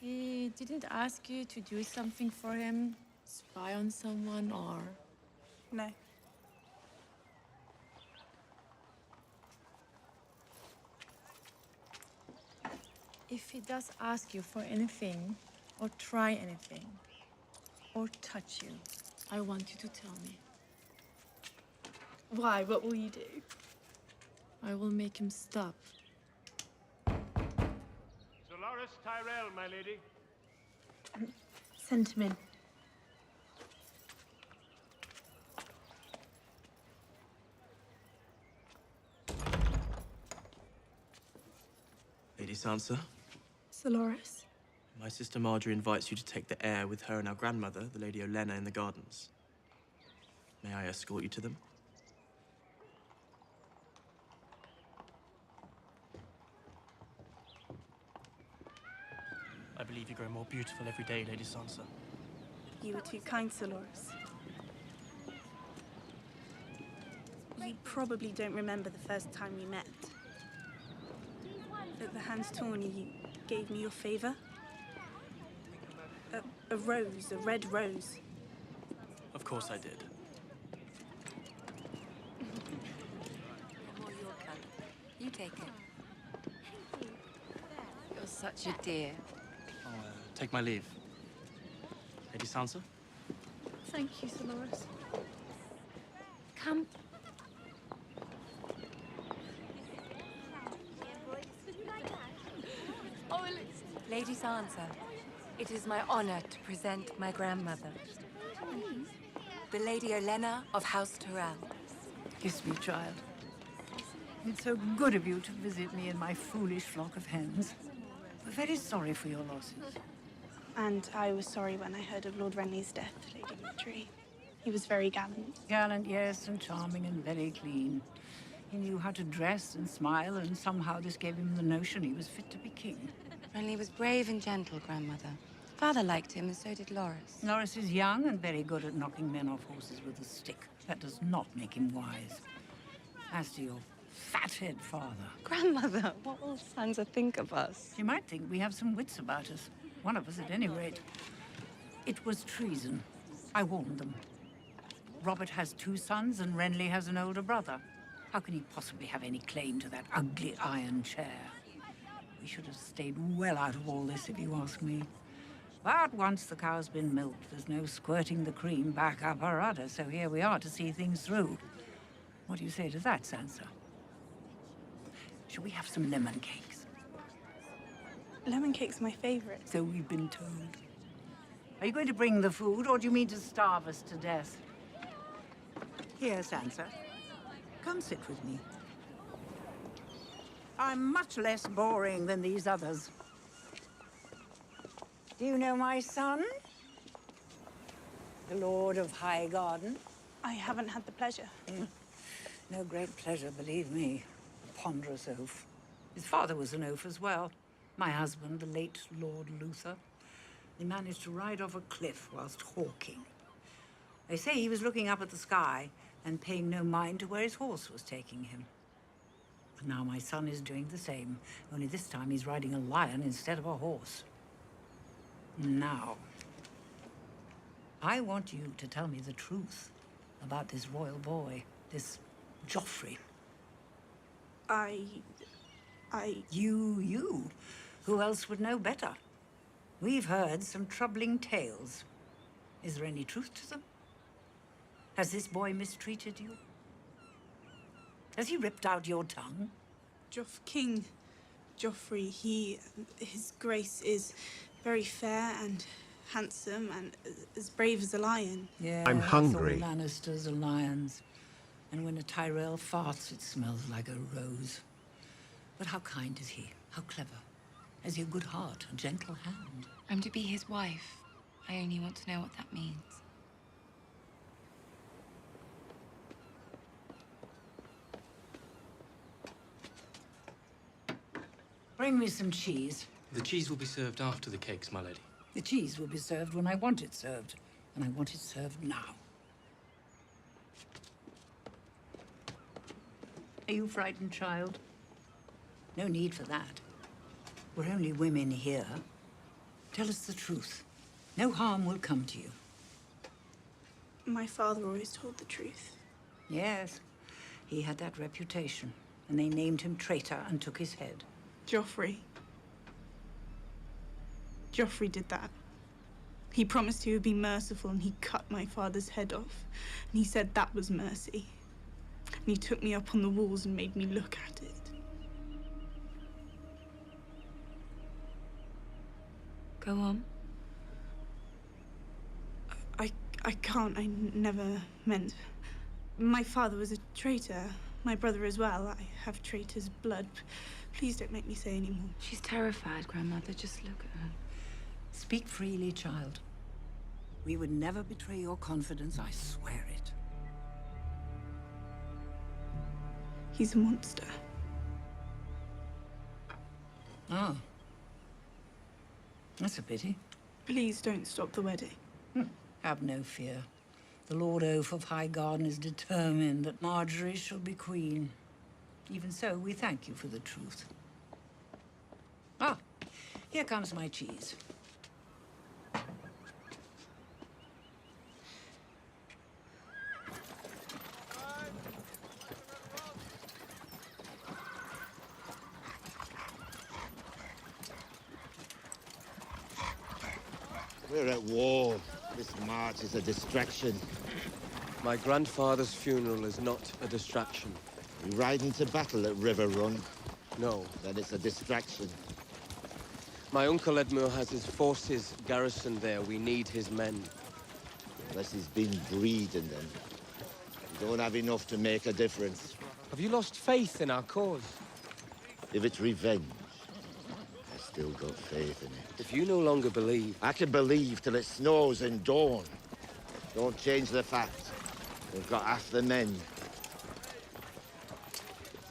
He didn't ask you to do something for him? Spy on someone, or...? No. If he does ask you for anything, or try anything, or touch you, I want you to tell me. Why? What will you do? I will make him stop. Dolores Tyrell, my lady. Send him in. Lady Sansa, Dolores. my sister Marjorie invites you to take the air with her and our grandmother, the Lady Olenna, in the gardens. May I escort you to them? grow more beautiful every day, Lady Sansa. You were too kind, Sir Loras. You probably don't remember the first time we met. At the Hans Tourney, you gave me your favor. A rose, a red rose. Of course I did. More your colour. You take it. You're such a dear. I'll take my leave. Lady Sansa? Thank you, Sir Loras. Come. Lady Sansa, it is my honor to present my grandmother, the Lady Olenna of House Tyrell. Kiss me, child. It's so good of you to visit me in my foolish flock of hens. We're very sorry for your losses. And I was sorry when I heard of Lord Renly's death, Lady Marjorie. He was very gallant. Gallant, yes, and charming and very clean. He knew how to dress and smile, and somehow this gave him the notion he was fit to be king. Renly was brave and gentle, Grandmother. Father liked him, and so did Loras. Loras is young and very good at knocking men off horses with a stick. That does not make him wise. As to your fathead father... Grandmother, what will Sansa think of us? She might think we have some wits about us. One of us, at any rate. It was treason. I warned them. Robert has 2 sons, and Renly has an older brother. How can he possibly have any claim to that ugly iron chair? We should have stayed well out of all this, if you ask me. But once the cow's been milked, there's no squirting the cream back up her udder, so here we are to see things through. What do you say to that, Sansa? Shall we have some lemon cakes? Lemon cake's my favorite. So we've been told. Are you going to bring the food, or do you mean to starve us to death? Here, Sansa. Come sit with me. I'm much less boring than these others. Do you know my son? The Lord of Highgarden? I haven't had the pleasure. No great pleasure, believe me. A ponderous oaf. His father was an oaf as well. My husband, the late Lord Luther. They managed to ride off a cliff whilst hawking. They say he was looking up at the sky and paying no mind to where his horse was taking him. And now my son is doing the same, only this time he's riding a lion instead of a horse. Now, I want you to tell me the truth about this royal boy, this Joffrey. You. Who else would know better? We've heard some troubling tales. Is there any truth to them? Has this boy mistreated you? Has he ripped out your tongue? King Joffrey, his grace is very fair and handsome and as brave as a lion. Yeah, I'm hungry. All Lannisters are lions. And when a Tyrell farts, it smells like a rose. But how kind is he? How clever? Has he a good heart, a gentle hand? I'm to be his wife. I only want to know what that means. Bring me some cheese. The cheese will be served after the cakes, my lady. The cheese will be served when I want it served. And I want it served now. Are you frightened, child? No need for that. We're only women here. Tell us the truth. No harm will come to you. My father always told the truth. Yes, he had that reputation. And they named him traitor and took his head. Joffrey did that. He promised he would be merciful, and he cut my father's head off. And he said that was mercy. And he took me up on the walls and made me look at it. Go on. I can't. I never meant. My father was a traitor. My brother as well. I have traitor's blood. Please don't make me say any more. She's terrified, Grandmother. Just look at her. Speak freely, child. We would never betray your confidence, I swear it. He's a monster. Ah. That's a pity. Please don't stop the wedding. Have no fear. The Lord Oaf of Highgarden is determined that Marjorie shall be queen. Even so, we thank you for the truth. Ah, here comes my cheese. We're at war. This march is a distraction. My grandfather's funeral is not a distraction. You ride into battle at River Run? No. Then it's a distraction. My uncle Edmure has his forces garrisoned there. We need his men. Unless he's been breeding them. You don't have enough to make a difference. Have you lost faith in our cause? If it's revenge, I still got faith in it. If you no longer believe... I can believe till it snows in dawn. Don't change the fact. We've got half the men.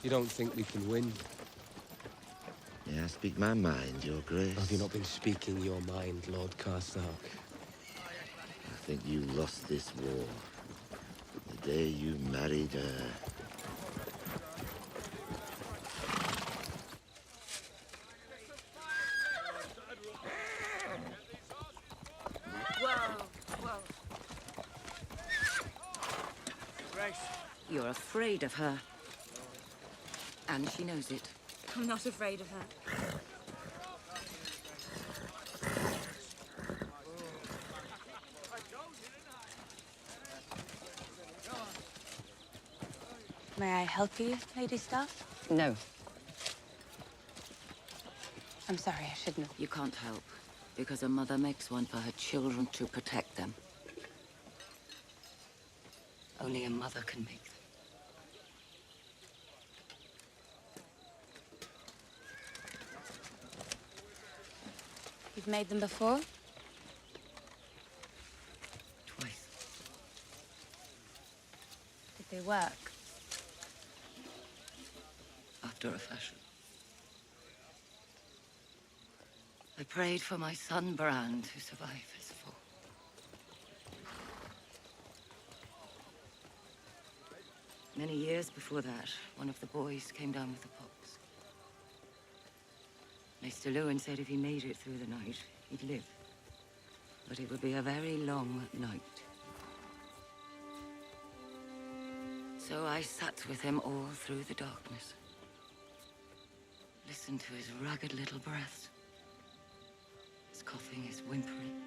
You don't think we can win? Yeah, I speak my mind, Your Grace. Have you not been speaking your mind, Lord Karstark? I think you lost this war. The day you married her. You're afraid of her. And she knows it. I'm not afraid of her. May I help you, Lady Stark? No. I'm sorry, I shouldn't have. You can't help. Because a mother makes one for her children to protect them. Only a mother can make them. You've made them before? Twice. Did they work? After a fashion. I prayed for my son Bran to survive his fall. Many years before that, one of the boys came down with the pox. Maester Lewin said if he made it through the night, he'd live. But it would be a very long night. So I sat with him all through the darkness. Listened to his ragged little breaths. His coughing, his whimpering.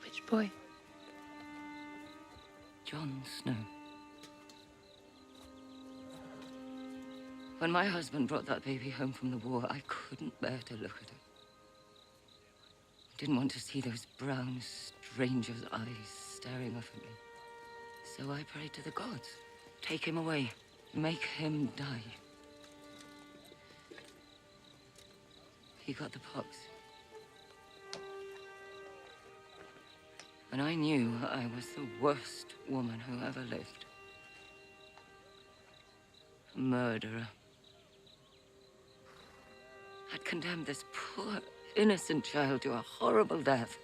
Which boy? Jon Snow. When my husband brought that baby home from the war, I couldn't bear to look at it. I didn't want to see those brown stranger's eyes staring up at me. So I prayed to the gods. Take him away. Make him die. He got the pox. And I knew I was the worst woman who ever lived. A murderer. I'd condemned this poor, innocent child to a horrible death.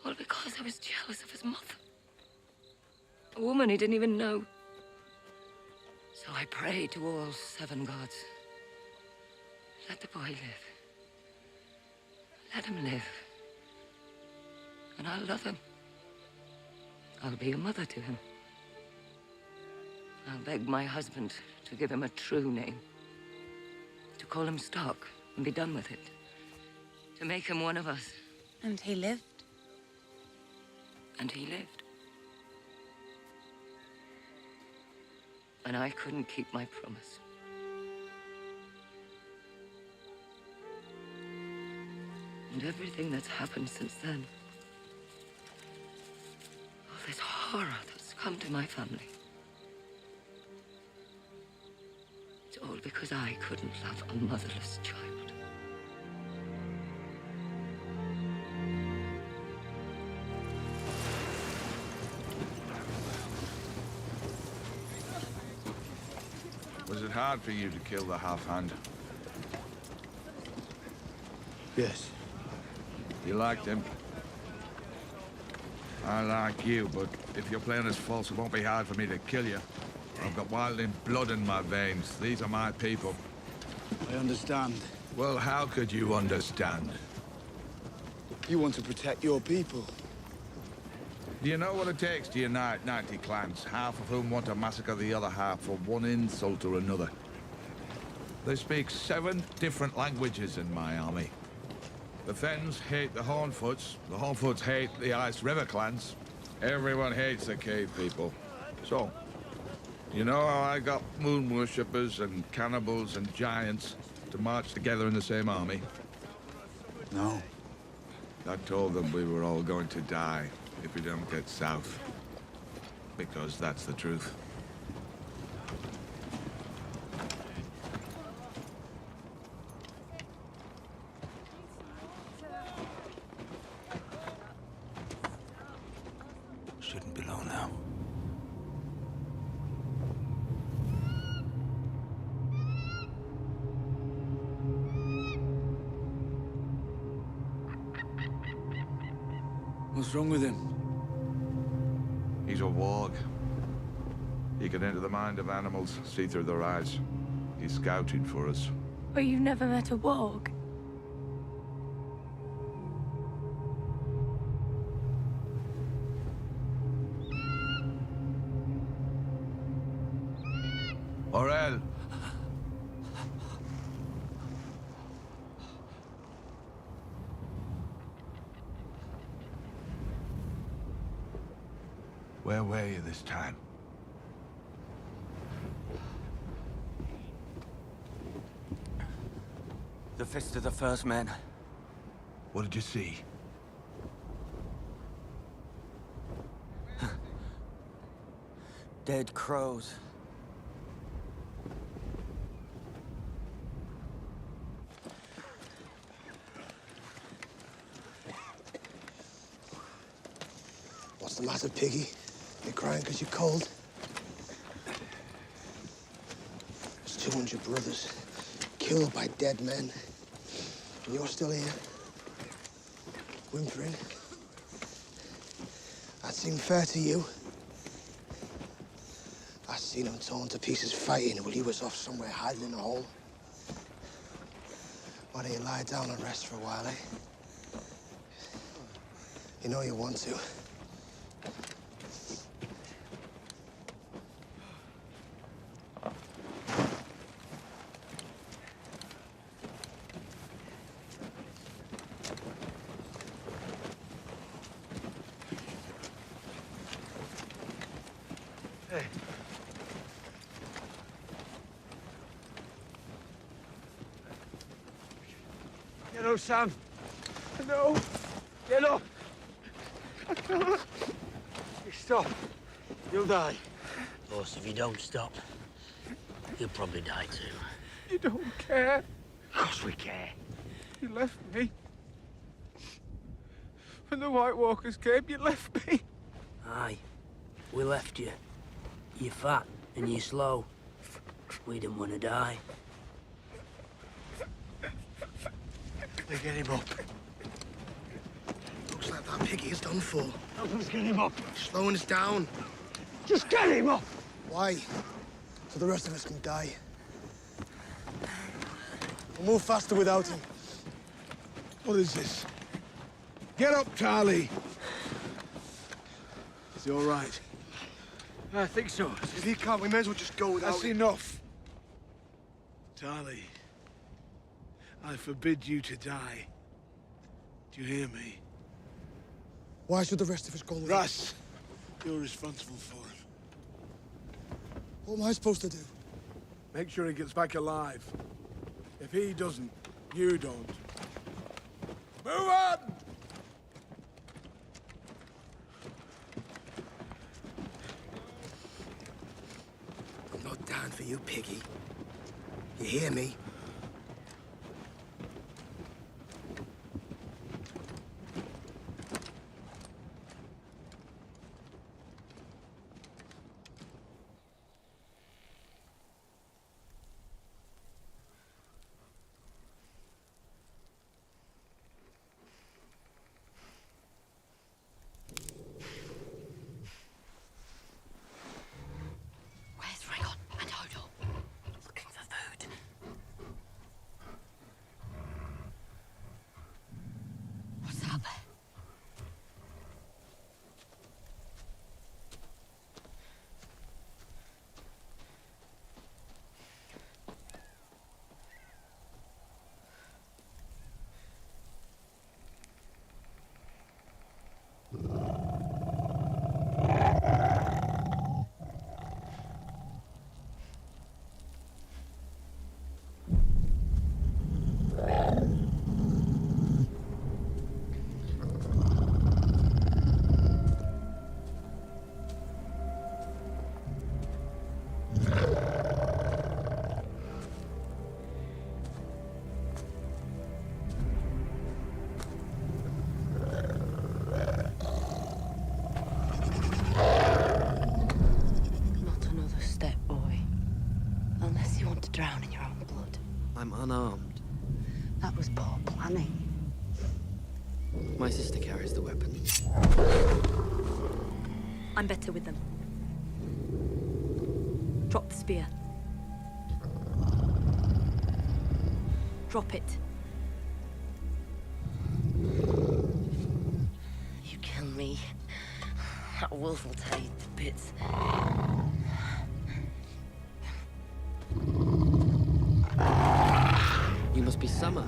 All because I was jealous of his mother. A woman he didn't even know. So I prayed to all 7 gods. Let the boy live. Let him live. And I'll love him. I'll be a mother to him. I'll beg my husband to give him a true name. To call him Stark and be done with it. To make him one of us. And he lived? And he lived. And I couldn't keep my promise. And everything that's happened since then. All this horror that's come to my family. It's all because I couldn't love a motherless child. Was it hard for you to kill the half-hand? Yes. You liked him? I like you, but if you're playing us false, it won't be hard for me to kill you. I've got wildling blood in my veins. These are my people. I understand. Well, how could you understand? You want to protect your people. Do you know what it takes to unite 90 clans, half of whom want to massacre the other half for one insult or another? They speak 7 different languages in my army. The Thenns hate the Hornfoots hate the Ice River clans. Everyone hates the cave people. So, you know how I got moon worshippers and cannibals and giants to march together in the same army? No. I told them we were all going to die if we don't get south. Because that's the truth. Shouldn't be long now. What's wrong with him? He's a warg. He can enter the mind of animals, see through their eyes. He's scouting for us. But you've never met a warg. Orel! Where were you this time? The Fist of the First Men. What did you see? Dead crows. What's the matter, Piggy? You crying because you're cold? There's 200 brothers killed by dead men. And you're still here, whimpering. That seem fair to you? I seen him torn to pieces fighting while he was off somewhere hiding in a hole. Why don't you lie down and rest for a while, eh? You know you want to. Hey. Get up, Sam. No. Get up. I can't. You stop. You'll die. Of course, if you don't stop, you'll probably die too. You don't care. Of course we care. You left me. When the White Walkers came, you left me. Aye, we left you. You're fat and you're slow. We didn't want to die. They get him up. Looks like that Piggy is done for. Help us get him up. Slowing us down. Just get him up. Why? So the rest of us can die. We'll move faster without him. What is this? Get up, Charlie! Is he all right? I think so. If he can't, we may as well just go without That's him. enough. Tali, I forbid you to die. Do you hear me? Why should the rest of us go with him? Russ, you're responsible for him. What am I supposed to do? Make sure he gets back alive. If he doesn't, you don't. Move on! I'm not down for you, Piggy. You hear me? money. My sister carries the weapon. I'm better with them. Drop the spear. Drop it. You kill me, that wolf will tear you to bits. You must be Summer.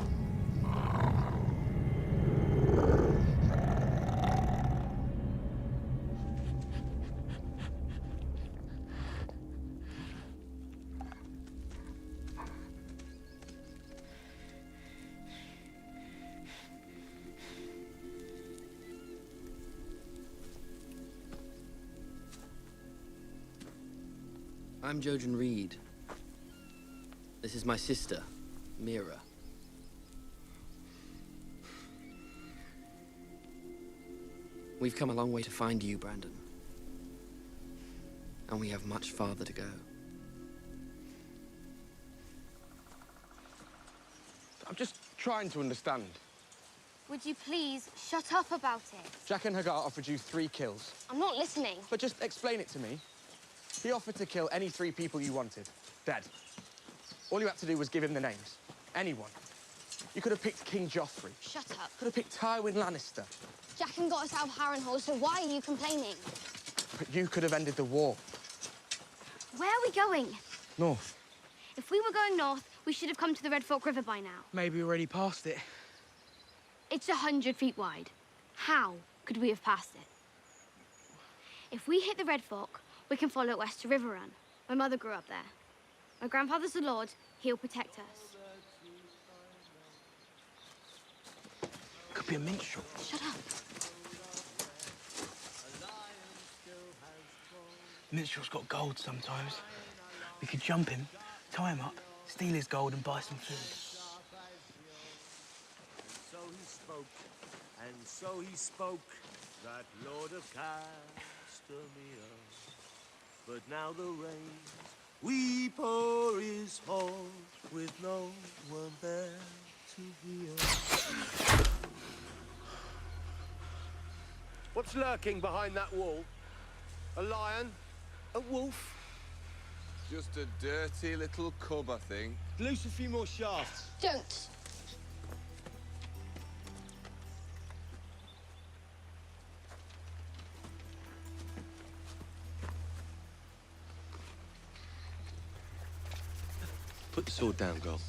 I'm Jojen Reed. This is my sister, Mira. We've come a long way to find you, Brandon. And we have much farther to go. I'm just trying to understand. Would you please shut up about it? Jack and Hagar offered you 3 kills. I'm not listening. But just explain it to me. He offered to kill any 3 people you wanted, dead. All you had to do was give him the names. Anyone. You could have picked King Joffrey. Shut up. Could have picked Tywin Lannister. Jaqen got us out of Harrenhal, so why are you complaining? But you could have ended the war. Where are we going? North. If we were going north, we should have come to the Red Fork River by now. Maybe already past it. It's 100 feet wide. How could we have passed it? If we hit the Red Fork, we can follow it west to Riverrun. My mother grew up there. My grandfather's the Lord. He'll protect us. Could be a minstrel. Shut up. Minstrel's got gold sometimes. We could jump him, tie him up, steal his gold and buy some food. So he spoke, and so he spoke, that Lord of Castamere. But now the rains we pour is hard, with no one there to hear. What's lurking behind that wall? A lion? A wolf? Just a dirty little cub, I think. Loose a few more shafts. Don't. Put the sword down, girl.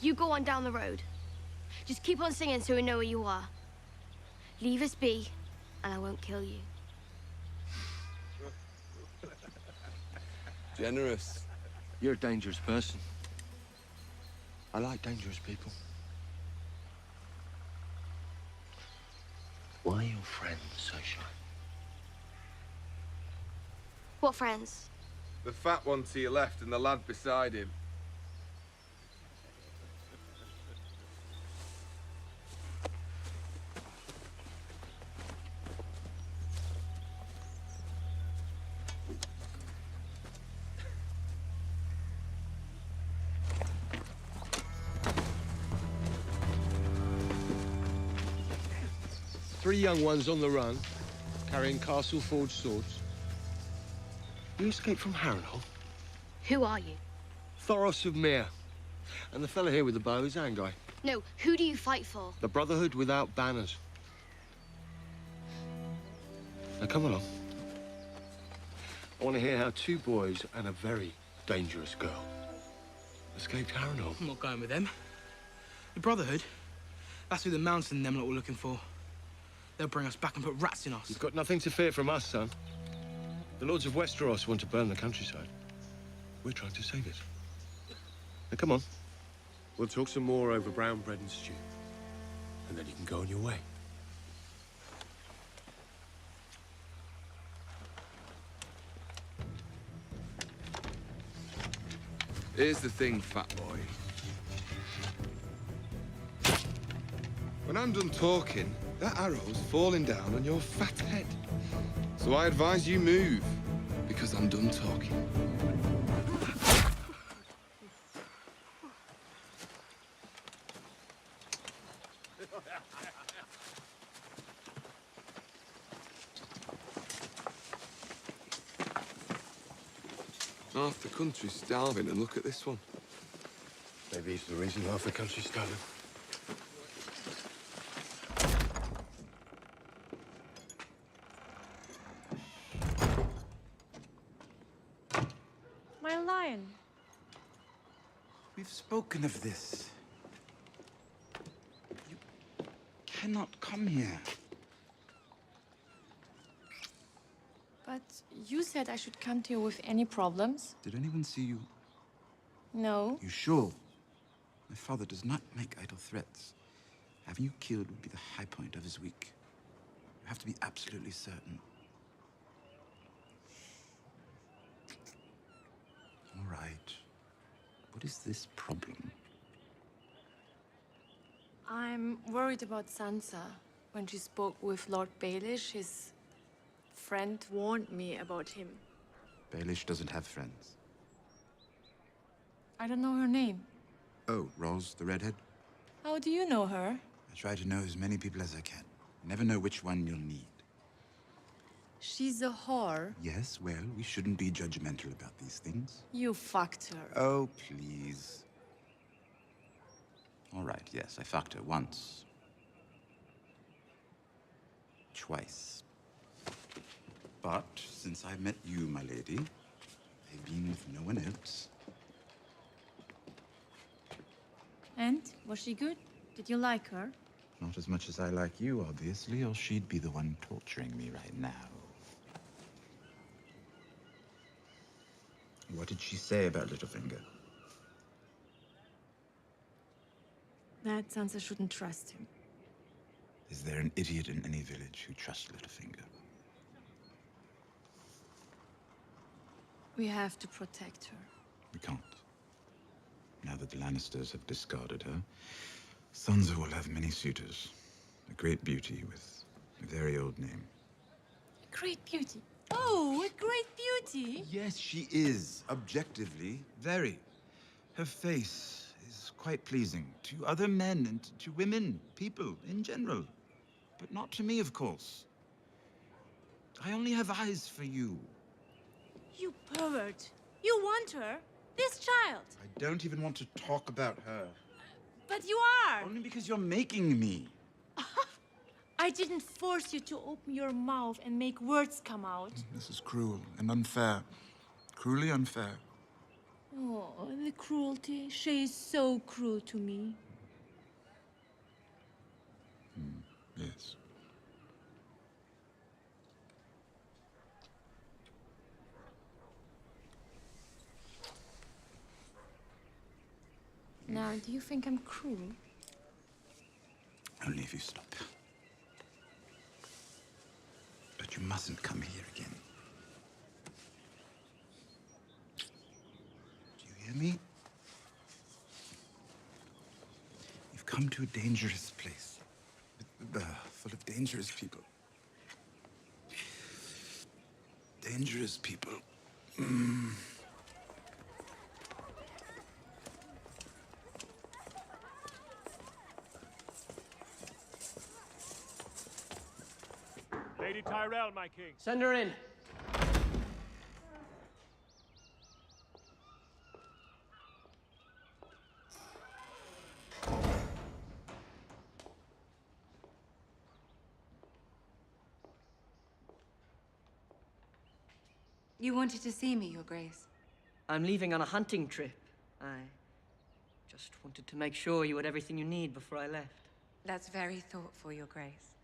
You go on down the road. Just keep on singing so we know where you are. Leave us be, and I won't kill you. Generous. You're a dangerous person. I like dangerous people. Why are your friends so shy? What friends? The fat one to your left and the lad beside him. Three young ones on the run, carrying castle-forged swords. You escaped from Harrenhal? Who are you? Thoros of Myr. And the fella here with the bow is Anguy. No, who do you fight for? The Brotherhood without banners. Now come along. I want to hear how 2 boys and a very dangerous girl escaped Harrenhal. I'm not going with them. The Brotherhood? That's who the Mountain and them lot were looking for. They'll bring us back and put rats in us. You've got nothing to fear from us, son. The Lords of Westeros want to burn the countryside. We're trying to save it. Now, come on. We'll talk some more over brown bread and stew. And then you can go on your way. Here's the thing, fat boy. When I'm done talking, that arrow's falling down on your fat head. So I advise you move, because I'm done talking. Half the country's starving, and look at this one. Maybe it's the reason half the country's starving. My lion. We've spoken of this. You cannot come here. But you said I should come to you with any problems. Did anyone see you? No. You sure? My father does not make idle threats. Having you killed would be the high point of his week. You have to be absolutely certain. All right. What is this problem? I'm worried about Sansa. When she spoke with Lord Baelish, his friend warned me about him. Baelish doesn't have friends. I don't know her name. Oh, Ros, the redhead? How do you know her? I try to know as many people as I can. You never know which one you'll need. She's a whore. Yes, well, we shouldn't be judgmental about these things. You fucked her. Oh, please. All right, yes, I fucked her once. Twice. But since I met you, my lady, I've been with no one else. And? Was she good? Did you like her? Not as much as I like you, obviously, or she'd be the one torturing me right now. What did she say about Littlefinger? That Sansa shouldn't trust him. Is there an idiot in any village who trusts Littlefinger? We have to protect her. We can't. Now that the Lannisters have discarded her, Sansa will have many suitors. A great beauty with a very old name. Great beauty. Oh, a great beauty. Yes, she is. Objectively, very. Her face is quite pleasing to other men and to women, people in general. But not to me, of course. I only have eyes for you. You pervert. You want her? This child. I don't even want to talk about her. But you are. Only because you're making me. I didn't force you to open your mouth and make words come out. This is cruel and unfair. Cruelly unfair. Oh, the cruelty. She is so cruel to me. Yes. Now, do you think I'm cruel? Only if you stop. But you mustn't come here again. Do you hear me? You've come to a dangerous place. Full of dangerous people. Dangerous people. Lady Tyrell, my king. Send her in. You wanted to see me, Your Grace. I'm leaving on a hunting trip. I just wanted to make sure you had everything you need before I left. That's very thoughtful, Your Grace.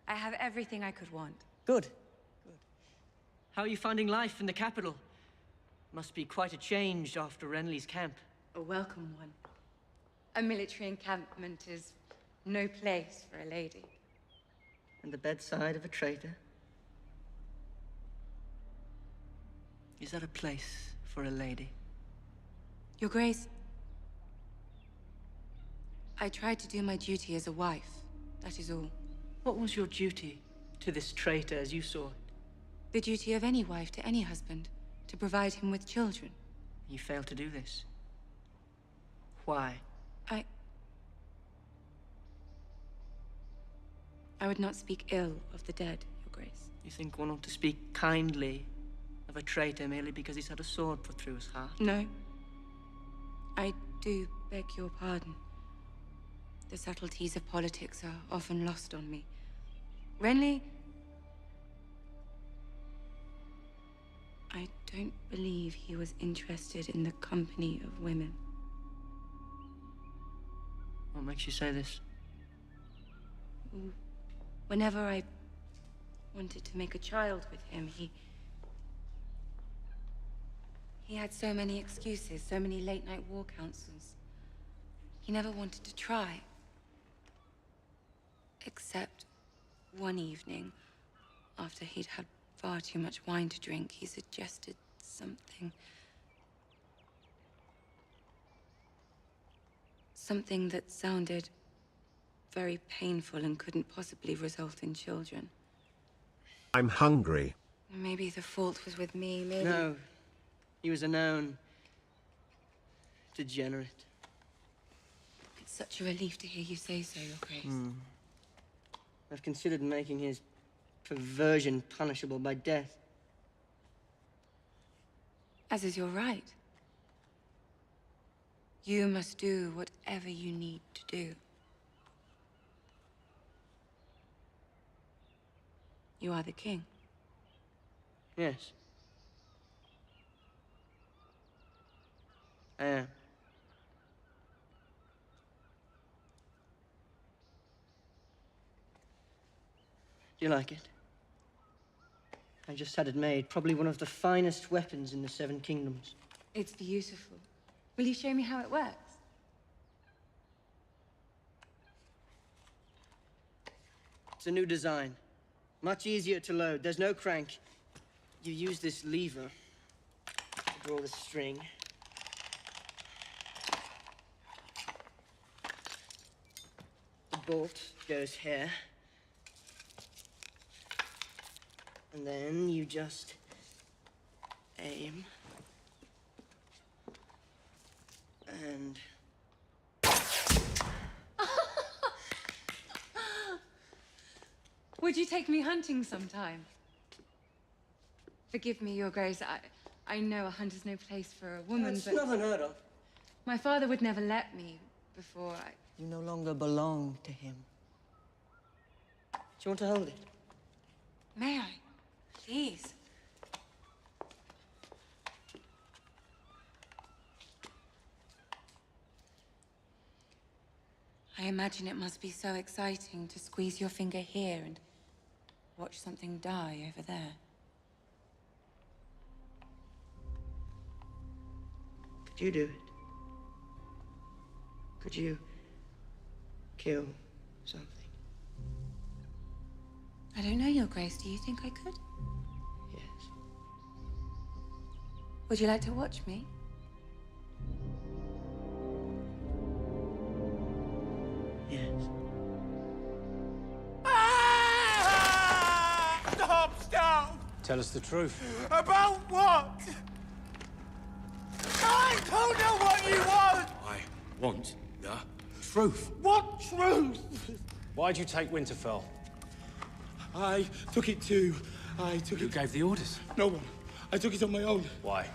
I have everything I could want. Good. Good. How are you finding life in the capital? Must be quite a change after Renly's camp. A welcome one. A military encampment is no place for a lady. And the bedside of a traitor? Is that a place for a lady? Your Grace, I tried to do my duty as a wife. That is all. What was your duty to this traitor as you saw it? The duty of any wife to any husband, to provide him with children. You failed to do this. Why? I would not speak ill of the dead, Your Grace. You think one ought to speak kindly of a traitor merely because he's had a sword put through his heart? No. I do beg your pardon. The subtleties of politics are often lost on me. Renly, I don't believe he was interested in the company of women. What makes you say this? Whenever I wanted to make a child with him, he had so many excuses, so many late-night war councils. He never wanted to try. Except one evening, after he'd had far too much wine to drink, he suggested something. Something that sounded very painful and couldn't possibly result in children. I'm hungry. Maybe the fault was with me, maybe... No. He was a known degenerate. It's such a relief to hear you say so, Your Grace. I've considered making his perversion punishable by death. As is your right. You must do whatever you need to do. You are the king. Yes. I am. Do you like it? I just had it made. Probably one of the finest weapons in the Seven Kingdoms. It's beautiful. Will you show me how it works? It's a new design. Much easier to load. There's no crank. You use this lever to draw the string. The bolt goes here. And then you just aim. And... Would you take me hunting sometime? Forgive me, Your Grace. I know a hunt is no place for a woman, That's but... not unheard of. My father would never let me before I... You no longer belong to him. Do you want to hold it? May I? Please. I imagine it must be so exciting to squeeze your finger here and watch something die over there. Could you do it? Could you kill something? I don't know, Your Grace. Do you think I could? Yes. Would you like to watch me? Yes. Stop, stop! Tell us the truth. About what? I don't know what you want! I want the truth. What truth? Why'd you take Winterfell? I took it. Who gave the orders? No one. I took it on my own. Why?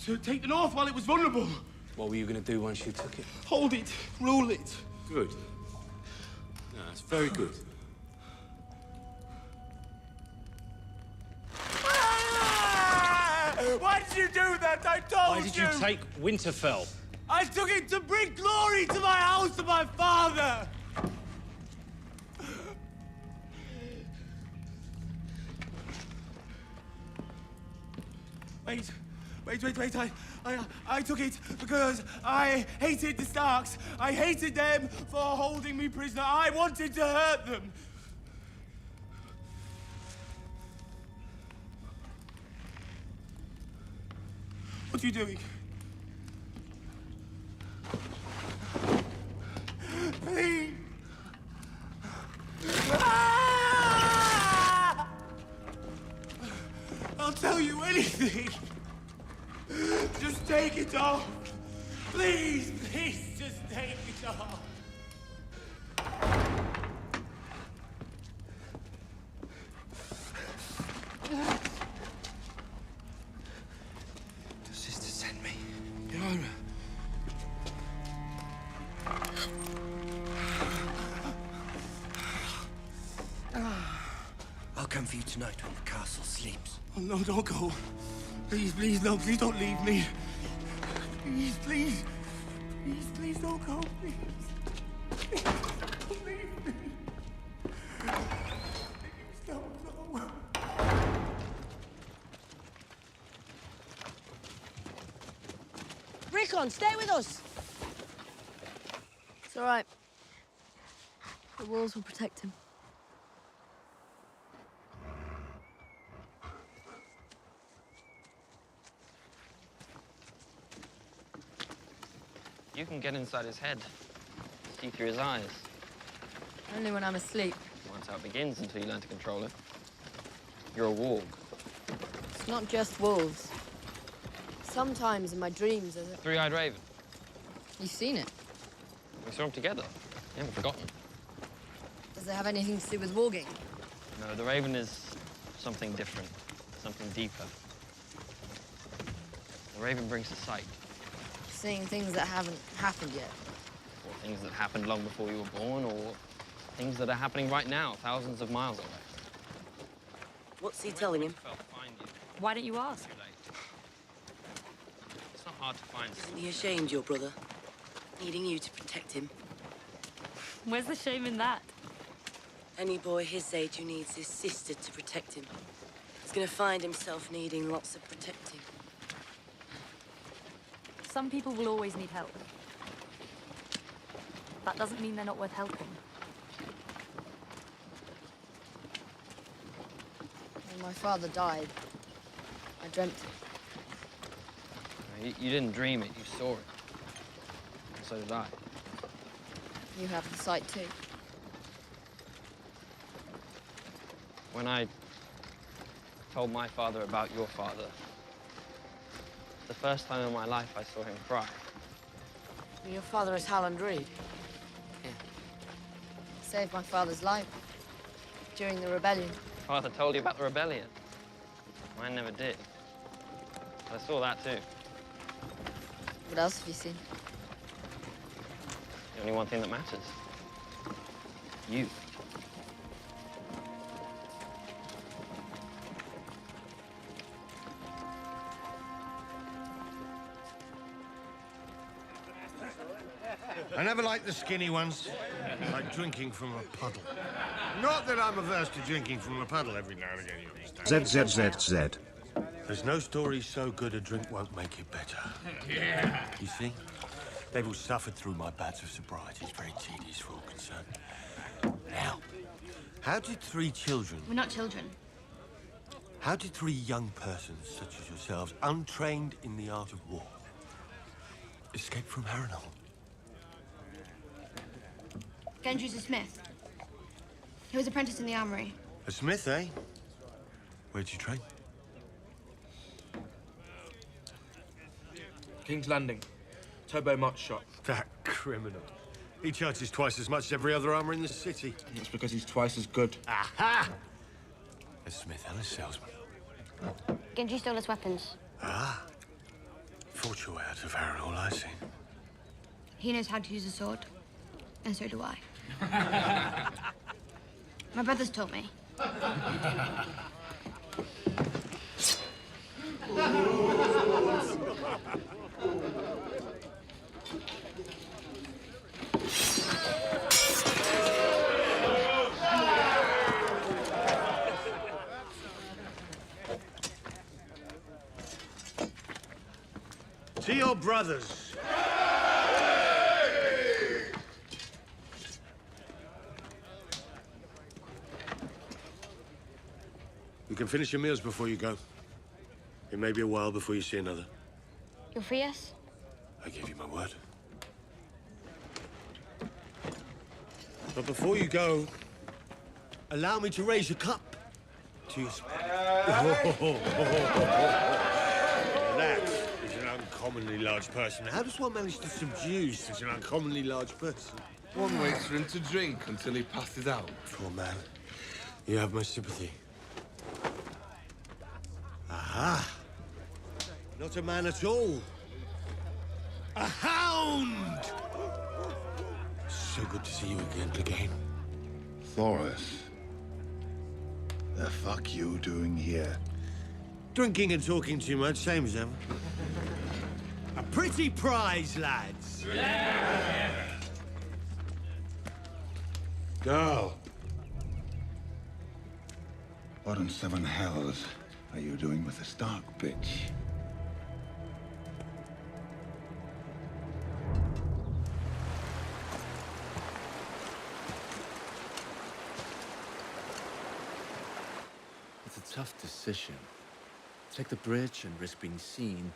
To take the North while it was vulnerable. What were you going to do once you took it? Hold it. Rule it. Good. No, that's very good. Why did you do that? I told you! Why did you take Winterfell? I took it to bring glory to my house and my father! Wait. I took it because I hated the Starks. I hated them for holding me prisoner. I wanted to hurt them. What are you doing? Please. Ah! I'll tell you anything. Just take it off. Please, just take it off. tonight when the castle sleeps. Oh, no, don't go. Please, please, no, please don't leave me. Please, please. Please, please don't go, please. Please, don't leave me. Please, don't go. Rickon, stay with us. It's all right. The walls will protect him. You can get inside his head, see through his eyes. Only when I'm asleep. That's how it begins until you learn to control it. You're a warg. It's not just wolves. Sometimes in my dreams there's a... Three-eyed raven. You've seen it? We saw him together. You haven't forgotten. Does it have anything to do with warging? No, the raven is something different, something deeper. The raven brings to sight. Seeing things that haven't happened yet. Or things that happened long before you were born, or things that are happening right now, thousands of miles away. What's he telling him? Why don't you ask? It's not hard to find. Isn't he ashamed, your brother? Needing you to protect him? Where's the shame in that? Any boy his age who needs his sister to protect him is gonna find himself needing lots of protecting. Some people will always need help. That doesn't mean they're not worth helping. When my father died, I dreamt it. You didn't dream it, you saw it. And so did I. You have the sight too. When I told my father about your father, the first time in my life I saw him cry. Your father is Howland Reed? Saved my father's life during the rebellion. Father told you about the rebellion. Mine never did. But I saw that too. What else have you seen? The only one thing that matters. You. I never liked the skinny ones. Like drinking from a puddle. Not that I'm averse to drinking from a puddle every now and again, you understand. ZZZZ. There's no story so good a drink won't make it better. Yeah. You see? They've all suffered through my bouts of sobriety. It's very tedious for all concerned. Now, how did three children... We're not children. How did three young persons, such as yourselves, untrained in the art of war, escape from Harrenhal? Gendry's a smith. He was apprenticed in the armory. A smith, eh? Where'd you train? King's Landing. Turbo Mott shop. That criminal. He charges twice as much as every other armor in the city. It's because he's twice as good. Aha! A smith and a salesman. Gendry stole his weapons. Ah. Fought your way out of Harrenhal, I see. He knows how to use a sword. And so do I. My brothers taught me. To your brothers. You can finish your meals before you go. It may be a while before you see another. You'll free us? I gave you my word. But before you go, allow me to raise a cup to your That is an uncommonly large person. How does one manage to subdue such an uncommonly large person? One waits for him to drink until he passes out. Poor man. You have my sympathy. Aha! Not a man at all. A hound! So good to see you again, Clegane. Thoros. The fuck you doing here? Drinking and talking too much, same as ever. A pretty prize, lads. Girl. What in seven hells are you doing with the Stark bitch? It's a tough decision. Take the bridge and risk being seen,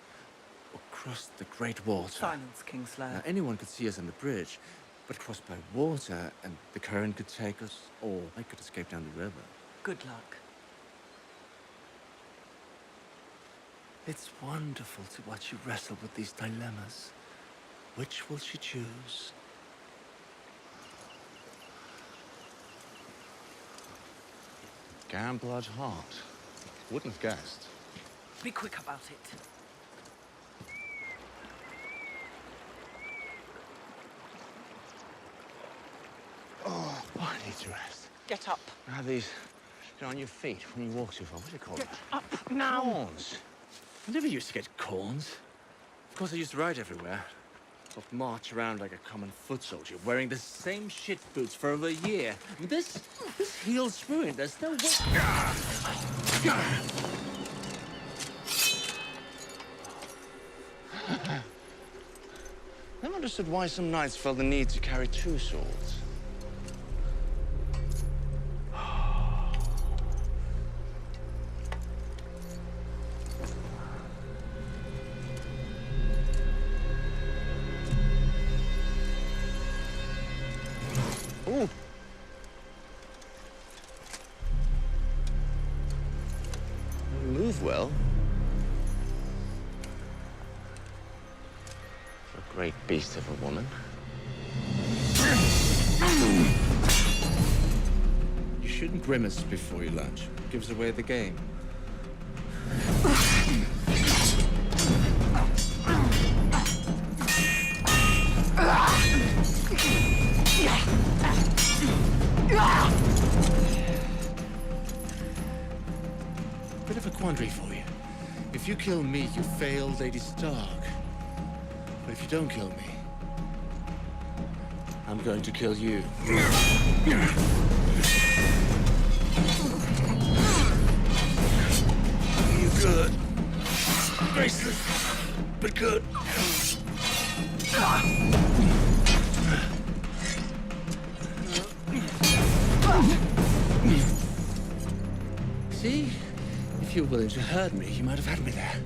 or cross the Great Water. Silence, Kingslayer. Now, anyone could see us on the bridge, but cross by water and the current could take us, or I could escape down the river. Good luck. It's wonderful to watch you wrestle with these dilemmas. Which will she choose? Gambler's heart. Wouldn't have guessed. Be quick about it. Oh, I need to rest. Get up. Now these, on your feet when you walk too far. What do you call Get it? up now. Corns. I never used to get corns. Of course, I used to ride everywhere. But march around like a common foot soldier, wearing the same shit boots for over a year. This heel's ruined. There's no way. Never understood why some knights felt the need to carry two swords. Ooh. You move well. For a great beast of a woman. You shouldn't grimace before you lunch. It gives away the game. Bit of a quandary for you. If you kill me, you fail Lady Stark. But if you don't kill me, I'm going to kill you. You good. Graceless, but good. See? If you were willing to hurt me, you might have had me there.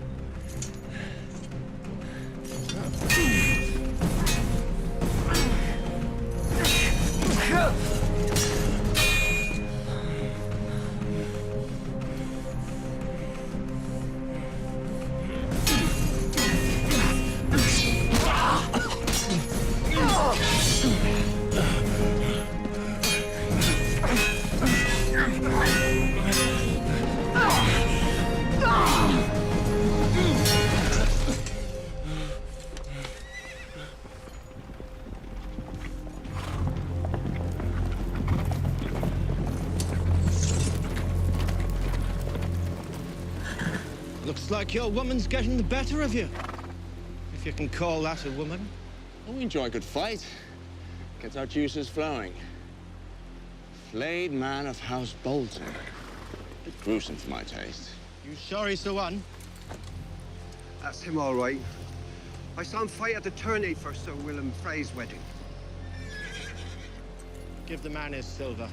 Looks like your woman's getting the better of you. If you can call that a woman. Oh, we enjoy a good fight. Gets our juices flowing. Flayed man of House Bolton. Bit gruesome for my taste. You sorry, Sir One? That's him, all right. I saw him fight at the tourney for Sir Willem Frey's wedding. Give the man his silver.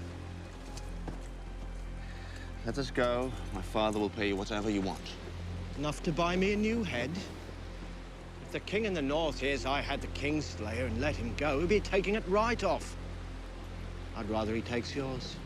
Let us go. My father will pay you whatever you want. Enough to buy me a new head? If the king in the north hears I had the Kingslayer and let him go, he'll be taking it right off. I'd rather he takes yours.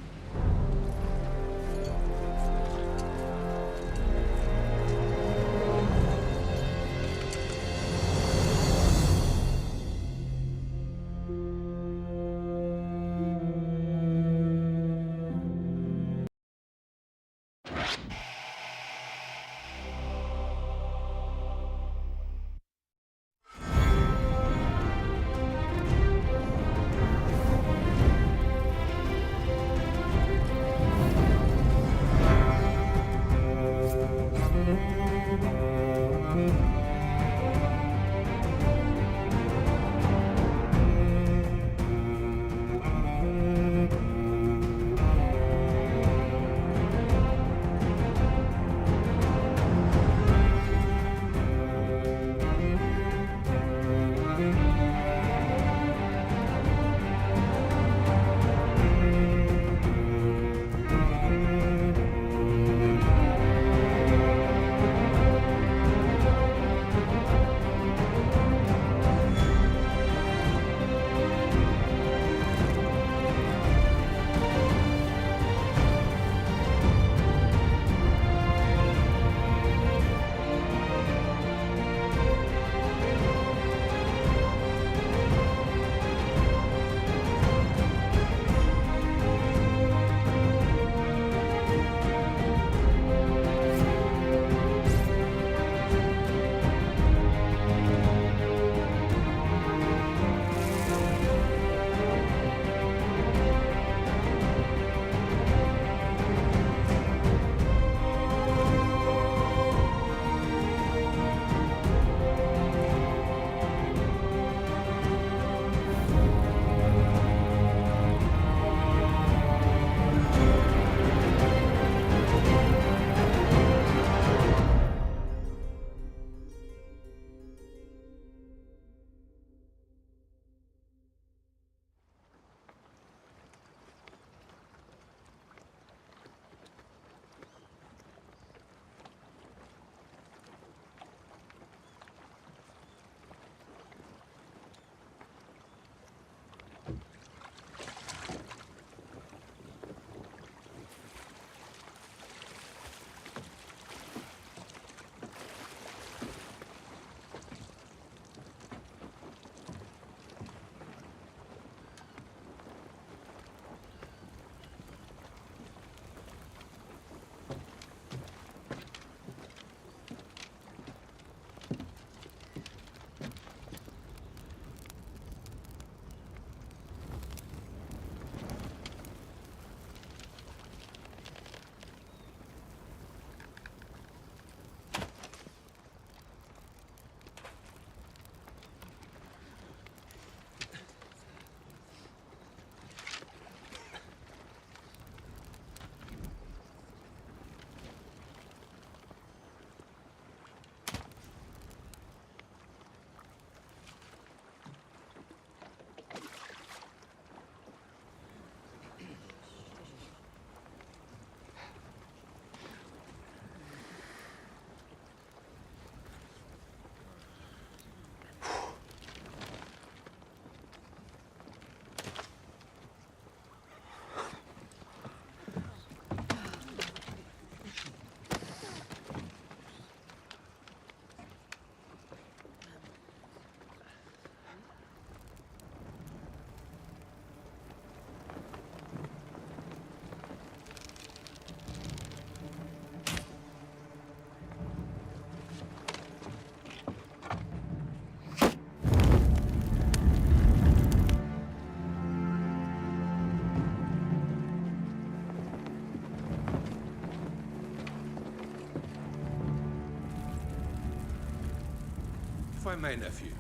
If I may, nephew,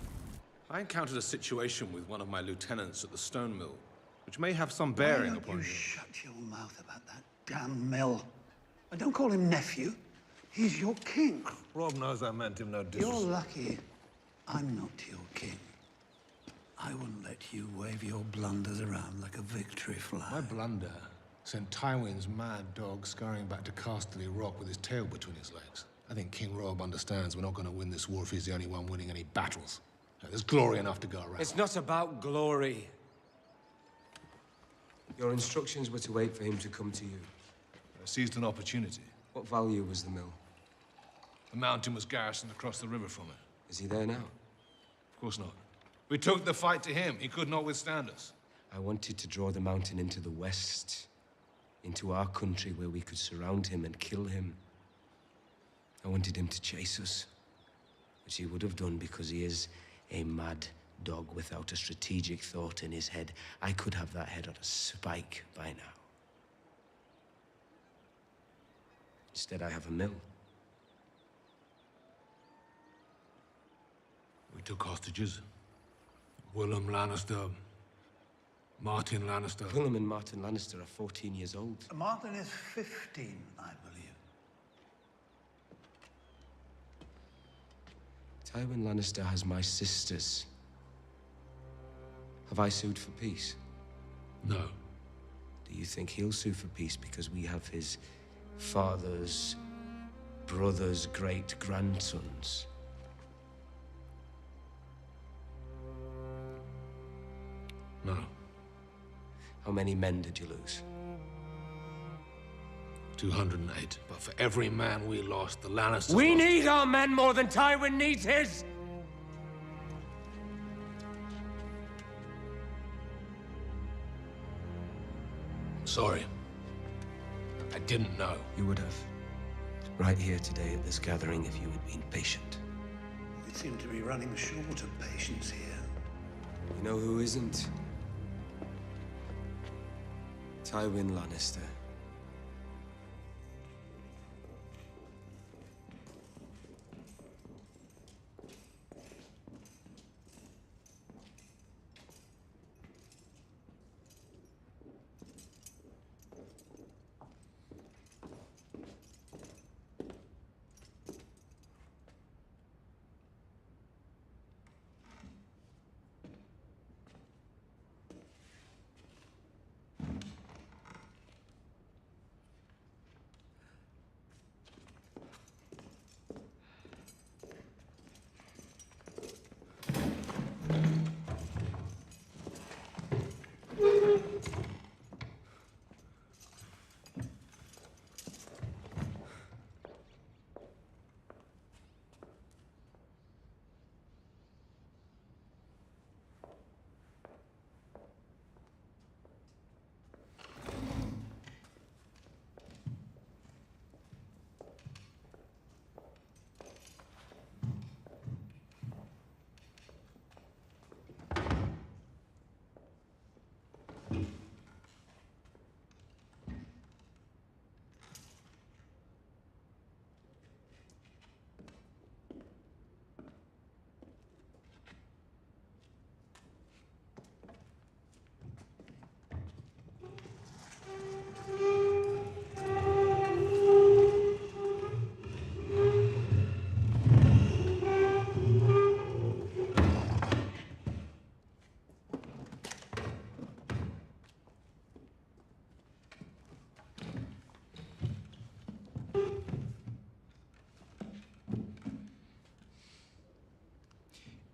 I encountered a situation with one of my lieutenants at the stone mill, which may have some bearing upon you. Shut your mouth about that damn mill. And don't call him nephew. He's your king. Rob knows I meant him no You're disrespect. lucky I'm not your king. I wouldn't let you wave your blunders around like a victory flag. My blunder sent Tywin's mad dog scurrying back to Casterly Rock with his tail between his legs. I think King Rob understands we're not going to win this war if he's the only one winning any battles. There's glory enough to go around. It's not about glory. Your instructions were to wait for him to come to you. I seized an opportunity. What value was the mill? The mountain was garrisoned across the river from it. Is he there now? Of course not. We took the fight to him. He could not withstand us. I wanted to draw the mountain into the west, into our country where we could surround him and kill him. I wanted him to chase us, which he would have done because he is a mad dog without a strategic thought in his head. I could have that head on a spike by now. Instead, I have a mill. We took hostages. Willem Lannister, Martin Lannister. Willem and Martin Lannister are 14 years old. Martin is 15, I believe. Tywin Lannister has my sisters. Have I sued for peace? No. Do you think he'll sue for peace because we have his father's brother's great-grandsons? No. How many men did you lose? 208. But for every man we lost, the Lannisters We lost. need our men more than Tywin needs his! Sorry. I didn't know. You would have. Right here today at this gathering if you had been patient. We seem to be running short of patience here. You know who isn't? Tywin Lannister.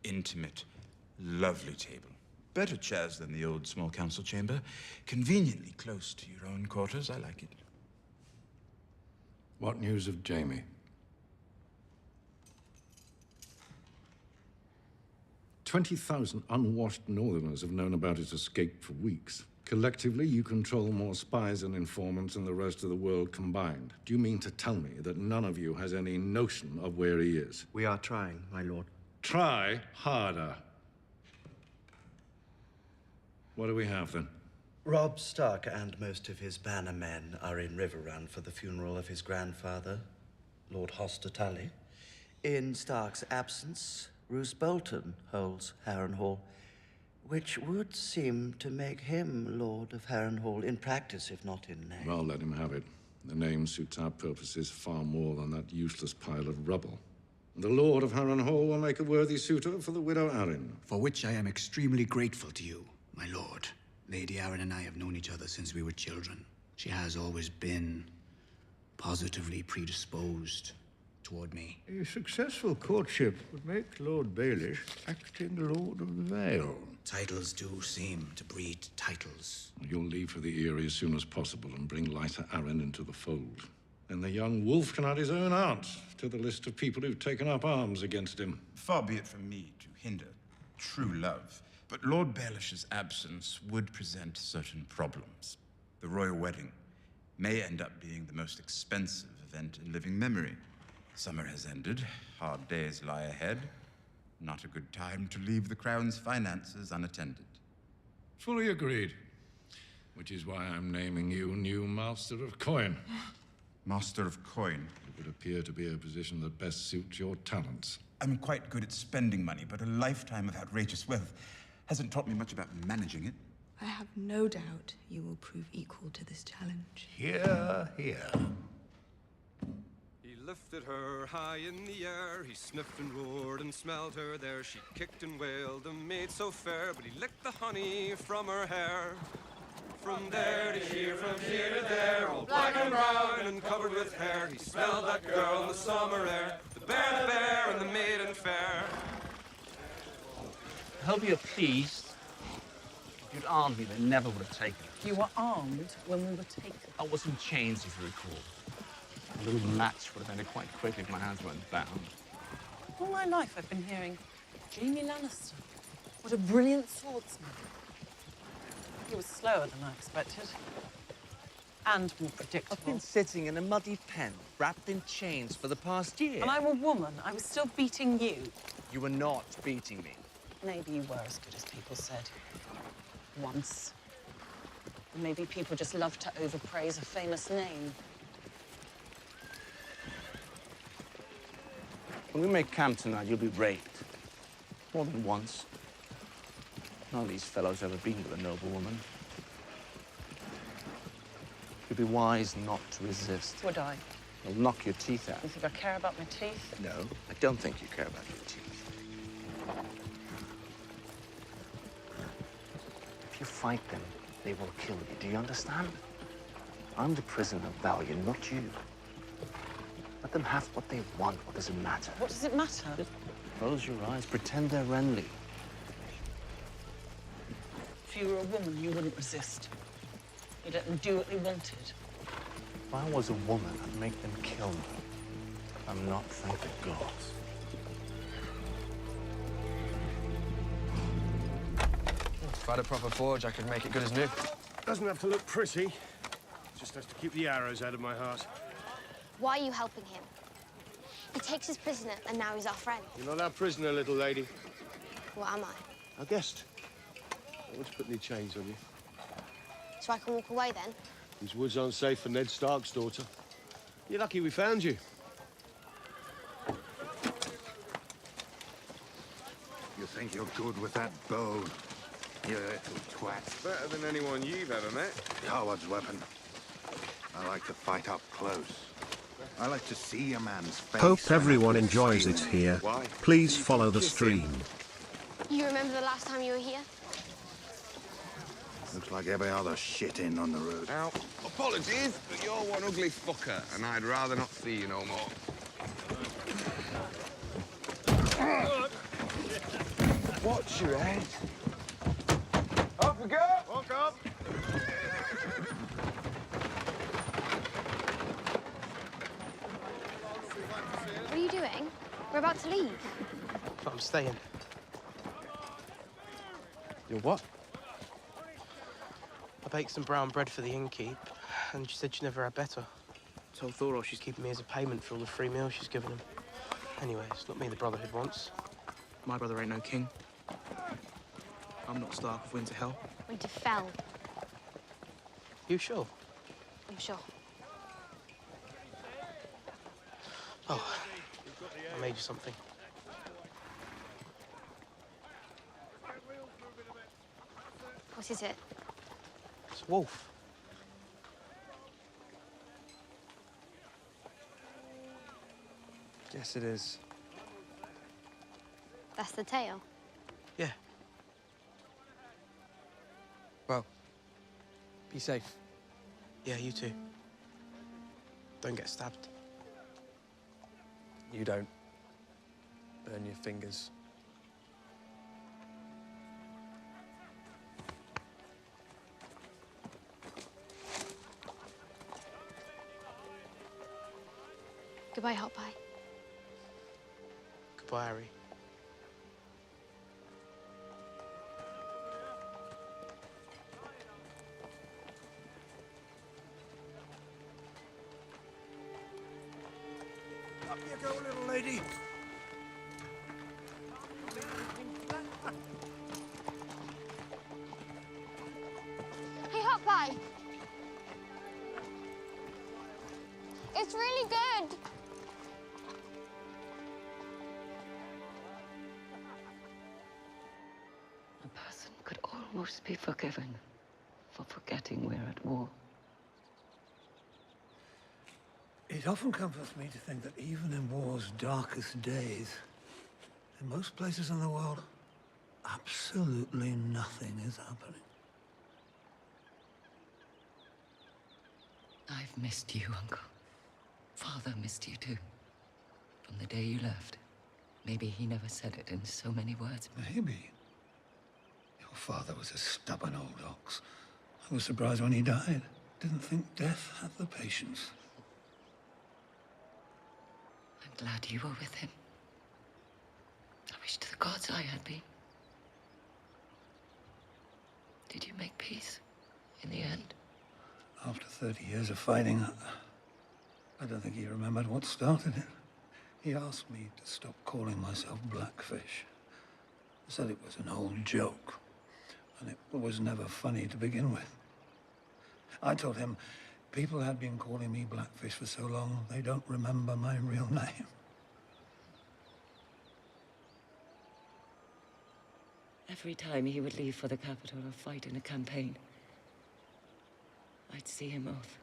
Intimate, lovely table. Better chairs than the old small council chamber. Conveniently close to your own quarters. I like it. What news of Jaime? 20,000 unwashed northerners have known about his escape for weeks. Collectively, you control more spies and informants than the rest of the world combined. Do you mean to tell me that none of you has any notion of where he is? We are trying, my lord. Try harder. What do we have, then? Robb Stark and most of his banner men are in Riverrun for the funeral of his grandfather, Lord Hoster Tully. In Stark's absence, Roose Bolton holds Harrenhal, which would seem to make him Lord of Harrenhal in practice, if not in name. Well, let him have it. The name suits our purposes far more than that useless pile of rubble. The Lord of Harrenhal will make a worthy suitor for the widow Arryn. For which I am extremely grateful to you, my lord. Lady Arryn and I have known each other since we were children. She has always been positively predisposed toward me. A successful courtship would make Lord Baelish acting Lord of the Vale. Titles do seem to breed titles. You'll leave for the Eyrie as soon as possible and bring Lysa Arryn into the fold. And the young wolf can add his own aunt to the list of people who've taken up arms against him. Far be it from me to hinder true love, but Lord Baelish's absence would present certain problems. The royal wedding may end up being the most expensive event in living memory. Summer has ended, hard days lie ahead. Not a good time to leave the crown's finances unattended. Fully agreed. Which is why I'm naming you new Master of Coin. Master of Coin? It would appear to be a position that best suits your talents. I'm quite good at spending money, but a lifetime of outrageous wealth hasn't taught me much about managing it. I have no doubt you will prove equal to this challenge. Hear, hear. He lifted her high in the air, he sniffed and roared and smelled her there. She kicked and wailed, a maid so fair, but he licked the honey from her hair. From there to here, from here to there, all black and brown and covered with hair, he smelled that girl in the summer air, the bear, and the maiden fair. I hope you're pleased. If you'd armed me, they never would have taken it. You were armed when we were taken. I was in chains, if you recall. A little match would have ended quite quickly if my hands weren't bound. All my life I've been hearing, Jaime Lannister. What a brilliant swordsman. He was slower than I expected. And more predictable. I've been sitting in a muddy pen, wrapped in chains for the past year. And I'm a woman. I was still beating you. You were not beating me. Maybe you were as good as people said. Once. Maybe people just love to overpraise a famous name. When we make camp tonight, you'll be raped. More than once. None of these fellows ever been with a noble woman. You'd be wise not to resist. Would I? I'll knock your teeth out. You think I care about my teeth? No, I don't think you care about your teeth. If you fight them, they will kill you. Do you understand? I'm the prisoner of Valiant, not you. Let them have what they want. What does it matter? What does it matter? Just close your eyes. Pretend they're Renly. If you were a woman, you wouldn't resist. You'd let them do what they wanted. If I was a woman, I'd make them kill me. I'm not, thank the gods. If I had a proper forge, I could make it good as new. Doesn't have to look pretty. Just has to keep the arrows out of my heart. Why are you helping him? He takes us prisoner, and now he's our friend. You're not our prisoner, little lady. What am I? Our guest. I want to put any chains on you. So I can walk away then? These woods aren't safe for Ned Stark's daughter. You're lucky we found you. You think you're good with that bow, you little twat. Better than anyone you've ever met. Coward's weapon. I like to fight up close. I like to see a man's face. Hope everyone enjoys it here. Why? Please follow the stream. You remember the last time you were here? Looks like every other shit in on the road. Now, apologies, but you're one ugly fucker, and I'd rather not see you no more. Watch your head. Up we go! Walk up! What are you doing? We're about to leave. But I'm staying. You're what? I baked some brown bread for the innkeep, and she said she never had better. Told Thoros she's keeping me as a payment for all the free meals she's given him. Anyway, it's not me the Brotherhood wants. My brother ain't no king. I'm not Stark of Winterfell. Winterfell. You sure? I'm sure. Oh, I made you something. What is it? It's a wolf. Yes, it is. That's the tail. Yeah. Well, be safe. Yeah, you too. Don't get stabbed. You don't. Burn your fingers. Goodbye, Hot Pie. Goodbye, Harry. Up you go, little lady. Hey, Hot Pie! It's really good! A person could almost be forgiven for forgetting we're at war. It often comforts me to think that even in war's darkest days, in most places in the world, absolutely nothing is happening. I've missed you, Uncle. Father missed you too. From the day you left. Maybe he never said it in so many words. Maybe. Your father was a stubborn old ox. I was surprised when he died. Didn't think death had the patience. I'm glad you were with him. I wish to the gods I had been. Did you make peace in the end? After 30 years of fighting, I don't think he remembered what started it. He asked me to stop calling myself Blackfish. He said it was an old joke, and it was never funny to begin with. I told him people had been calling me Blackfish for so long, they don't remember my real name. Every time he would leave for the capital or fight in a campaign, I'd see him off.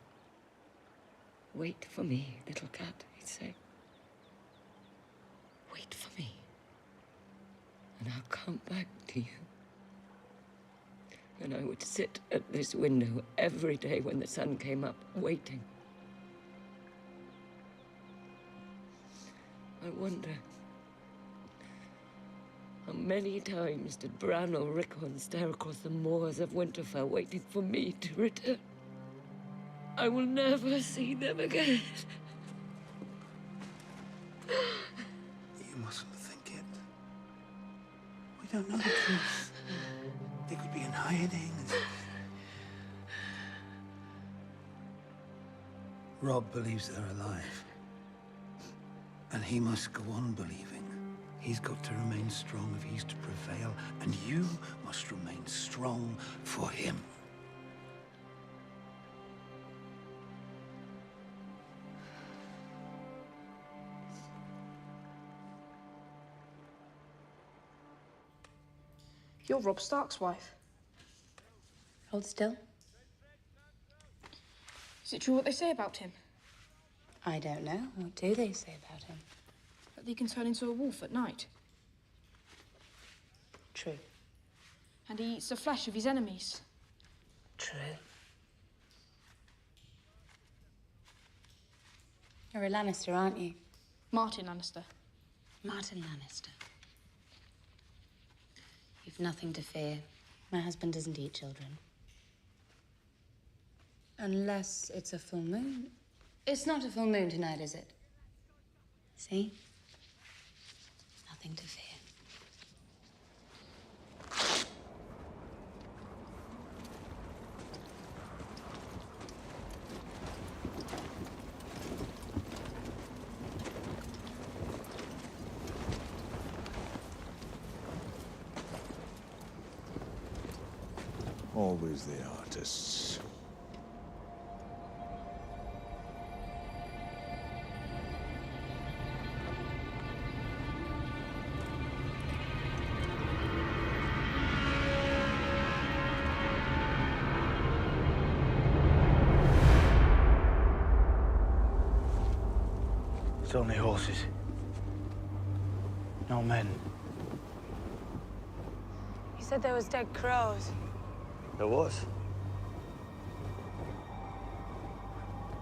Wait for me, little cat, he'd say. Wait for me, and I'll come back to you. And I would sit at this window every day when the sun came up, waiting. I wonder, how many times did Bran or Rickon stare across the moors of Winterfell, waiting for me to return? I will never see them again. You mustn't think it. We don't know the truth. They could be in hiding. Robb believes they're alive. And he must go on believing. He's got to remain strong if he's to prevail, and you must remain strong for him. You're Robb Stark's wife. Hold still. Is it true what they say about him? I don't know. What do they say about him? That he can turn into a wolf at night. True. And he eats the flesh of his enemies. True. You're a Lannister, aren't you? Martin Lannister. Martin Lannister. You've nothing to fear. My husband doesn't eat children. Unless it's a full moon. It's not a full moon tonight, is it? See? Nothing to fear. Always the artists. It's only horses. No men. You said there was dead crows. There was.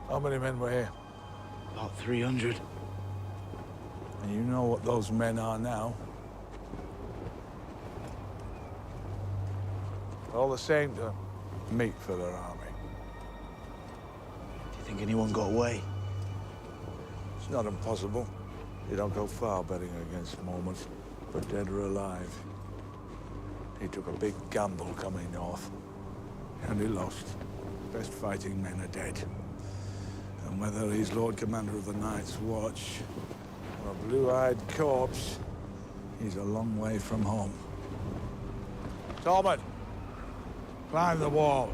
How many men were here? About 300. And you know what those men are now? All the same to meat for their army. Do you think anyone got away? It's not impossible. You don't go far betting against Mormont, but dead or alive. He took a big gamble coming north, and he lost. Best fighting men are dead. And whether he's Lord Commander of the Night's Watch or a blue-eyed corpse, he's a long way from home. Talbot, climb the wall.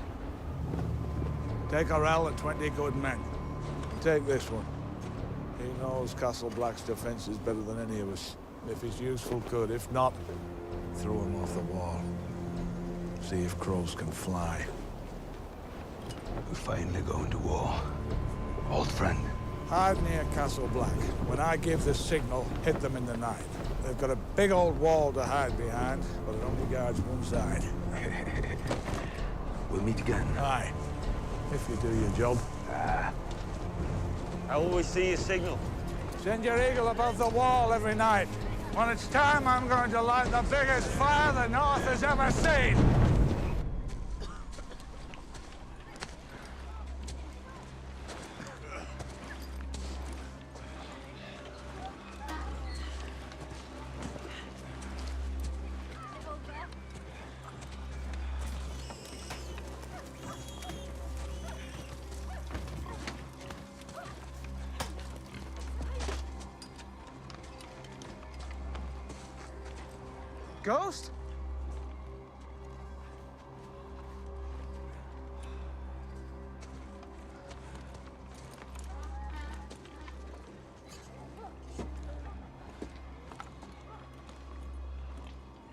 Take Orell and 20 good men. Take this one. He knows Castle Black's defenses better than any of us. If he's useful, good. If not, throw him off the wall. See if crows can fly. We're finally going to war. Old friend. Hide near Castle Black. When I give the signal, hit them in the night. They've got a big old wall to hide behind, but it only guards one side. We'll meet again. Aye. If you do your job. I always see your signal. Send your eagle above the wall every night. When it's time, I'm going to light the biggest fire the North has ever seen. Ghost?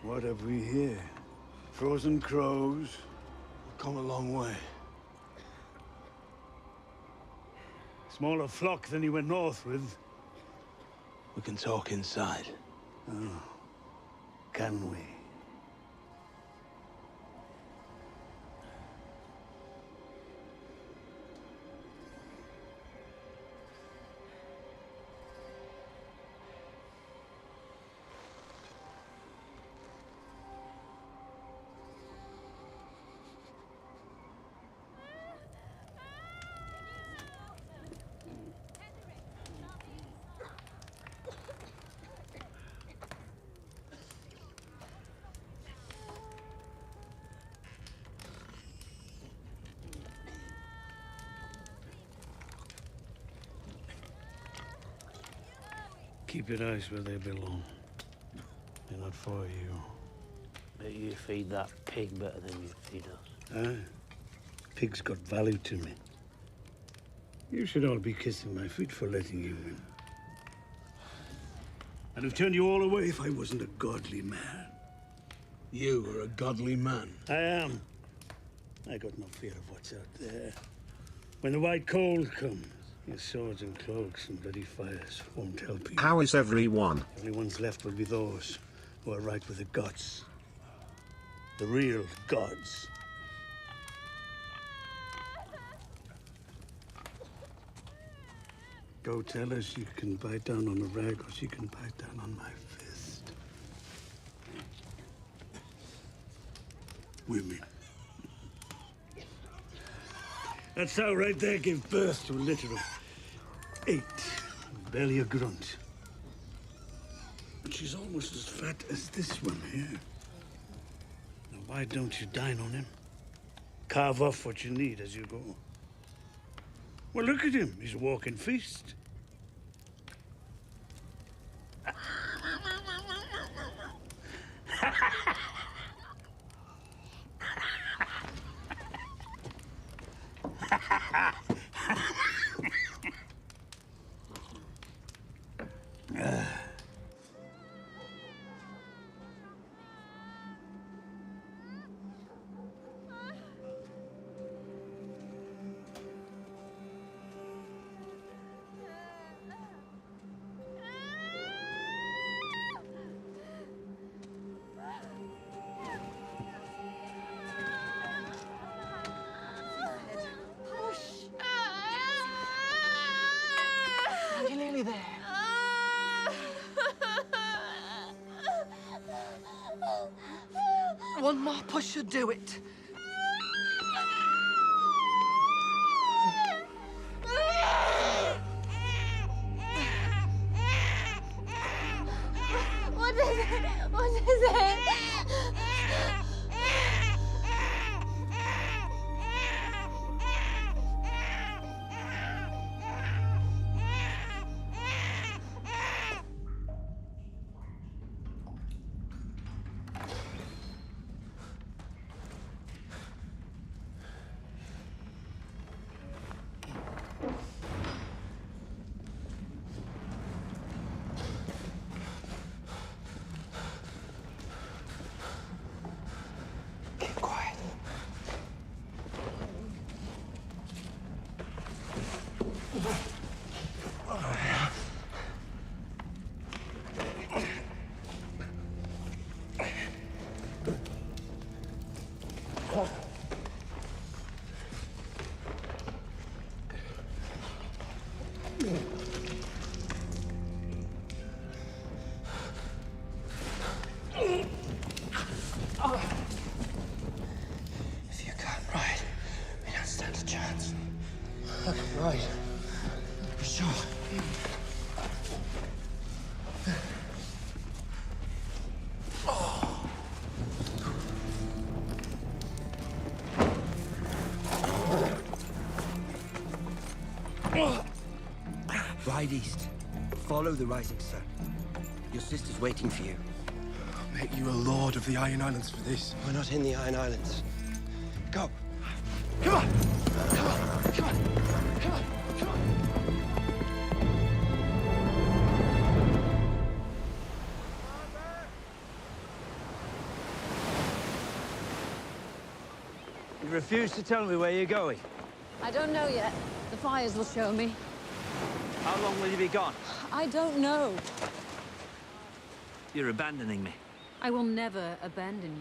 What have we here? Frozen crows. We've come a long way. Smaller flock than you went north with. We can talk inside. Oh. Can we? Keep your eyes where they belong. They're not for you. Bet you feed that pig better than you feed us. Aye. Pig's got value to me. You should all be kissing my feet for letting you in. I'd have turned you all away if I wasn't a godly man. You are a godly man. I am. I got no fear of what's out there. When the white cold comes, your swords and cloaks and bloody fires won't help you. How is everyone? Everyone's left will be those who are right with the gods. The real gods. Go tell her she can bite down on a rag or she can bite down on my fist. Women. That's how right there gave birth to a litter of 8. Barely a grunt. But she's almost as fat as this one here. Now why don't you dine on him? Carve off what you need as you go. Well, look at him. He's a walking feast. One more push should do it. What is it? What is it? If you can't ride, we don't stand a chance. I can ride. For sure. Ride east. Follow the rising sun. Your sister's waiting for you. I'll make you a lord of the Iron Islands for this. We're not in the Iron Islands. Go. Come on! Come on! Come on! Come on! Come on! You refuse to tell me where you're going. I don't know yet. The fires will show me. How long will you be gone? I don't know. You're abandoning me. I will never abandon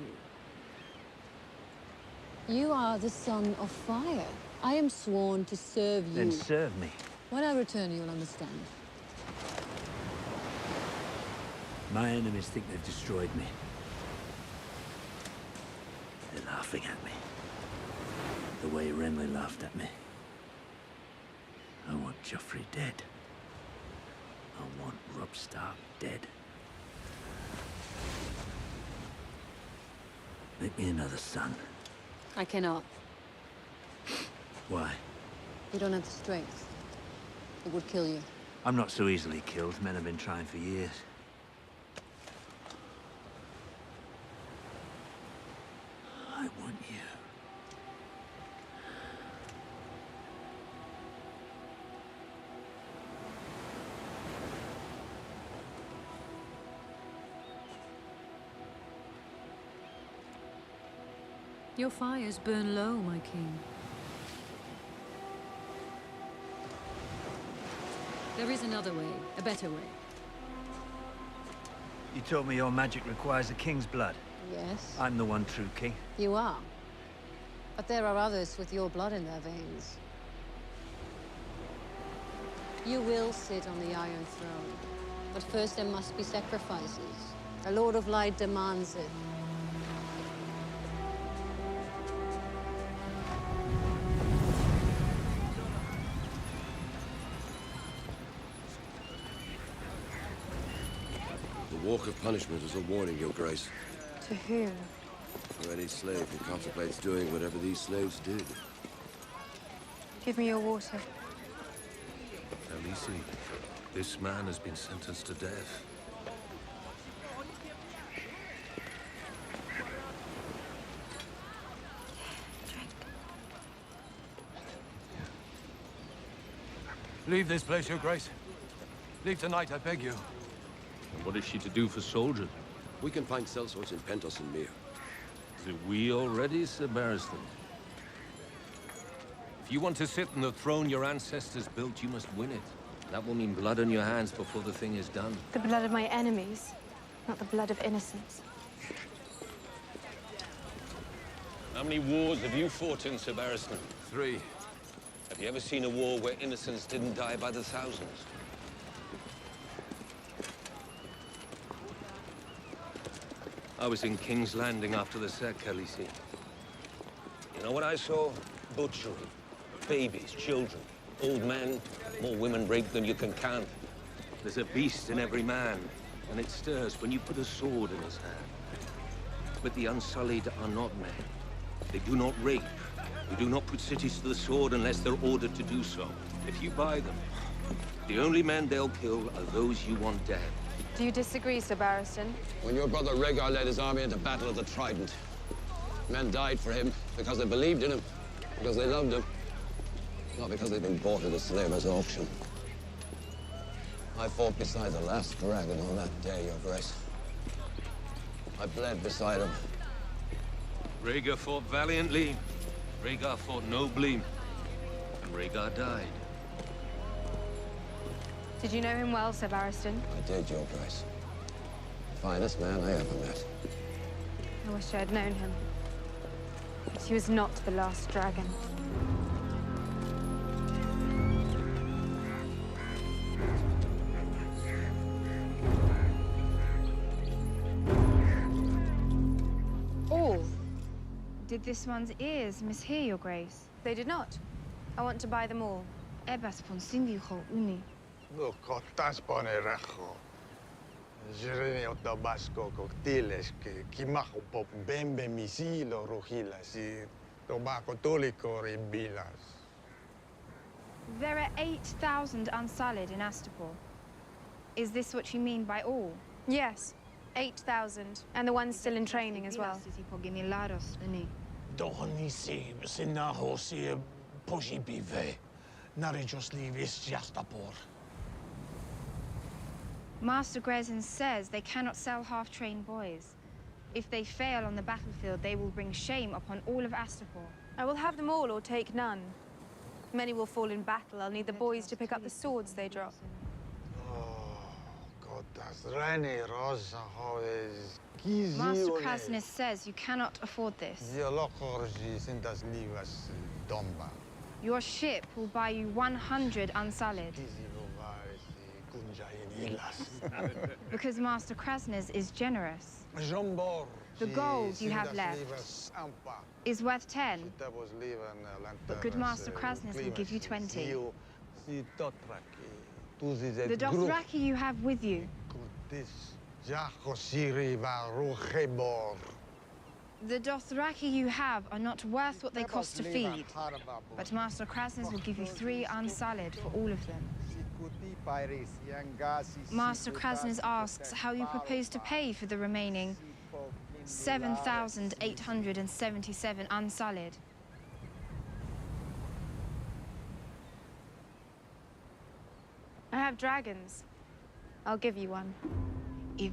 you. You are the son of fire. I am sworn to serve you. Then serve me. When I return, you'll understand. My enemies think they've destroyed me. They're laughing at me. The way Renly laughed at me. I want Joffrey dead. I want Robb Stark dead. Make me another son. I cannot. Why? You don't have the strength. It would kill you. I'm not so easily killed. Men have been trying for years. I want you. Your fires burn low, my king. There is another way, a better way. You told me your magic requires a king's blood. Yes, I'm the one true king. you are. But there are others with your blood in their veins. You will sit on the Iron Throne. But first there must be sacrifices. A Lord of Light demands it. The Walk of Punishment is a warning, Your Grace. To who? For any slave who contemplates doing whatever these slaves did. Give me your water. Khaleesi, this man has been sentenced to death. Leave this place, Your Grace. Leave tonight, I beg you. And what is she to do for soldiers? We can find sellswords in Pentos and Mir. Is it we already, Sir Barristan? If you want to sit on the throne your ancestors built, you must win it. That will mean blood on your hands before the thing is done. The blood of my enemies, not the blood of innocents. How many wars have you fought in, Sir Barristan? 3. Have you ever seen a war where innocents didn't die by the thousands? I was in King's Landing after the sack, Khaleesi. You know what I saw? Butchery. Babies, children, old men, more women raped than you can count. There's a beast in every man, and it stirs when you put a sword in his hand. But the Unsullied are not men. They do not rape. They do not put cities to the sword unless they're ordered to do so. If you buy them, the only men they'll kill are those you want dead. Do you disagree, Sir Barristan? When your brother Rhaegar led his army into battle at the Trident, men died for him because they believed in him, because they loved him, not because they'd been bought at a slaver's auction. I fought beside the last dragon on that day, Your Grace. I bled beside him. Rhaegar fought valiantly, Rhaegar fought nobly, and Rhaegar died. Did you know him well, Sir Barristan? I did, Your Grace. The finest man I ever met. I wish I had known him. But he was not the last dragon. All? Did this one's ears mishear, Your Grace? They did not. I want to buy them all. Ebas ponsindicho uni. No cotas pone rejo. Jireni otabasco coctiles que kimajo pop bembe misilo rojilas y tobacco toliko ribilas. There are 8,000 Unsullied in Astapor. Is this what you mean by all? Yes, 8,000. And the ones still in training as well. Doni si sinaho si poshi bive. Narijosli vis Astapor. Master Grezin says they cannot sell half-trained boys. If they fail on the battlefield, they will bring shame upon all of Astapor. I will have them all or take none. Many will fall in battle. I'll need the boys to pick up the swords they drop. Master Krasnus says you cannot afford this. Your ship will buy you 100 Unsullied. Because Master Krasnus is generous. The gold you have left is worth 10. But good Master Krasnus will give you 20. The Dothraki you have with you. The Dothraki you have are not worth what they cost to feed. But Master Krasnus will give you 3 Unsullied for all of them. Master Krasnus asks how you propose to pay for the remaining 7,877 Unsullied. I have dragons. I'll give you one. You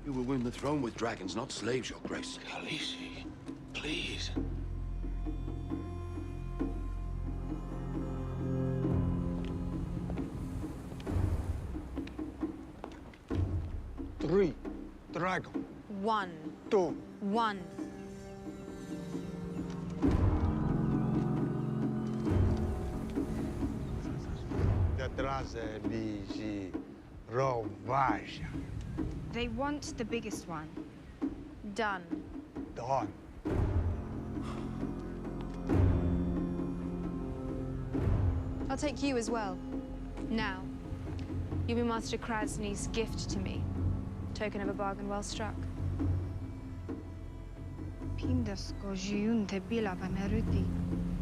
will win the throne with dragons, not slaves, Your Grace. Khaleesi, please. Three dragon. 1. 2. 1. They want the biggest one. Done. Done. I'll take you as well. Now, you'll be Master Krasny's gift to me. Token of a bargain well struck. Pindasko jiunte bila vameruti.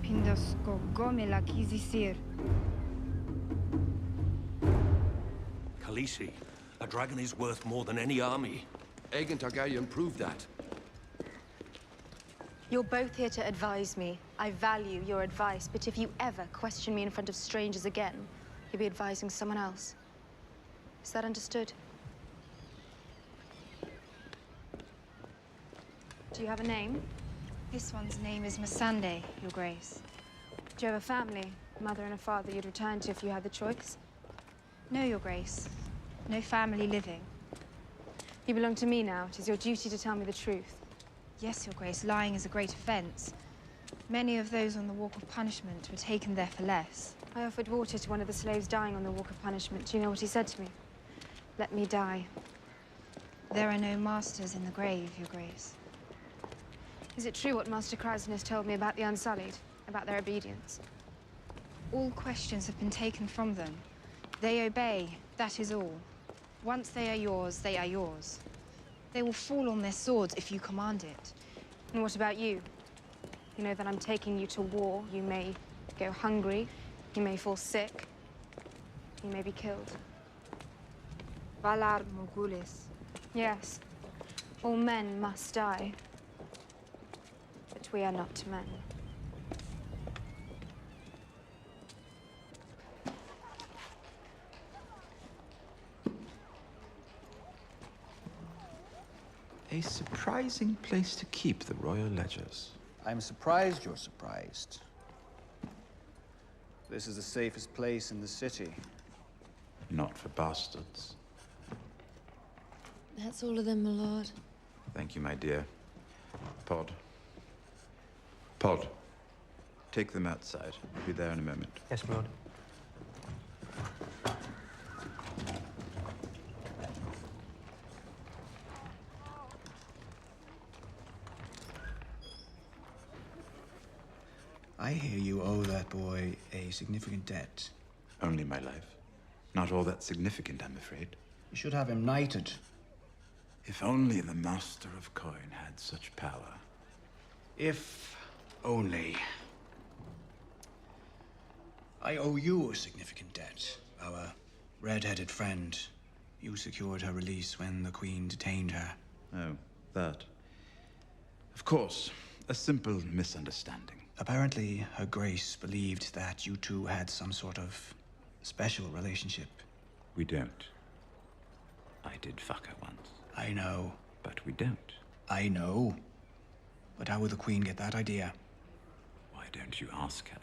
Pindasko gomela kizisir. Khaleesi, a dragon is worth more than any army. Aegon Targaryen proved that. You're both here to advise me. I value your advice, but if you ever question me in front of strangers again, you'll be advising someone else. Is that understood? Do you have a name? This one's name is Missandei, Your Grace. Do you have a family, mother and a father you'd return to if you had the choice? No, Your Grace. No family living. You belong to me now. It is your duty to tell me the truth. Yes, Your Grace, lying is a great offense. Many of those on the Walk of Punishment were taken there for less. I offered water to one of the slaves dying on the Walk of Punishment. Do you know what he said to me? Let me die. There are no masters in the grave, Your Grace. Is it true what Master Chryson has told me about the Unsullied? About their obedience? All questions have been taken from them. They obey, that is all. Once they are yours, they are yours. They will fall on their swords if you command it. And what about you? You know that I'm taking you to war. You may go hungry, you may fall sick, you may be killed. Valar Morghulis. Yes, all men must die. But we are not men. A surprising place to keep the royal ledgers. I'm surprised you're surprised. This is the safest place in the city. Not for bastards. That's all of them, my lord. Thank you, my dear. Pod. Pod. Take them outside. I'll be there in a moment. Yes, my lord. I hear you owe that boy a significant debt. Only my life. Not all that significant, I'm afraid. You should have him knighted. If only the Master of Coin had such power. If only. I owe you a significant debt. Our red-headed friend. You secured her release when the Queen detained her. Oh, that. Of course. A simple misunderstanding. Apparently, Her Grace believed that you two had some sort of special relationship. We don't. I did fuck her once. I know. But we don't. I know. But how would the Queen get that idea? Why don't you ask her?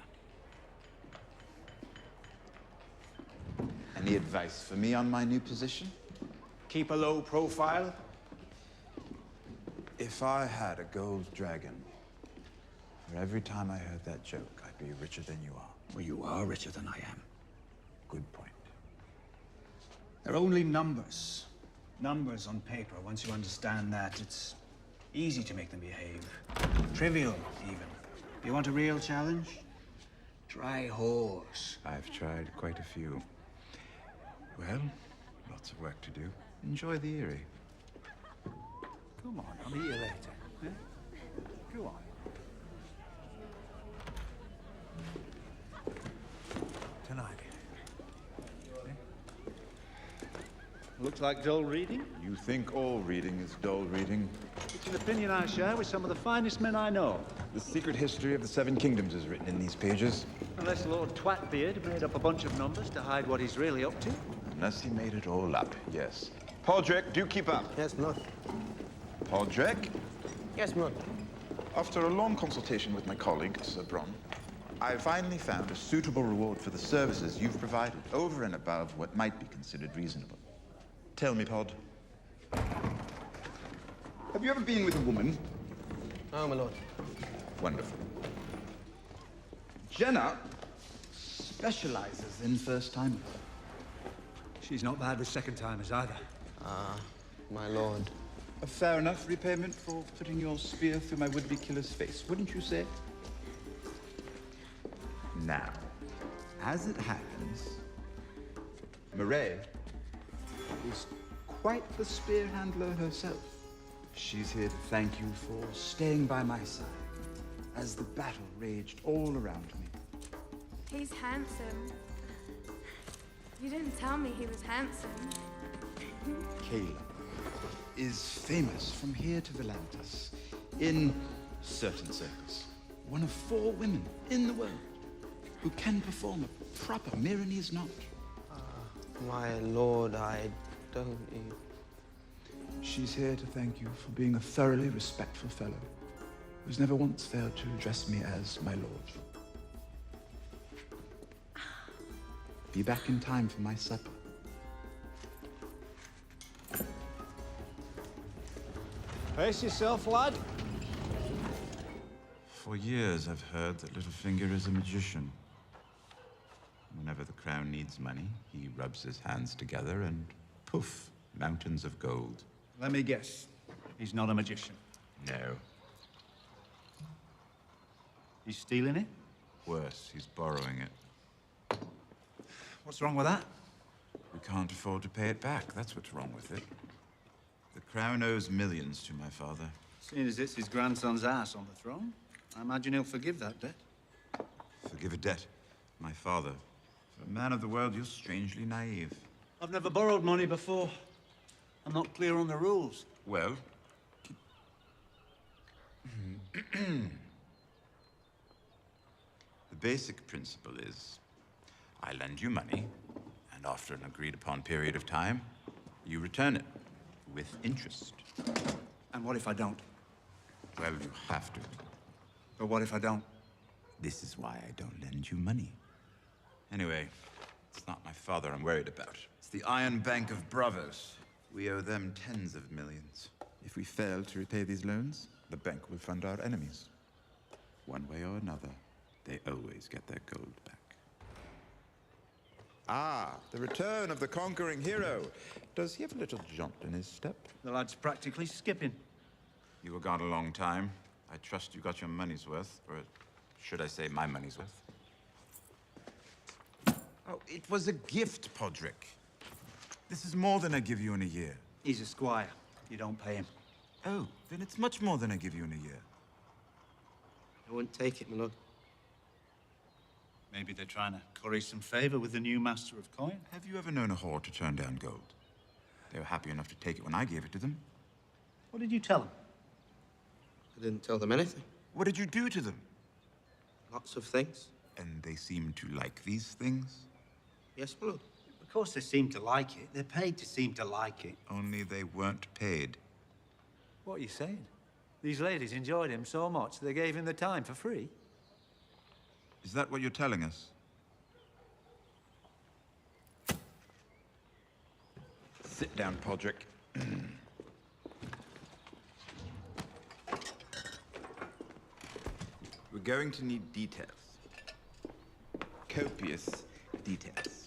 Any advice for me on my new position? Keep a low profile. If I had a gold dragon, for every time I heard that joke, I'd be richer than you are. Well, you are richer than I am. Good point. They're only numbers. Numbers on paper. Once you understand that, it's easy to make them behave. Trivial, even. You want a real challenge? Try horse. I've tried quite a few. Well, lots of work to do. Enjoy the Eyrie. Come on, I'll meet you later. Yeah? Go on. Tonight. Looks like dull reading. You think all reading is dull reading? It's an opinion I share with some of the finest men I know. The secret history of the Seven Kingdoms is written in these pages. Unless Lord Twatbeard made up a bunch of numbers to hide what he's really up to. Unless he made it all up, yes. Podrick, do keep up. Yes, my lord. Podrick? Yes, my lord. After a long consultation with my colleague, Sir Bronn, I finally found a suitable reward for the services you've provided, over and above what might be considered reasonable. Tell me, Pod. Have you ever been with a woman? No, my lord. Wonderful. Jenna specializes in first-timers. She's not bad with second-timers either. Ah, my lord. A fair enough repayment for putting your spear through my would-be killer's face, wouldn't you say? Now, as it happens, Mairead is quite the spear handler herself. She's here to thank you for staying by my side as the battle raged all around me. He's handsome. You didn't tell me he was handsome. Caleb is famous from here to Volantis in certain circles. One of 4 women in the world who can perform a proper Miranese knot. My lord, I don't need... She's here to thank you for being a thoroughly respectful fellow who's never once failed to address me as my lord. Be back in time for my supper. Pace yourself, lad. For years, I've heard that Littlefinger is a magician. Whenever the crown needs money, he rubs his hands together and poof, mountains of gold. Let me guess. He's not a magician. No. He's stealing it? Worse, he's borrowing it. What's wrong with that? We can't afford to pay it back. That's what's wrong with it. The crown owes millions to my father. Seeing as it's his grandson's ass on the throne, I imagine he'll forgive that debt. Forgive a debt. My father. For a man of the world, you're strangely naive. I've never borrowed money before. I'm not clear on the rules. Well... The basic principle is, I lend you money, and after an agreed-upon period of time, you return it with interest. And what if I don't? Well, you have to. But what if I don't? This is why I don't lend you money. Anyway, it's not my father I'm worried about. It's the Iron Bank of Bravos. We owe them tens of millions. If we fail to repay these loans, the bank will fund our enemies. One way or another, they always get their gold back. Ah, the return of the conquering hero. Does he have a little jaunt in his step? The lad's practically skipping. You were gone a long time. I trust you got your money's worth, or should I say my money's worth? Oh, it was a gift, Podrick. This is more than I give you in a year. He's a squire. You don't pay him. Oh, then it's much more than I give you in a year. I wouldn't take it, my lord. Maybe they're trying to curry some favor with the new master of coin. Have you ever known a whore to turn down gold? They were happy enough to take it when I gave it to them. What did you tell them? I didn't tell them anything. What did you do to them? Lots of things. And they seem to like these things? Yes, my lord. Of course they seem to like it. They're paid to seem to like it. Only they weren't paid. What are you saying? These ladies enjoyed him so much they gave him the time for free? Is that what you're telling us? Sit down, Podrick. We're going to need details. Copious details.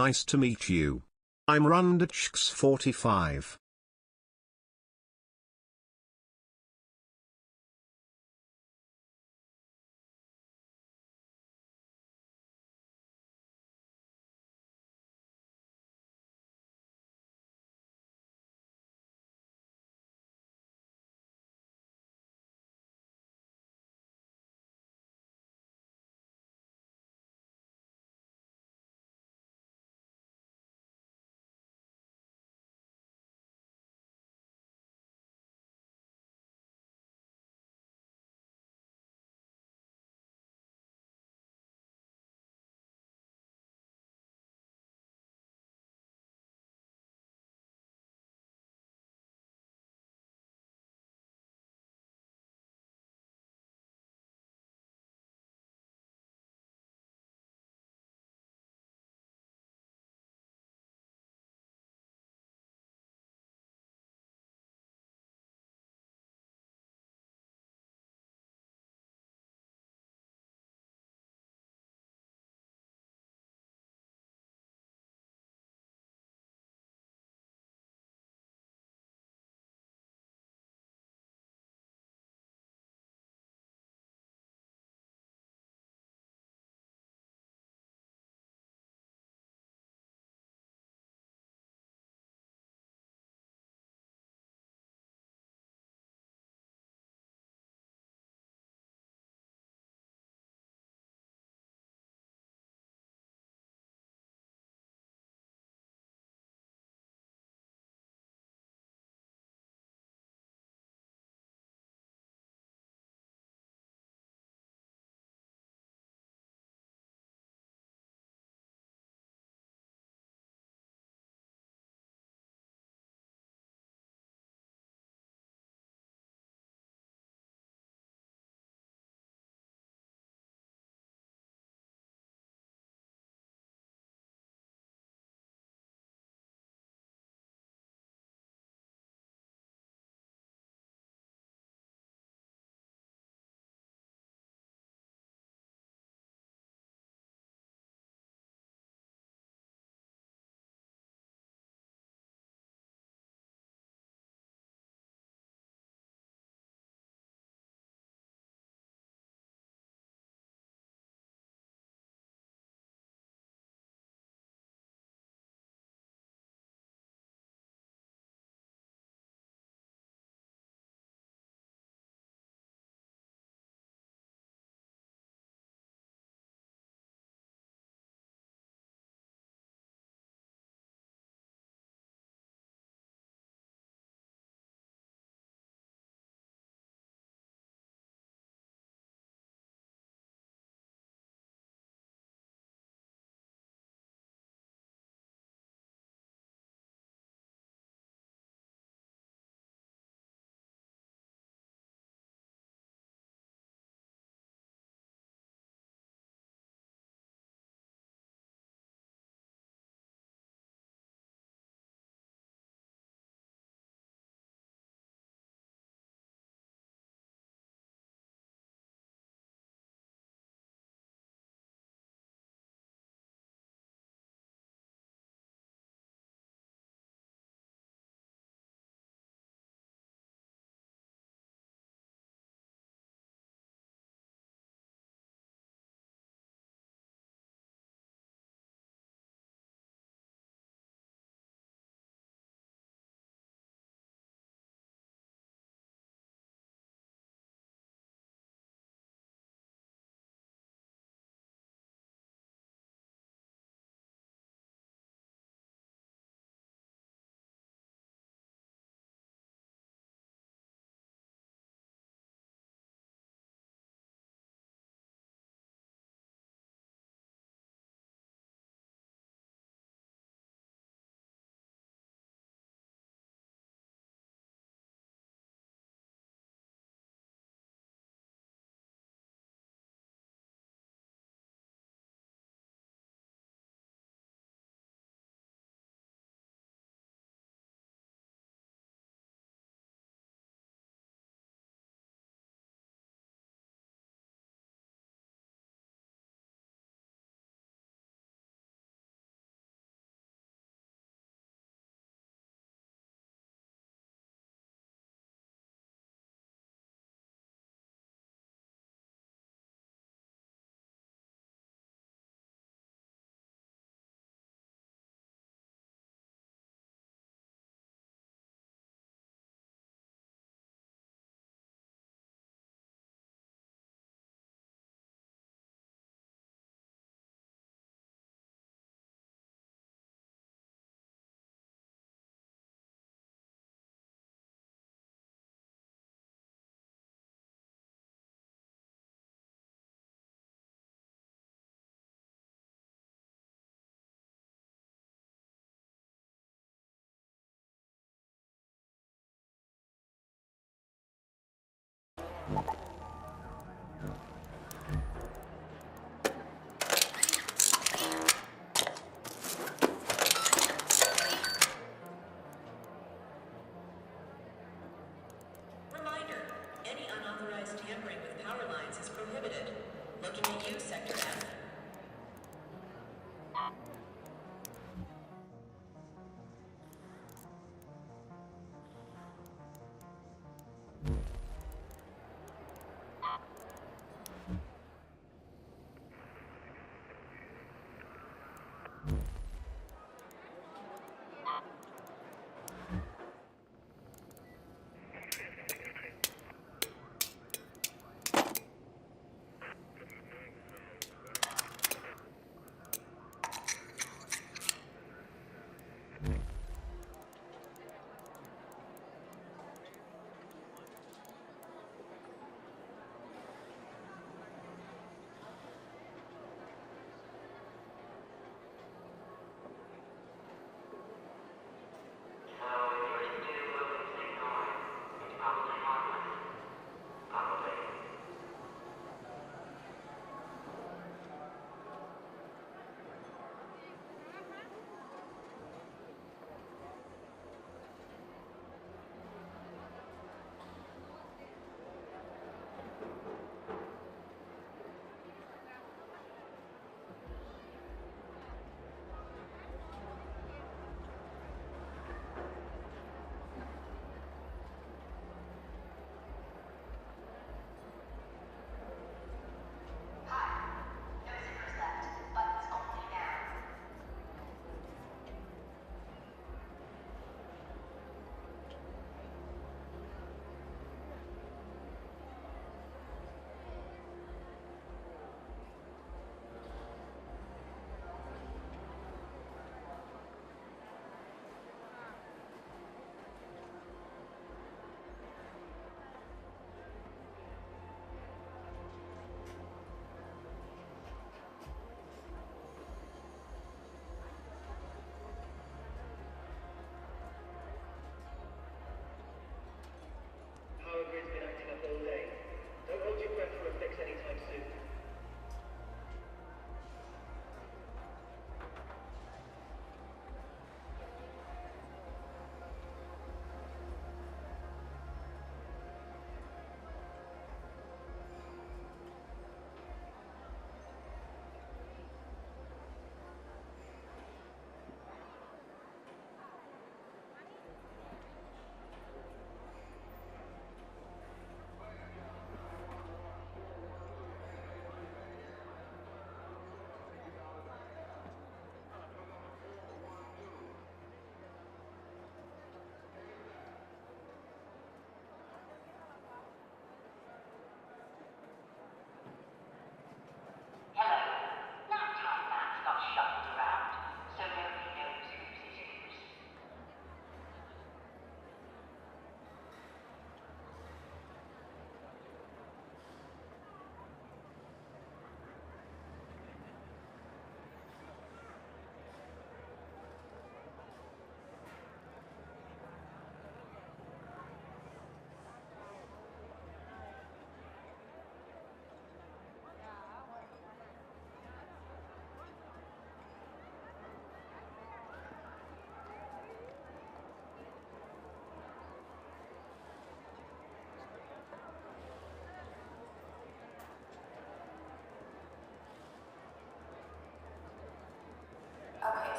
Nice to meet you. I'm Rundachx45.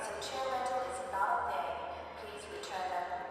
so chair rental is not a thing. Please return them.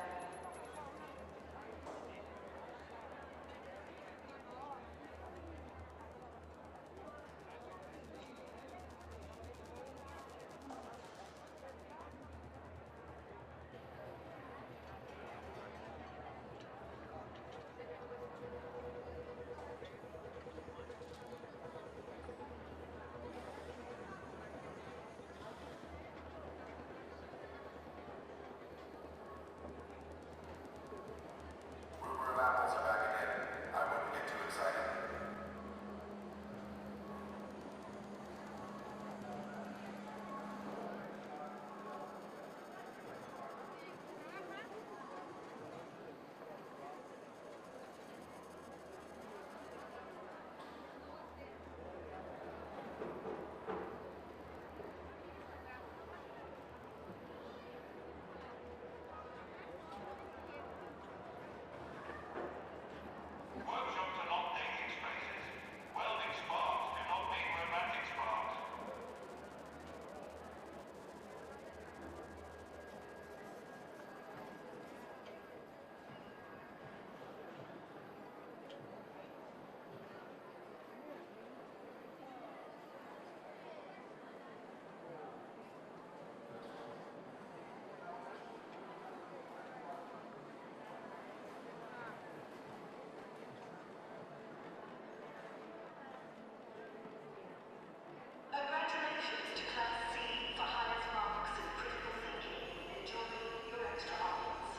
Congratulations to Class C for highest marks in critical thinking. Enjoy your extra audience.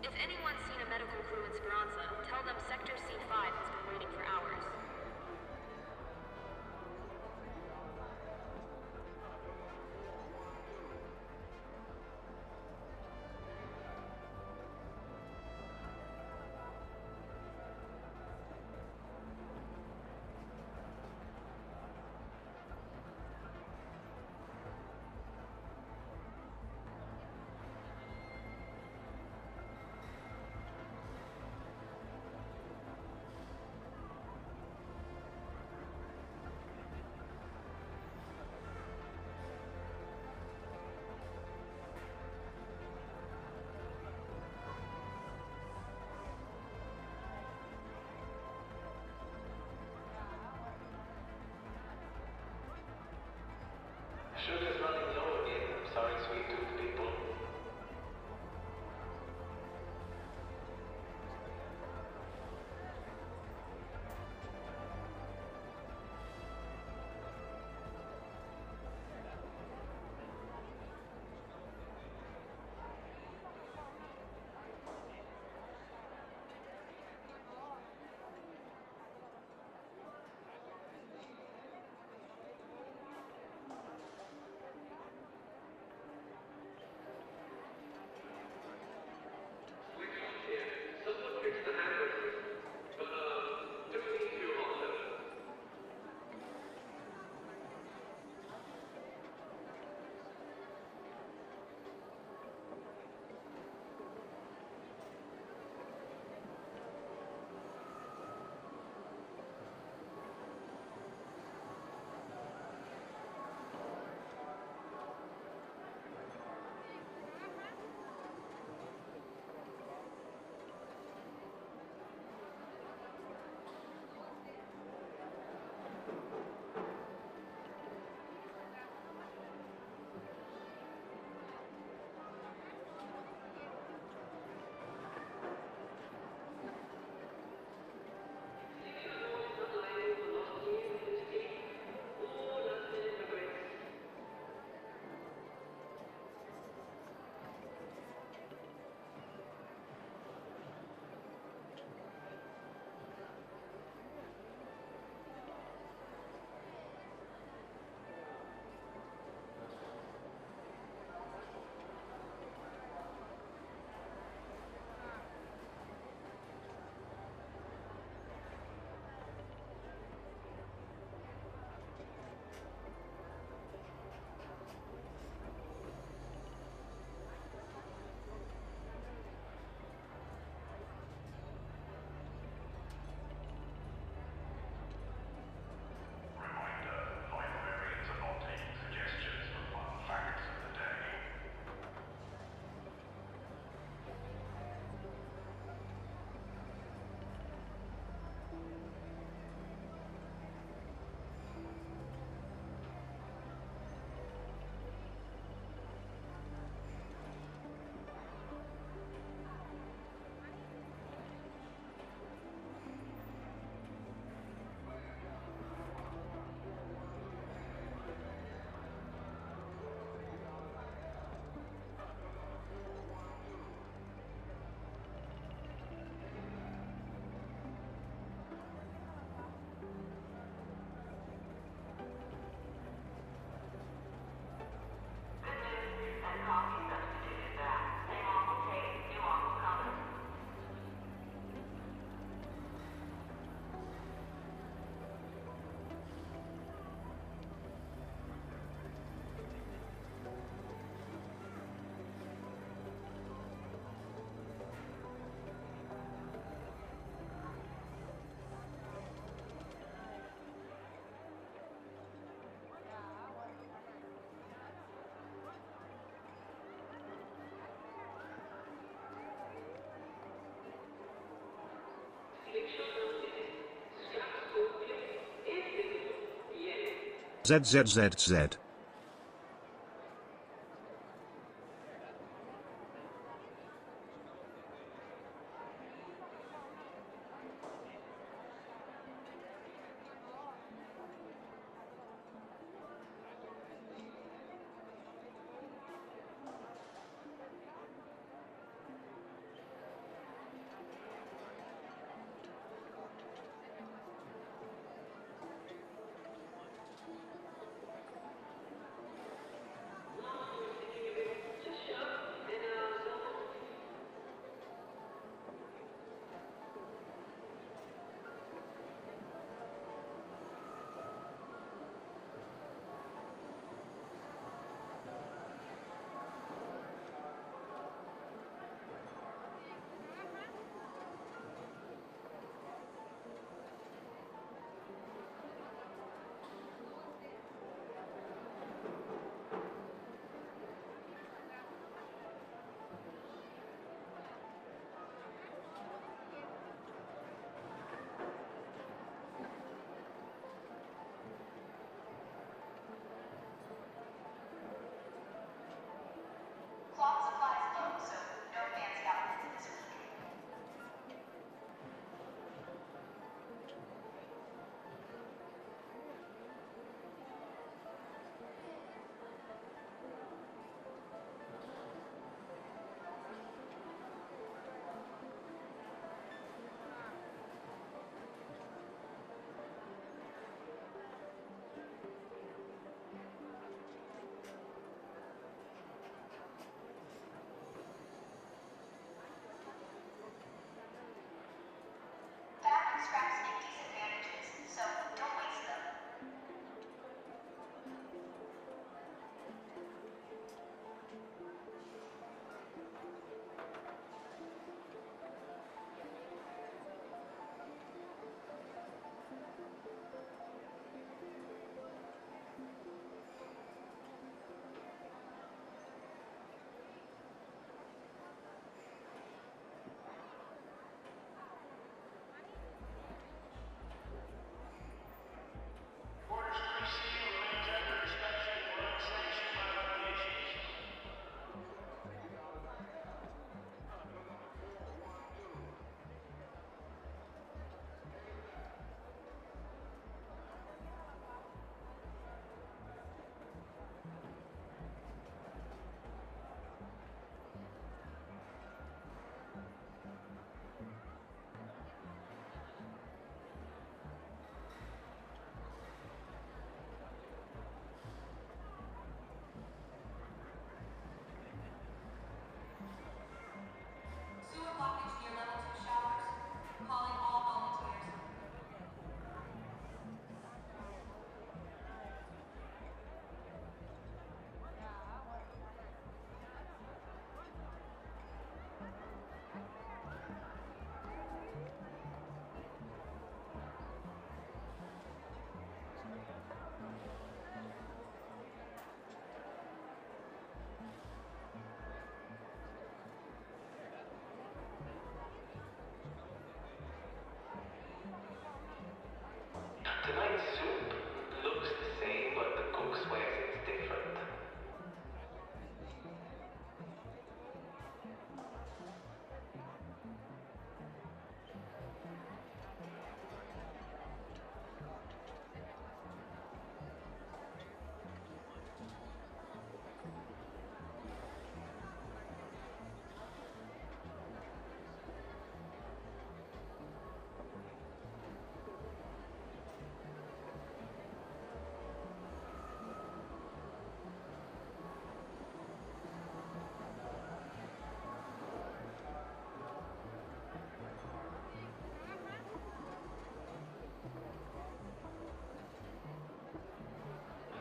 If anyone's seen a medical crew in Speranza, tell them Sector C5 has been waiting for hours. Sugar's running low again. I'm sorry, sweet tooth people. ZZZZ. Cloth supplies low, so no fancy outfits this week. Fabric scraps make decent bandages, so don't waste them. Sewer blockage near level 2 showers. Calling all volunteers. Tonight's soup looks the same, but the cook swears it's different.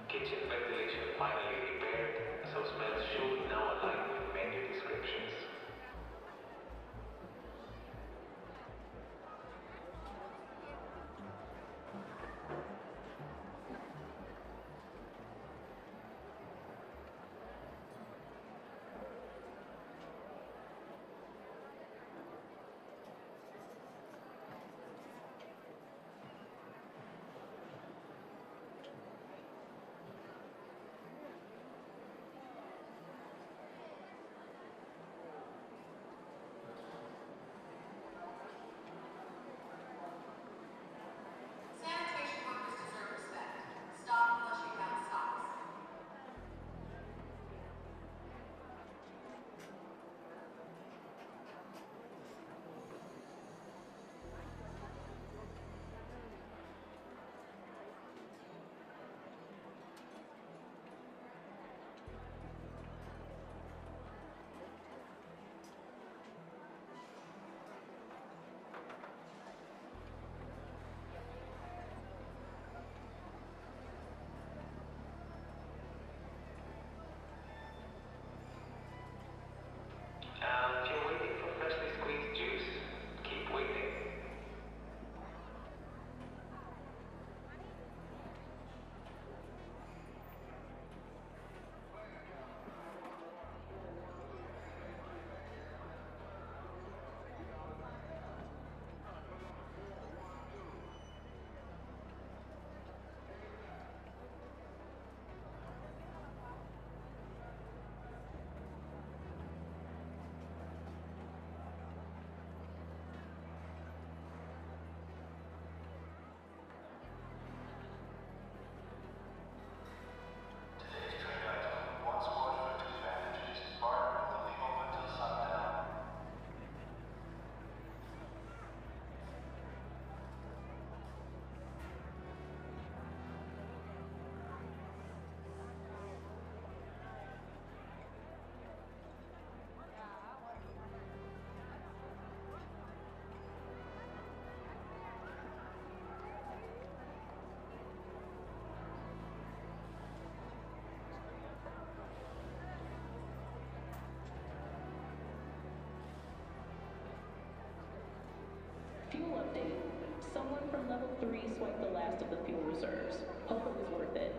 Kitchen ventilation finally repaired, so smells should now align with menu descriptions. years. Hope it was worth it.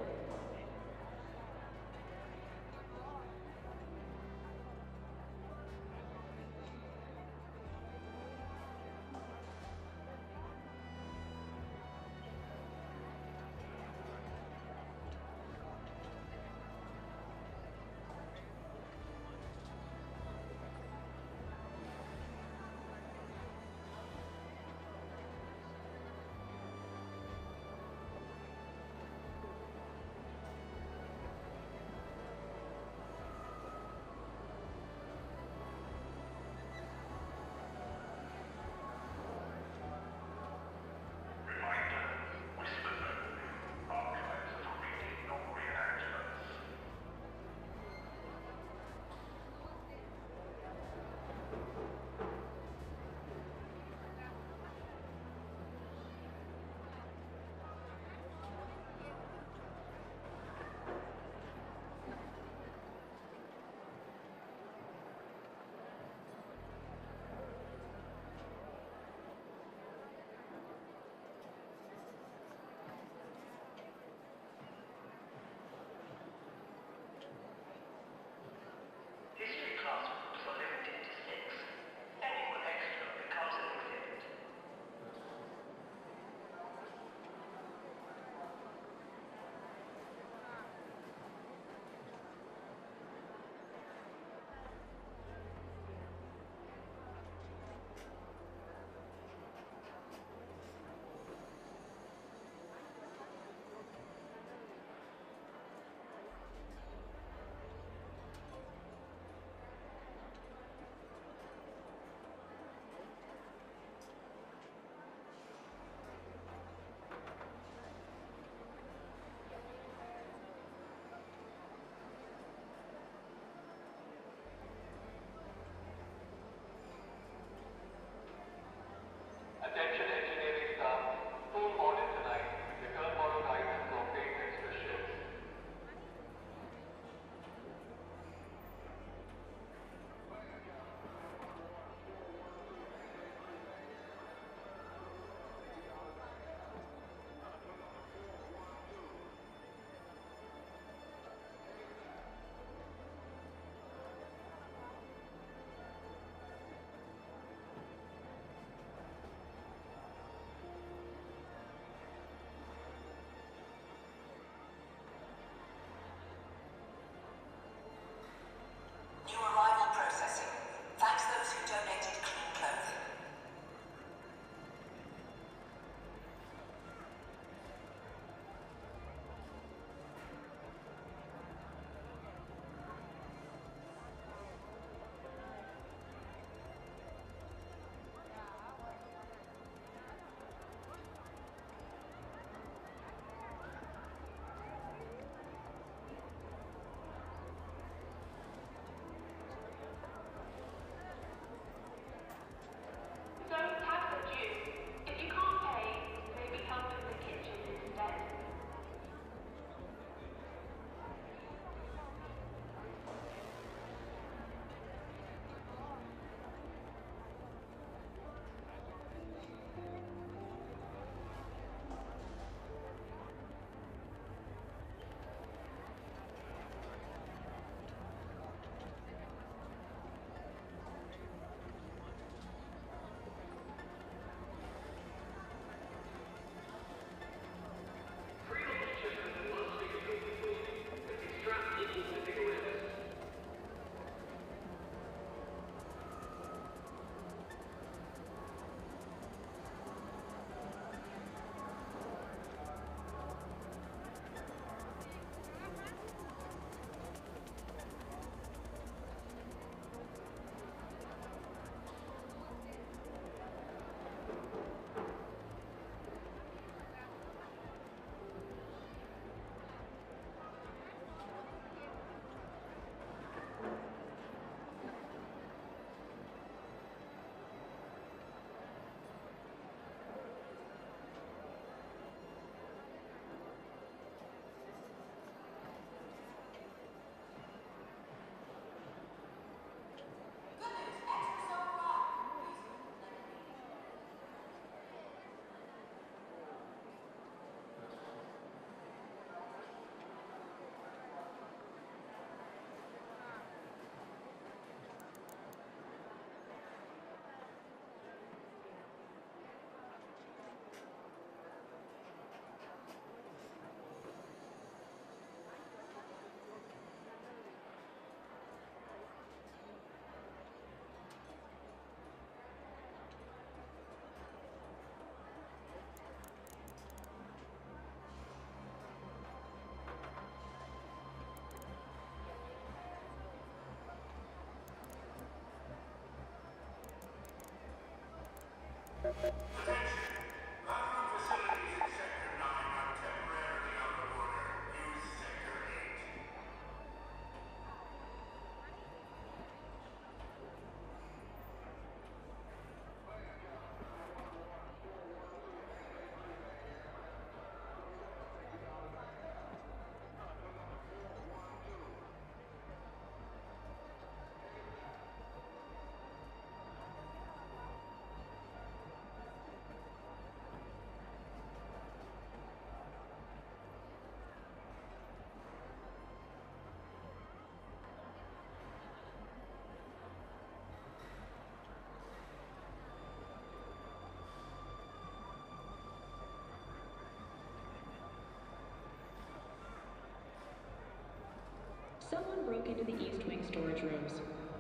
Someone broke into the East Wing storage rooms.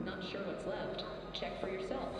Not sure what's left. Check for yourself.